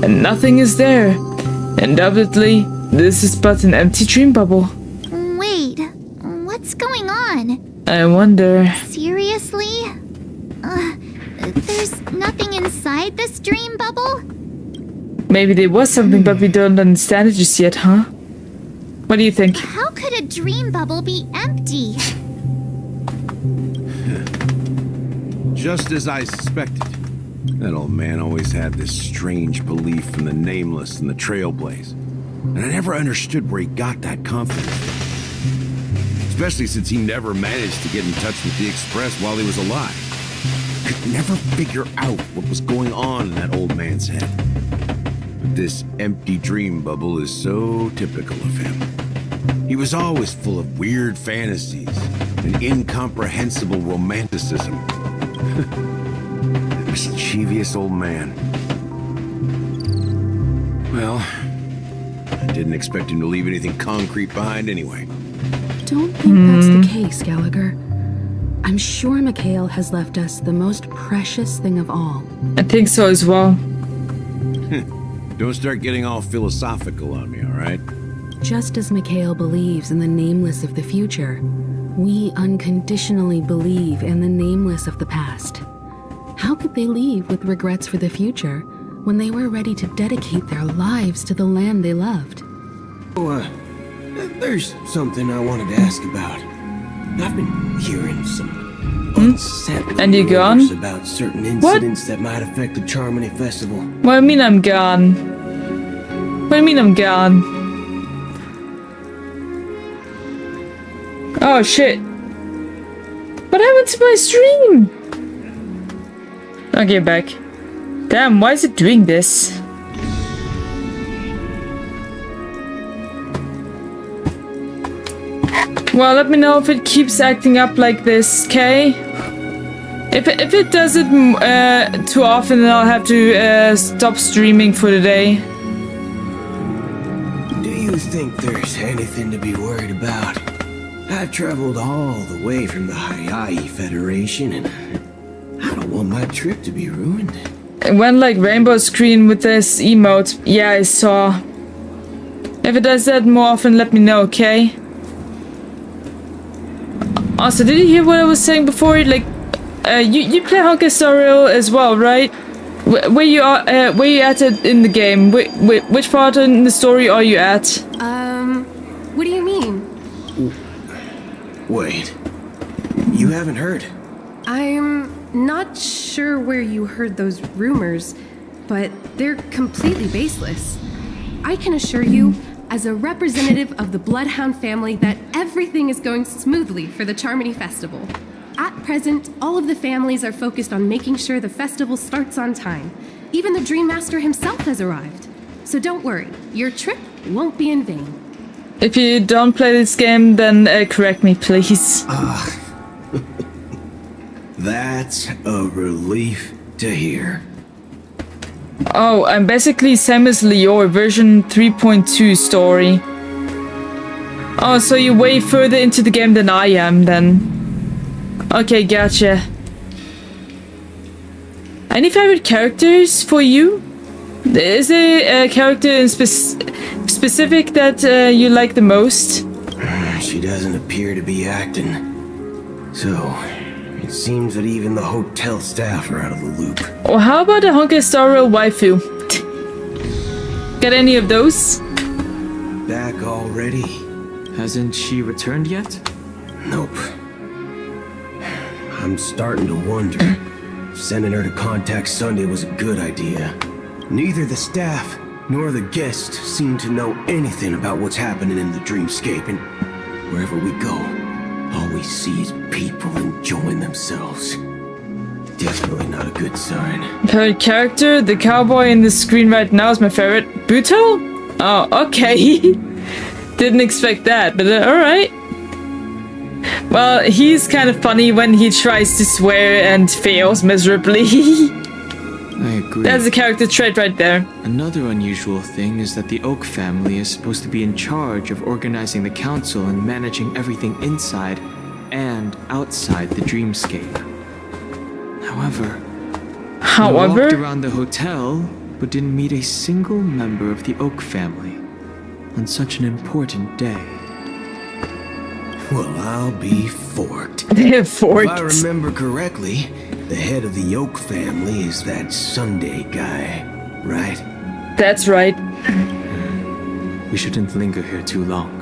And nothing is there. Undoubtedly, this is but an empty dream bubble.
Wait, what's going on?
I wonder.
Seriously? There's nothing inside this dream bubble?
Maybe there was something, but we don't understand it just yet, huh? What do you think?
How could a dream bubble be empty?
Just as I suspected. That old man always had this strange belief in the nameless and the trailblaze. And I never understood where he got that confidence from. Especially since he never managed to get in touch with the Express while he was alive. Could never figure out what was going on in that old man's head. But this empty dream bubble is so typical of him. He was always full of weird fantasies and incomprehensible romanticism. Mischievous old man. Well, I didn't expect him to leave anything concrete behind anyway.
Don't think that's the case, Gallagher. I'm sure Mikhail has left us the most precious thing of all.
I think so as well.
Don't start getting all philosophical on me, all right?
Just as Mikhail believes in the nameless of the future, we unconditionally believe in the nameless of the past. How could they leave with regrets for the future when they were ready to dedicate their lives to the land they loved?
There's something I wanted to ask about. I've been hearing some unsettling
And you gone?
rumors about certain incidents that might affect the Charmony Festival.
What do you mean I'm gone? What do you mean I'm gone? Oh shit. What happened to my stream? Okay, back. Damn, why is it doing this? Well, let me know if it keeps acting up like this, okay? If it does it too often, then I'll have to stop streaming for the day.
Do you think there's anything to be worried about? I've traveled all the way from the Hayaii Federation, and I don't want my trip to be ruined.
It went like rainbow screen with this emote. Yeah, I saw. If it does that more often, let me know, okay? Also, did you hear what I was saying before? Like, you play Honkai Star Rail as well, right? Where you at it in the game? Which part in the story are you at?
What do you mean?
Wait, you haven't heard?
I'm not sure where you heard those rumors, but they're completely baseless. I can assure you, as a representative of the Bloodhound family, that everything is going smoothly for the Charmony Festival. At present, all of the families are focused on making sure the festival starts on time. Even the Dream Master himself has arrived. So don't worry, your trip won't be in vain.
If you don't play this game, then correct me, please.
That's a relief to hear.
Oh, I'm basically same as Leo, version 3.2 story. Oh, so you're way further into the game than I am, then. Okay, gotcha. Any favorite characters for you? Is there a character in specific that you like the most?
She doesn't appear to be acting. So, it seems that even the hotel staff are out of the loop.
Or how about a Honkai Star Rail waifu? Got any of those?
Back already?
Hasn't she returned yet?
Nope. I'm starting to wonder. Sending her to contact Sunday was a good idea. Neither the staff nor the guests seem to know anything about what's happening in the dreamscape, and wherever we go, all we see is people enjoying themselves. Definitely not a good sign.
Favorite character? The cowboy in the screen right now is my favorite. Buto? Oh, okay. Didn't expect that, but alright. Well, he's kind of funny when he tries to swear and fails miserably.
I agree.
That's a character trait right there.
Another unusual thing is that the Oak family is supposed to be in charge of organizing the council and managing everything inside and outside the dreamscape. However, I walked around the hotel but didn't meet a single member of the Oak family on such an important day.
Well, I'll be forked.
They're forked.
If I remember correctly, the head of the Oak family is that Sunday guy, right?
That's right.
We shouldn't linger here too long.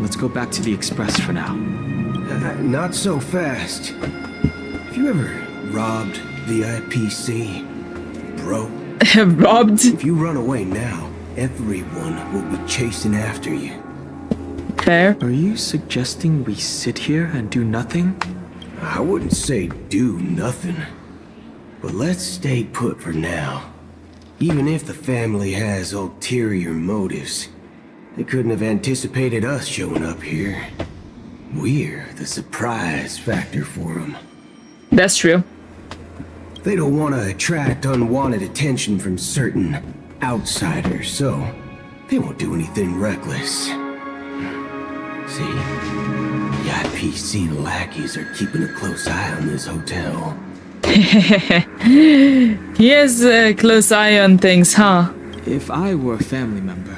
Let's go back to the Express for now.
Not so fast. Have you ever robbed VIPC, bro?
Robbed?
If you run away now, everyone will be chasing after you.
Fair.
Are you suggesting we sit here and do nothing?
I wouldn't say do nothing, but let's stay put for now. Even if the family has ulterior motives, they couldn't have anticipated us showing up here. We're the surprise factor for them.
That's true.
They don't want to attract unwanted attention from certain outsiders, so they won't do anything reckless. See, the IPC lackeys are keeping a close eye on this hotel.
He has a close eye on things, huh?
If I were a family member,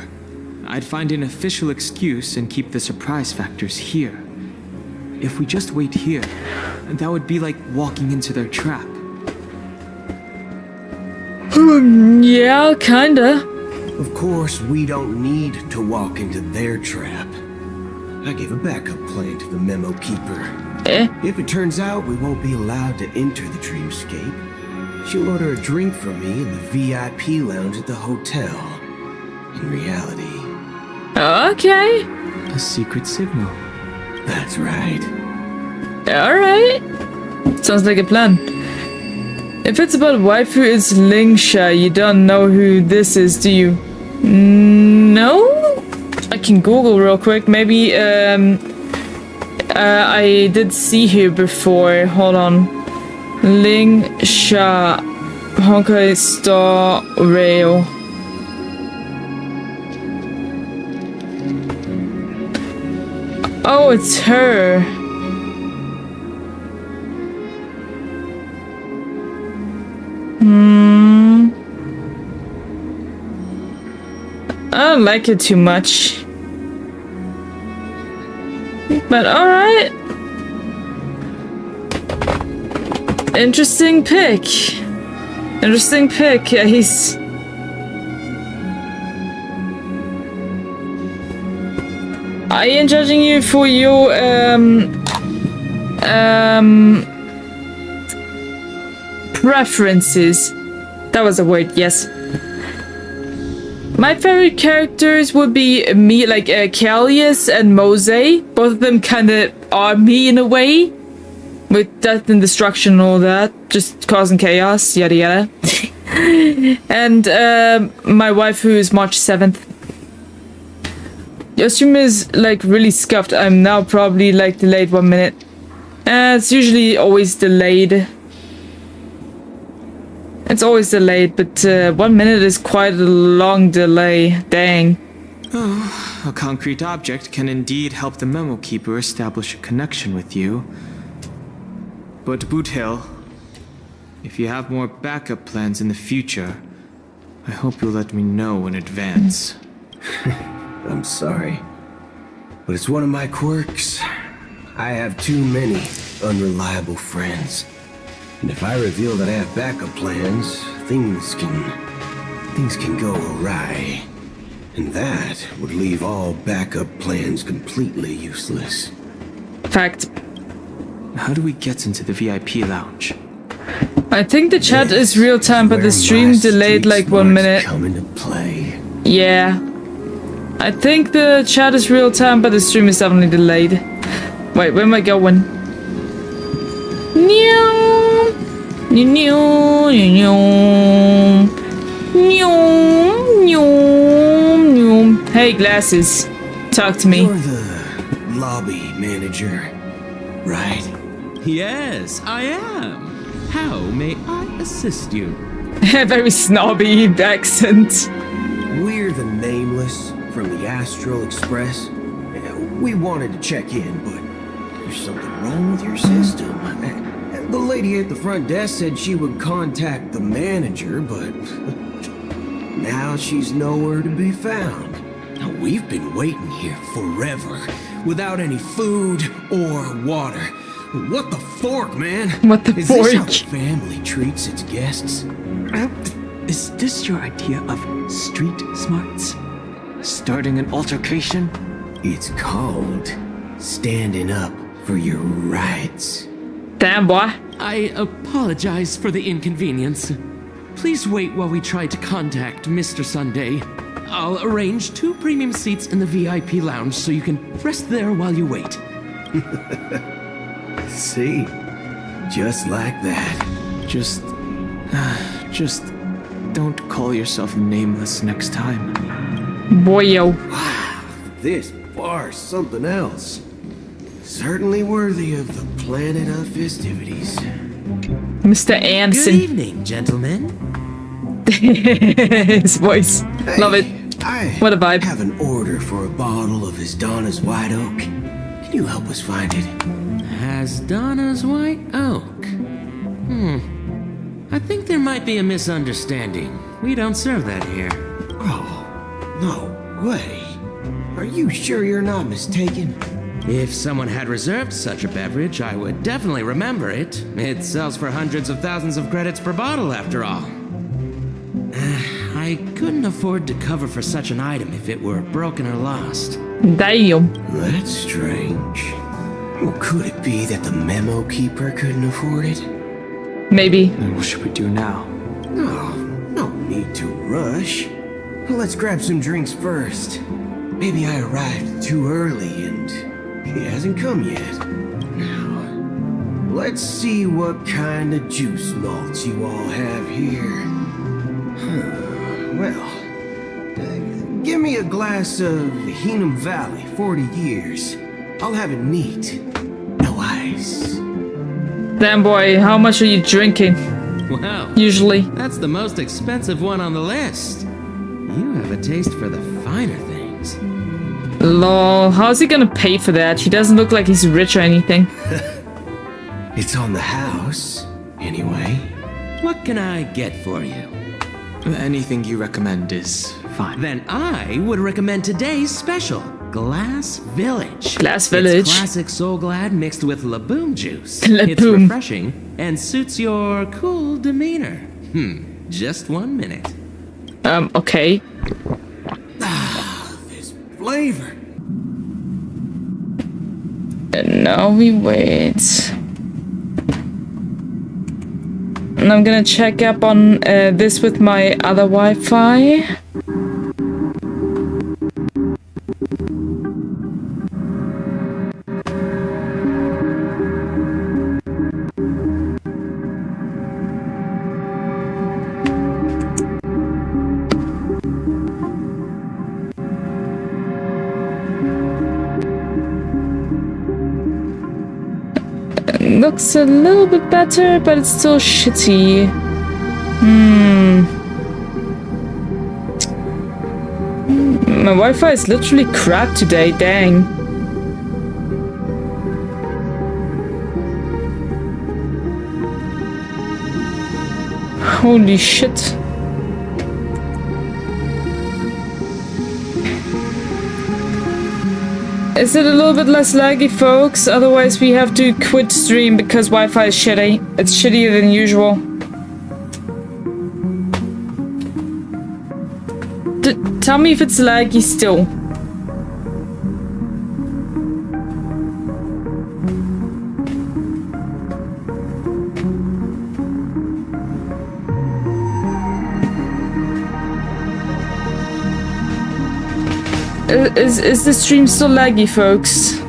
I'd find an official excuse and keep the surprise factors here. If we just wait here, that would be like walking into their trap.
Yeah, kinda.
Of course, we don't need to walk into their trap. I gave a backup plan to the memo keeper. If it turns out we won't be allowed to enter the dreamscape, she'll order a drink from me in the VIP lounge at the hotel. In reality.
Okay.
A secret signal.
That's right.
Alright. Sounds like a plan. If it's about waifu, it's Lingsha. You don't know who this is, do you? No? I can Google real quick. Maybe, I did see her before. Hold on. Lingsha. Honkai Star Rail. Oh, it's her. I don't like it too much. But alright. Interesting pick. Interesting pick. Yeah, he's... I am judging you for your, preferences. That was a word, yes. My favorite characters would be me, like Callius and Mose. Both of them kind of are me in a way. With death and destruction and all that. Just causing chaos, yada yada. And my wife, who is March 7th. Your stream is like really scuffed. I'm now probably like delayed 1 minute. It's usually always delayed. It's always delayed, but 1 minute is quite a long delay. Dang.
Oh, a concrete object can indeed help the memo keeper establish a connection with you. But Boothill, if you have more backup plans in the future, I hope you'll let me know in advance.
I'm sorry, but it's one of my quirks. I have too many unreliable friends. And if I reveal that I have backup plans, things can go awry. And that would leave all backup plans completely useless.
Fact.
How do we get into the VIP lounge?
I think the chat is real time, but the stream delayed like 1 minute.
Come into play.
Yeah. I think the chat is real time, but the stream is definitely delayed. Wait, where am I going? Hey, glasses. Talk to me.
You're the lobby manager, right?
Yes, I am. How may I assist you?
Very snobby accent.
We're the Nameless from the Astral Express. We wanted to check in, but there's something wrong with your system. The lady at the front desk said she would contact the manager, but now she's nowhere to be found. Now, we've been waiting here forever, without any food or water. What the fork, man?
What the
Is
fork?
this how the family treats its guests?
Is this your idea of street smarts? Starting an altercation?
It's called standing up for your rights.
Damn, boy.
I apologize for the inconvenience. Please wait while we try to contact Mr. Sunday. I'll arrange 2 premium seats in the VIP lounge so you can rest there while you wait.
See? Just like that.
Just don't call yourself Nameless next time.
Boyo.
Wow, this bar's something else. Certainly worthy of the planet of festivities.
Mr. Anderson.
Good evening, gentlemen.
His voice. Love it. What a vibe.
I have an order for a bottle of Donna's White Oak. Can you help us find it?
Donna's White Oak. I think there might be a misunderstanding. We don't serve that here.
Oh, no way. Are you sure you're not mistaken?
If someone had reserved such a beverage, I would definitely remember it. It sells for hundreds of thousands of credits per bottle, after all. I couldn't afford to cover for such an item if it were broken or lost.
Damn.
That's strange. Well, could it be that the memo keeper couldn't afford it?
Maybe.
Then what should we do now?
No need to rush. Let's grab some drinks first. Maybe I arrived too early and he hasn't come yet. Now, let's see what kind of juice malts you all have here. Well, give me a glass of Heenum Valley, 40 years. I'll have it neat. No ice.
Damn, boy, how much are you drinking?
Wow.
Usually.
That's the most expensive one on the list. You have a taste for the finer things.
Lol, how's he gonna pay for that? He doesn't look like he's rich or anything.
It's on the house, anyway.
What can I get for you?
Anything you recommend is fine.
Then I would recommend today's special, Glass Village.
Glass Village.
It's classic Soul Glad mixed with Laboom juice.
Laboom.
It's refreshing and suits your cool demeanor. Just 1 minute.
Okay.
This flavor.
And now we wait. And I'm gonna check up on this with my other Wi-Fi. Looks a little bit better, but it's still shitty. My Wi-Fi is literally crap today, dang. Holy shit. Is it a little bit less laggy, folks? Otherwise we have to quit stream because Wi-Fi is shitty. It's shittier than usual. Tell me if it's laggy still. Is the stream still laggy, folks?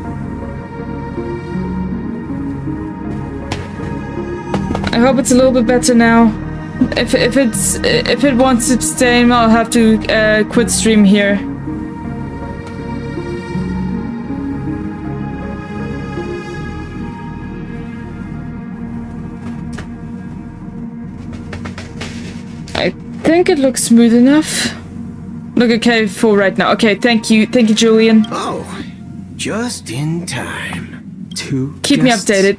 I hope it's a little bit better now. If it wants to stay, I'll have to quit stream here. I think it looks smooth enough. Look okay for right now. Okay, thank you, Julian.
Oh, just in time.
Keep me updated.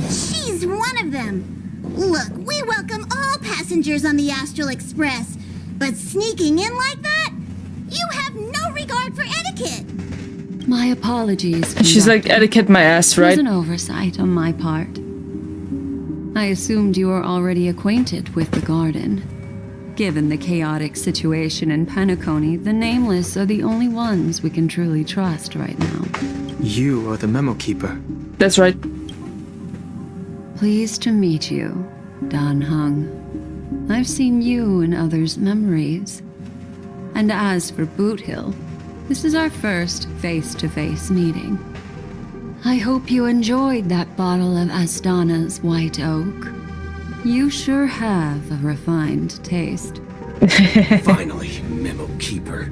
She's one of them. Look, we welcome all passengers on the Astral Express, but sneaking in like that? You have no regard for etiquette.
My apologies.
She's like, etiquette my ass, right?
It was an oversight on my part. I assumed you were already acquainted with the garden. Given the chaotic situation in Penacony, the Nameless are the only ones we can truly trust right now.
You are the memo keeper.
That's right.
Pleased to meet you, Dan Hung. I've seen you in others' memories. And as for Boot Hill, this is our first face-to-face meeting. I hope you enjoyed that bottle of Astana's White Oak. You sure have a refined taste.
Finally, memo keeper.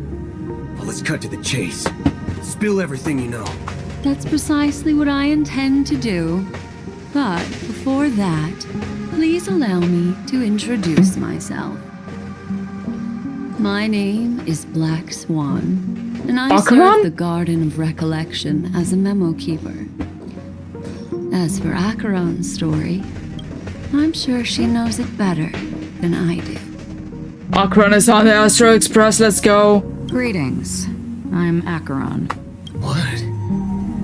Well, let's cut to the chase. Spill everything you know.
That's precisely what I intend to do. But before that, please allow me to introduce myself. My name is Black Swan, and I serve the Garden of Recollection as a memo keeper. As for Acheron's story, I'm sure she knows it better than I do.
Acheron is on the Astro Express, let's go.
Greetings, I'm Acheron.
What?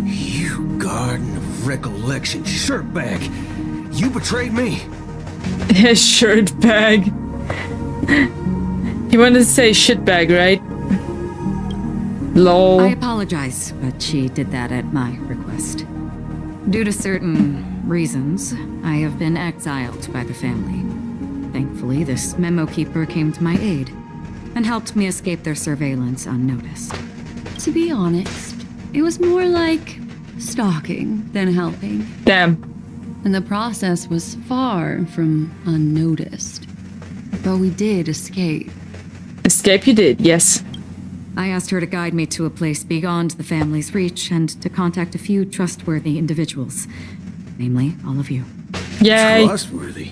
You Garden of Recollection shirtbag! You betrayed me!
Shirtbag. You wanted to say shitbag, right? Lol.
I apologize, but she did that at my request. Due to certain reasons, I have been exiled by the family. Thankfully, this memo keeper came to my aid and helped me escape their surveillance unnoticed.
To be honest, it was more like stalking than helping.
Damn.
And the process was far from unnoticed. But we did escape.
Escape you did, yes.
I asked her to guide me to a place beyond the family's reach and to contact a few trustworthy individuals. Namely, all of you.
Yay!
Trustworthy?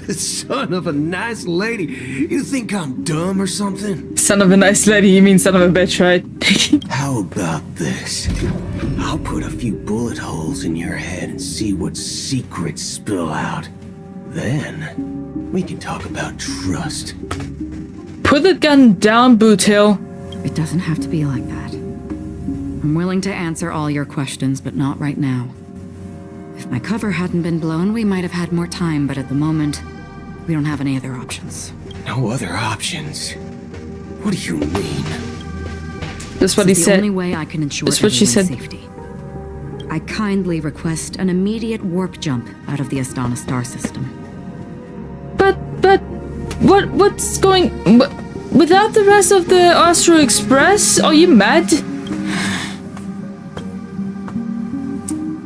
Son of a nice lady. You think I'm dumb or something?
Son of a nice lady, you mean son of a bitch, right?
How about this? I'll put a few bullet holes in your head and see what secrets spill out. Then, we can talk about trust.
Put the gun down, Boot Hill.
It doesn't have to be like that. I'm willing to answer all your questions, but not right now. If my cover hadn't been blown, we might have had more time, but at the moment, we don't have any other options.
No other options? What do you mean?
That's what he said.
The only way I can ensure
That's what she said.
Safety. I kindly request an immediate warp jump out of the Astana star system.
But what's going... Without the rest of the Astro Express? Are you mad?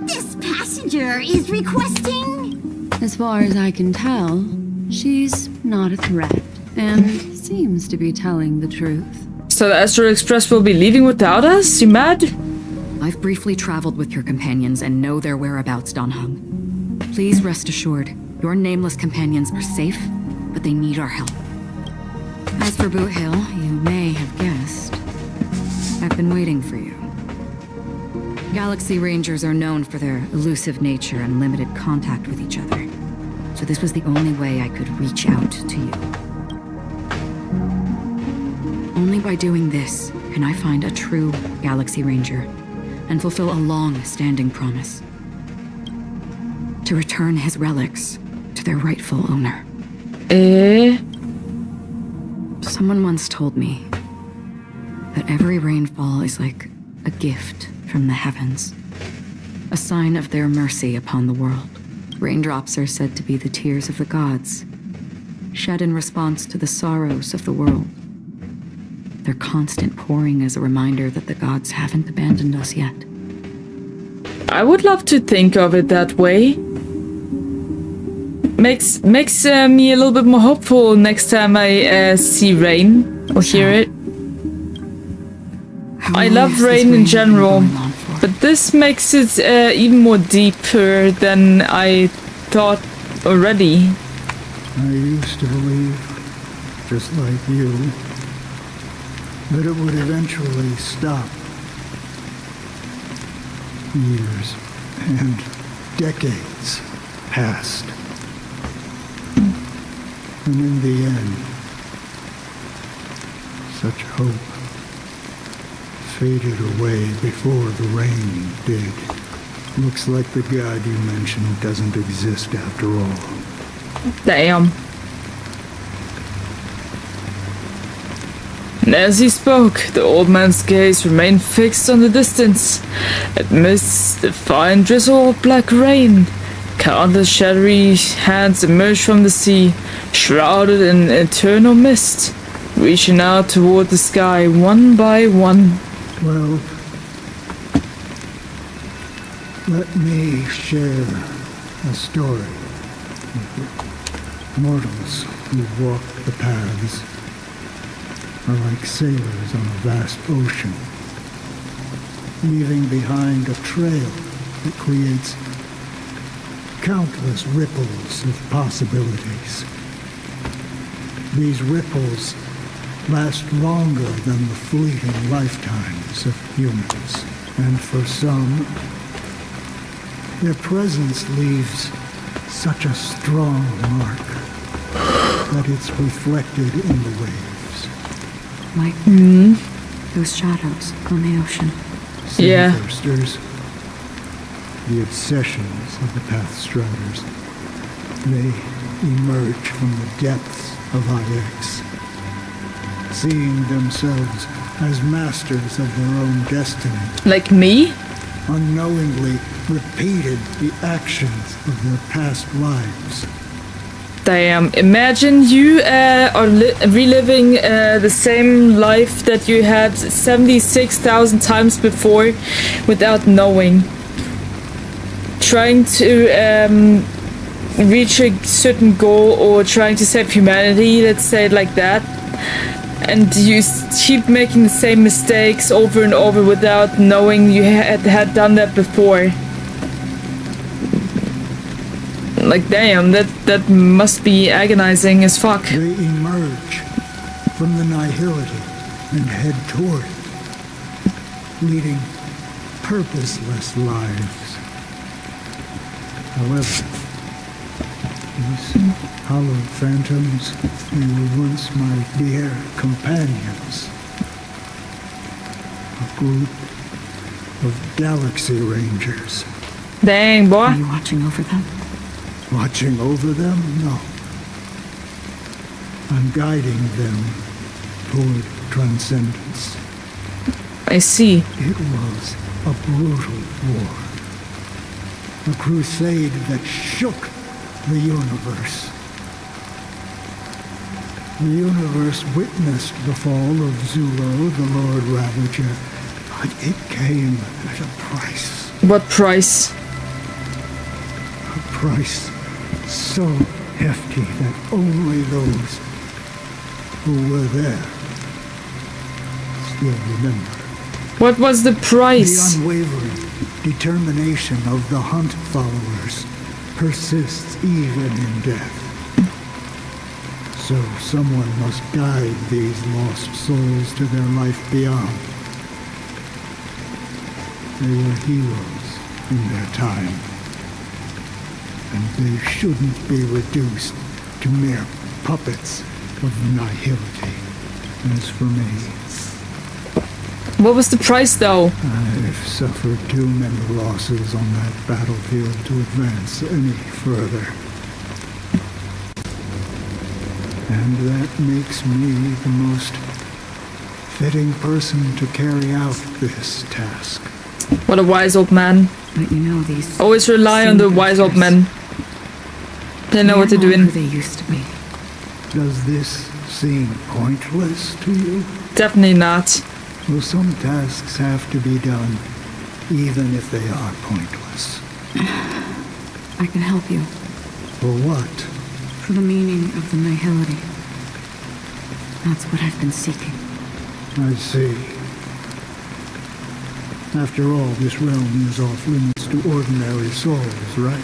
This passenger is requesting...
As far as I can tell, she's not a threat and seems to be telling the truth.
So the Astro Express will be leaving without us? You mad?
I've briefly traveled with your companions and know their whereabouts, Dan Hung. Please rest assured, your nameless companions are safe, but they need our help. As for Boot Hill, you may have guessed. I've been waiting for you. Galaxy Rangers are known for their elusive nature and limited contact with each other. So this was the only way I could reach out to you. Only by doing this can I find a true Galaxy Ranger and fulfill a long-standing promise. To return his relics to their rightful owner. Someone once told me that every rainfall is like a gift from the heavens, a sign of their mercy upon the world. Raindrops are said to be the tears of the gods, shed in response to the sorrows of the world. Their constant pouring is a reminder that the gods haven't abandoned us yet.
I would love to think of it that way. Makes me a little bit more hopeful next time I see rain or hear it. I love rain in general, but this makes it even more deeper than I thought already.
I used to believe, just like you, that it would eventually stop. Years and decades passed. And in the end, such hope faded away before the rain did. Looks like the god you mentioned doesn't exist after all.
Damn. And as he spoke, the old man's gaze remained fixed on the distance. Amidst the fine drizzle of black rain, countless shadowy hands emerged from the sea, shrouded in eternal mist, reaching out toward the sky one by one.
Well, let me share a story with you. Mortals who walk the paths are like sailors on a vast ocean, leaving behind a trail that creates countless ripples of possibilities. These ripples last longer than the fleeting lifetimes of humans, and for some, their presence leaves such a strong mark that it's reflected in the waves.
Like those shadows on the ocean.
Seathirsters, the obsessions of the Pathstriders. They emerge from the depths of IX, seeing themselves as masters of their own destiny.
Like me?
Unknowingly repeated the actions of their past lives.
Damn, imagine you are reliving the same life that you had 76,000 times before without knowing. Trying to reach a certain goal or trying to save humanity, let's say it like that. And you keep making the same mistakes over and over without knowing you had done that before. Like, damn, that must be agonizing as fuck.
They emerge from the nihility and head toward it, leading purposeless lives. However, these hallowed phantoms, they were once my dear companions. A group of Galaxy Rangers.
Dang, boy.
Are you watching over them?
Watching over them? No. I'm guiding them toward transcendence.
I see.
It was a brutal war. A crusade that shook the universe. The universe witnessed the fall of Zulo, the Lord Ravager, but it came at a price.
What price?
A price so hefty that only those who were there still remember.
What was the price?
The unwavering determination of the Hunt followers persists even in death. So someone must guide these lost souls to their life beyond. They were heroes in their time, and they shouldn't be reduced to mere puppets of nihility. As for me,
what was the price, though?
I've suffered too many losses on that battlefield to advance any further. And that makes me the most fitting person to carry out this task.
What a wise old man.
But you know, these
always rely on the wise old men. They know what they're doing.
They used to be.
Does this seem pointless to you?
Definitely not.
Well, some tasks have to be done, even if they are pointless.
I can help you.
For what?
For the meaning of the nihility. That's what I've been seeking.
I see. After all, this realm is off limits to ordinary souls, right?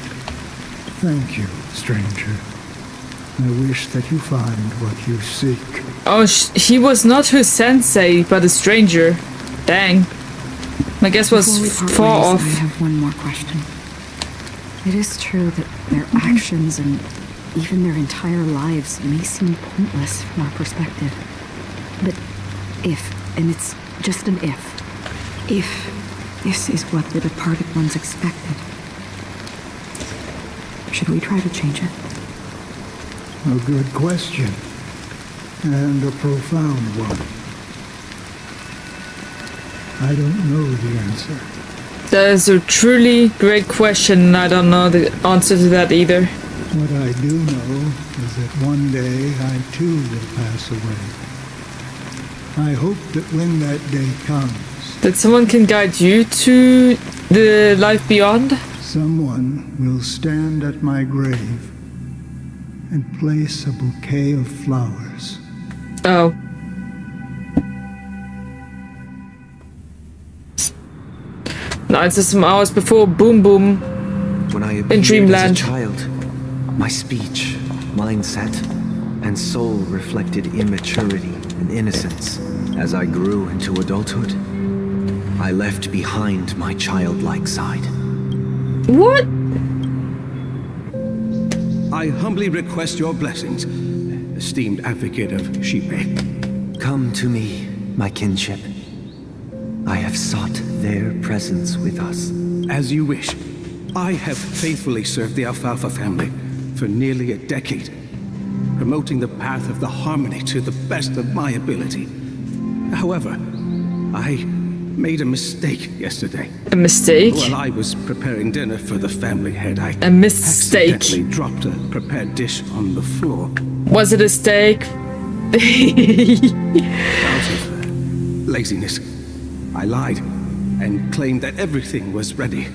Thank you, stranger. I wish that you find what you seek.
Oh, he was not her sensei, but a stranger. Dang. My guess was far off.
I have one more question. It is true that their actions and even their entire lives may seem pointless from our perspective. But if, and it's just an if this is what the departed ones expected, should we try to change it?
A good question. And a profound one. I don't know the answer.
That is a truly great question, and I don't know the answer to that either.
What I do know is that one day I too will pass away. I hope that when that day comes...
That someone can guide you to the life beyond?
Someone will stand at my grave and place a bouquet of flowers.
Oh. Now it's just some hours before Boom Boom
when I
in Dreamland.
As a child, my speech, mindset, and soul reflected immaturity and innocence. As I grew into adulthood, I left behind my childlike side.
What?
I humbly request your blessings, esteemed advocate of Shipe.
Come to me, my kinship. I have sought their presence with us.
As you wish. I have faithfully served the Alfalfa family for nearly a decade, promoting the path of the harmony to the best of my ability. However, I made a mistake yesterday.
A mistake?
While I was preparing dinner for the family head, I
a mistake.
accidentally dropped a prepared dish on the floor.
Was it a steak?
Out of laziness, I lied and claimed that everything was ready.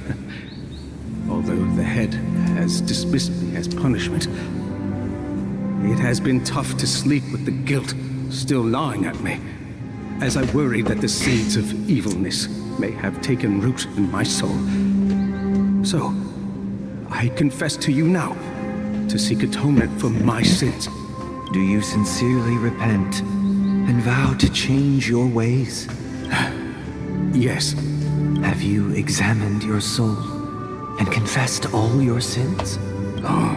Although the head has dismissed me as punishment, it has been tough to sleep with the guilt still gnawing at me, as I worry that the seeds of evilness may have taken root in my soul. So, I confess to you now to seek atonement for my sins.
Do you sincerely repent and vow to change your ways?
Yes.
Have you examined your soul and confessed all your sins?
Oh,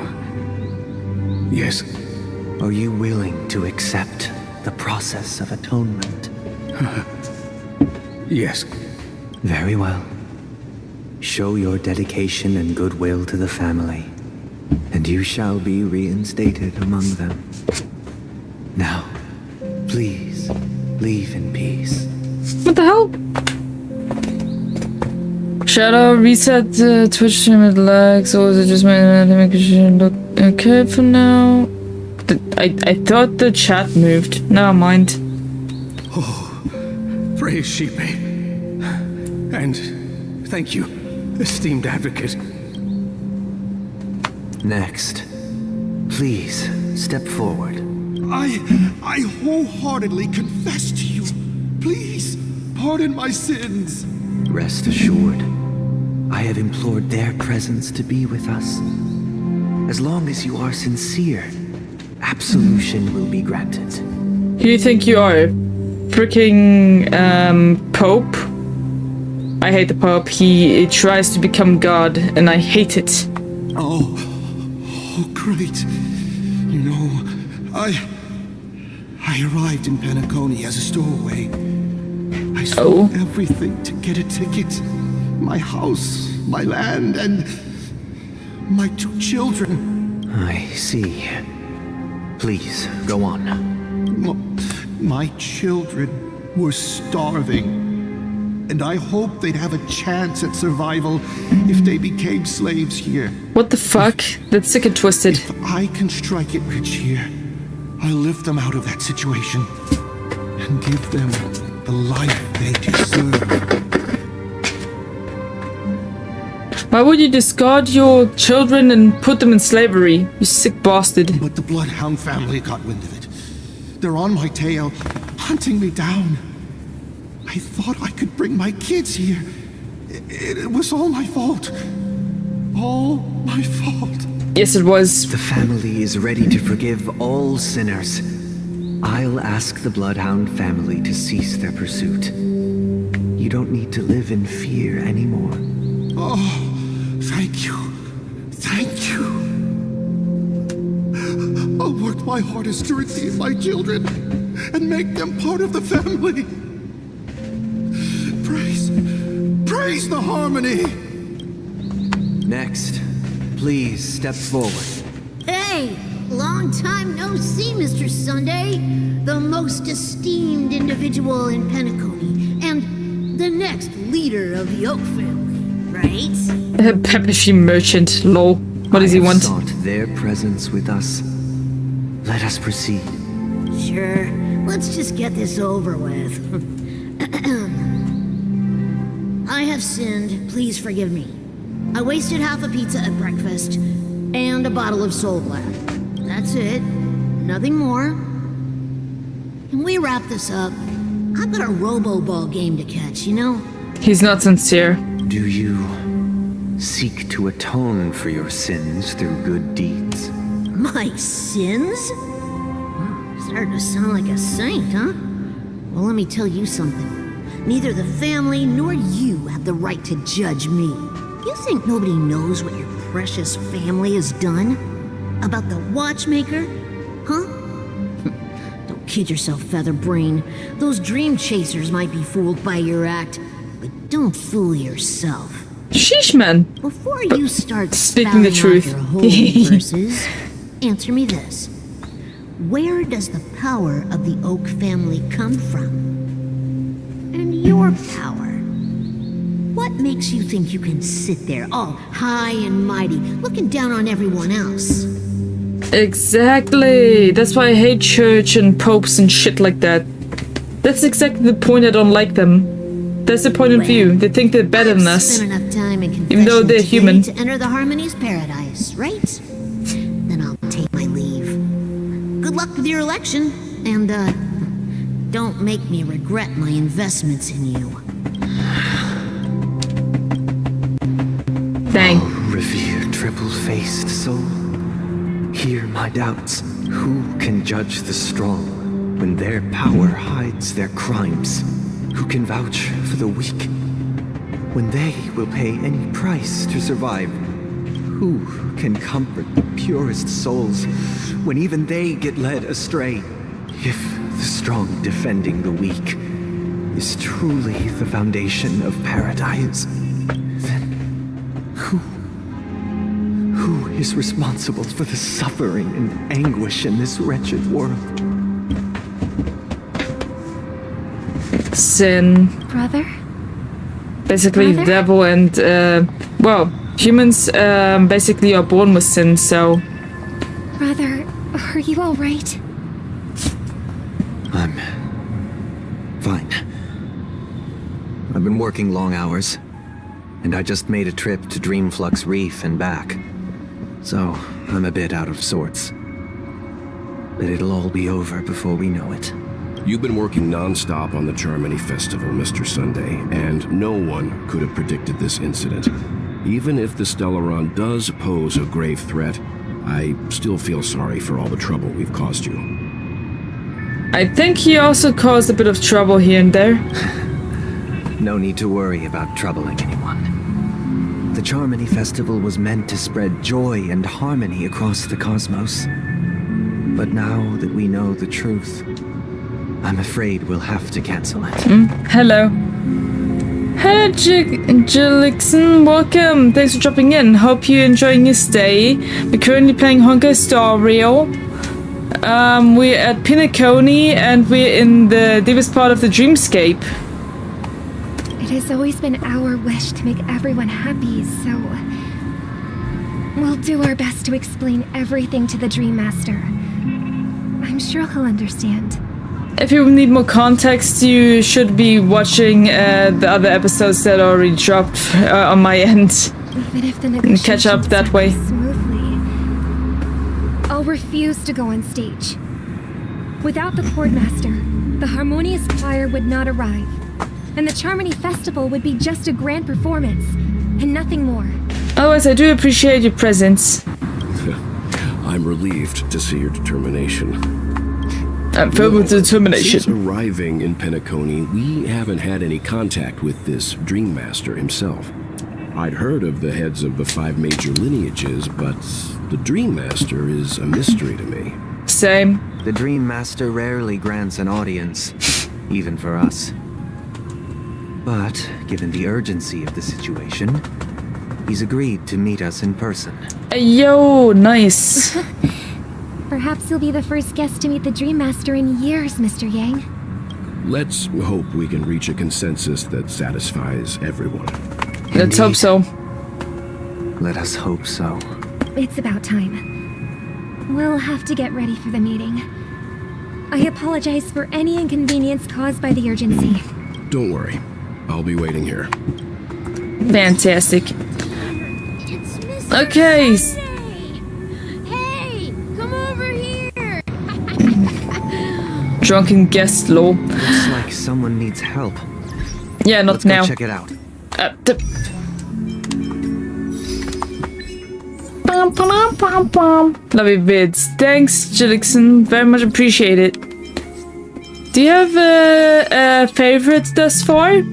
yes.
Are you willing to accept the process of atonement?
Yes.
Very well. Show your dedication and goodwill to the family, and you shall be reinstated among them. Now, please, leave in peace.
What the hell? Shadow, reset the Twitch stream at lags, or is it just my make it look okay for now? I thought the chat moved. Never mind.
Oh, praise Shipe. And thank you, esteemed advocate.
Next, please step forward.
I wholeheartedly confess to you. Please, pardon my sins.
Rest assured, I have implored their presence to be with us. As long as you are sincere, absolution will be granted.
Who do you think you are? Freaking Pope? I hate the Pope. He tries to become God, and I hate it.
Oh, great. You know, I arrived in Penacony as a stowaway. I sold everything to get a ticket. My house, my land, and my 2 children.
I see. Please, go on.
My children were starving. And I hoped they'd have a chance at survival if they became slaves here.
What the fuck? That's sick and twisted.
If I can strike it rich here, I'll lift them out of that situation and give them the life they deserve.
Why would you discard your children and put them in slavery? You sick bastard.
But the Bloodhound family got wind of it. They're on my tail, hunting me down. I thought I could bring my kids here. It was all my fault. All my fault.
Yes, it was.
The family is ready to forgive all sinners. I'll ask the Bloodhound family to cease their pursuit. You don't need to live in fear anymore.
Oh, thank you. Thank you. I'll work my hardest to redeem my children and make them part of the family. Praise the harmony!
Next, please step forward.
Hey! Long time no see, Mr. Sunday. The most esteemed individual in Penacony, and the next leader of the Oak family, right?
Peppery merchant, lol. What does he want?
Sought their presence with us. Let us proceed.
Sure. Let's just get this over with. I have sinned, please forgive me. I wasted half a pizza at breakfast, and a bottle of Soul Black. That's it. Nothing more. Can we wrap this up? I've got a robo-ball game to catch, you know?
He's not sincere.
Do you seek to atone for your sins through good deeds?
My sins? Starting to sound like a saint, huh? Well, let me tell you something. Neither the family nor you have the right to judge me. You think nobody knows what your precious family has done? About the Watchmaker? Huh? Don't kid yourself, Featherbrain. Those dream chasers might be fooled by your act, but don't fool yourself.
Sheesh, man.
Before you start
speaking the truth.
your holy verses, answer me this. Where does the power of the Oak family come from? And your power? What makes you think you can sit there all high and mighty, looking down on everyone else?
Exactly. That's why I hate church and popes and shit like that. That's exactly the point. I don't like them. That's the point of view. They think they're better than us,
Spent enough time in
even though they're
confession
human.
today to enter the Harmony's paradise, right? Then I'll take my leave. Good luck with your election, and don't make me regret my investments in you.
Dang.
Oh, revered triple-faced soul, hear my doubts. Who can judge the strong when their power hides their crimes? Who can vouch for the weak when they will pay any price to survive? Who can comfort the purest souls when even they get led astray? If the strong defending the weak is truly the foundation of paradise, then who is responsible for the suffering and anguish in this wretched world?
Sin.
Brother?
Basically, the devil and, well, humans basically are born with sin, so.
Brother, are you alright?
I'm fine. I've been working long hours, and I just made a trip to Dreamflux Reef and back. So, I'm a bit out of sorts. But it'll all be over before we know it.
You've been working non-stop on the Charmony Festival, Mr. Sunday, and no one could have predicted this incident. Even if the Stellaron does pose a grave threat, I still feel sorry for all the trouble we've caused you.
I think he also caused a bit of trouble here and there.
No need to worry about troubling anyone. The Charmony Festival was meant to spread joy and harmony across the cosmos. But now that we know the truth, I'm afraid we'll have to cancel it.
Hello. Hello, Jilixon. Welcome. Thanks for dropping in. Hope you're enjoying your stay. We're currently playing Honkai Star Rail. We're at Pinacone, and we're in the deepest part of the dreamscape.
It has always been our wish to make everyone happy, so we'll do our best to explain everything to the Dream Master. I'm sure he'll understand.
If you need more context, you should be watching the other episodes that already dropped on my end.
Even if the
And catch up that way.
smoothly, I'll refuse to go on stage. Without the Chord Master, the Harmonious Choir would not arrive, and the Charmony Festival would be just a grand performance, and nothing more.
Otherwise, I do appreciate your presence.
I'm relieved to see your determination.
I'm filled with determination.
Since arriving in Penacony, we haven't had any contact with this Dream Master himself. I'd heard of the heads of the 5 major lineages, but the Dream Master is a mystery to me.
Same.
The Dream Master rarely grants an audience, even for us. But, given the urgency of the situation, he's agreed to meet us in person.
Yo, nice.
Perhaps you'll be the first guest to meet the Dream Master in years, Mr. Yang.
Let's hope we can reach a consensus that satisfies everyone.
Let's hope so.
Let us hope so.
It's about time. We'll have to get ready for the meeting. I apologize for any inconvenience caused by the urgency.
Don't worry. I'll be waiting here.
Fantastic. Okay.
Hey, come over here.
Drunken guest law.
Looks like someone needs help.
Yeah, not
Let's
now.
go check it out.
Love your vids. Thanks, Jilixon. Very much appreciate it. Do you have a favorite thus far?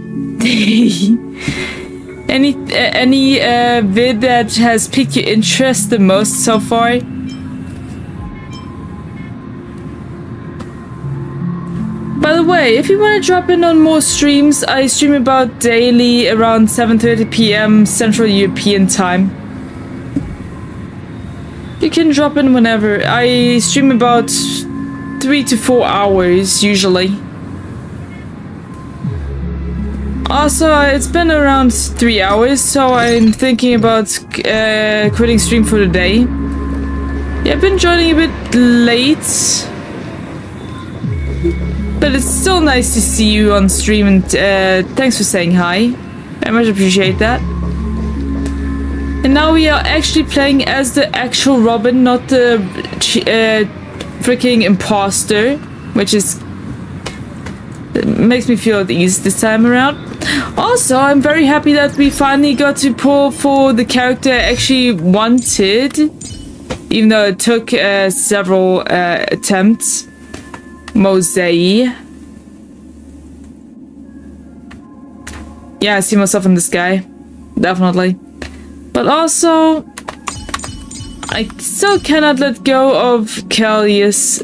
Any vid that has piqued your interest the most so far? By the way, if you want to drop in on more streams, I stream about daily around 7:30 p.m. Central European time. You can drop in whenever. I stream about 3 to 4 hours usually. Also, it's been around 3 hours, so I'm thinking about quitting stream for the day. Yeah, I've been joining a bit late. But it's still nice to see you on stream, and thanks for saying hi. I much appreciate that. And now we are actually playing as the actual Robin, not the freaking imposter, which is makes me feel at ease this time around. Also, I'm very happy that we finally got to pull for the character I actually wanted, even though it took several attempts. Mosei. Yeah, I see myself in this guy. Definitely. But also, I still cannot let go of Callius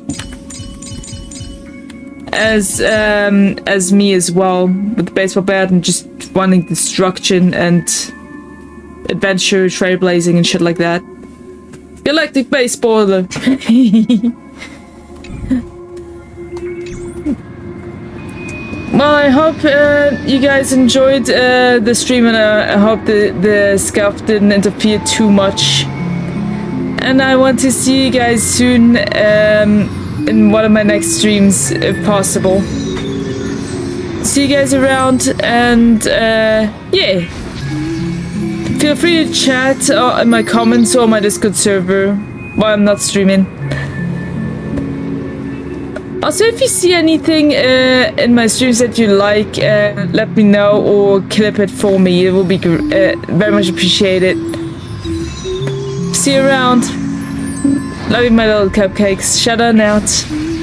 as me as well, with the baseball bat and just wanting destruction and adventure, trailblazing and shit like that. Galactic baseballer. Well, I hope you guys enjoyed the stream, and I hope the scuff didn't interfere too much. And I want to see you guys soon in one of my next streams, if possible. See you guys around, and yeah. Feel free to chat in my comments or my Discord server while I'm not streaming. Also, if you see anything in my streams that you like, let me know or clip it for me. It will be very much appreciated. See you around. Love you, my little cupcakes. Shut on out.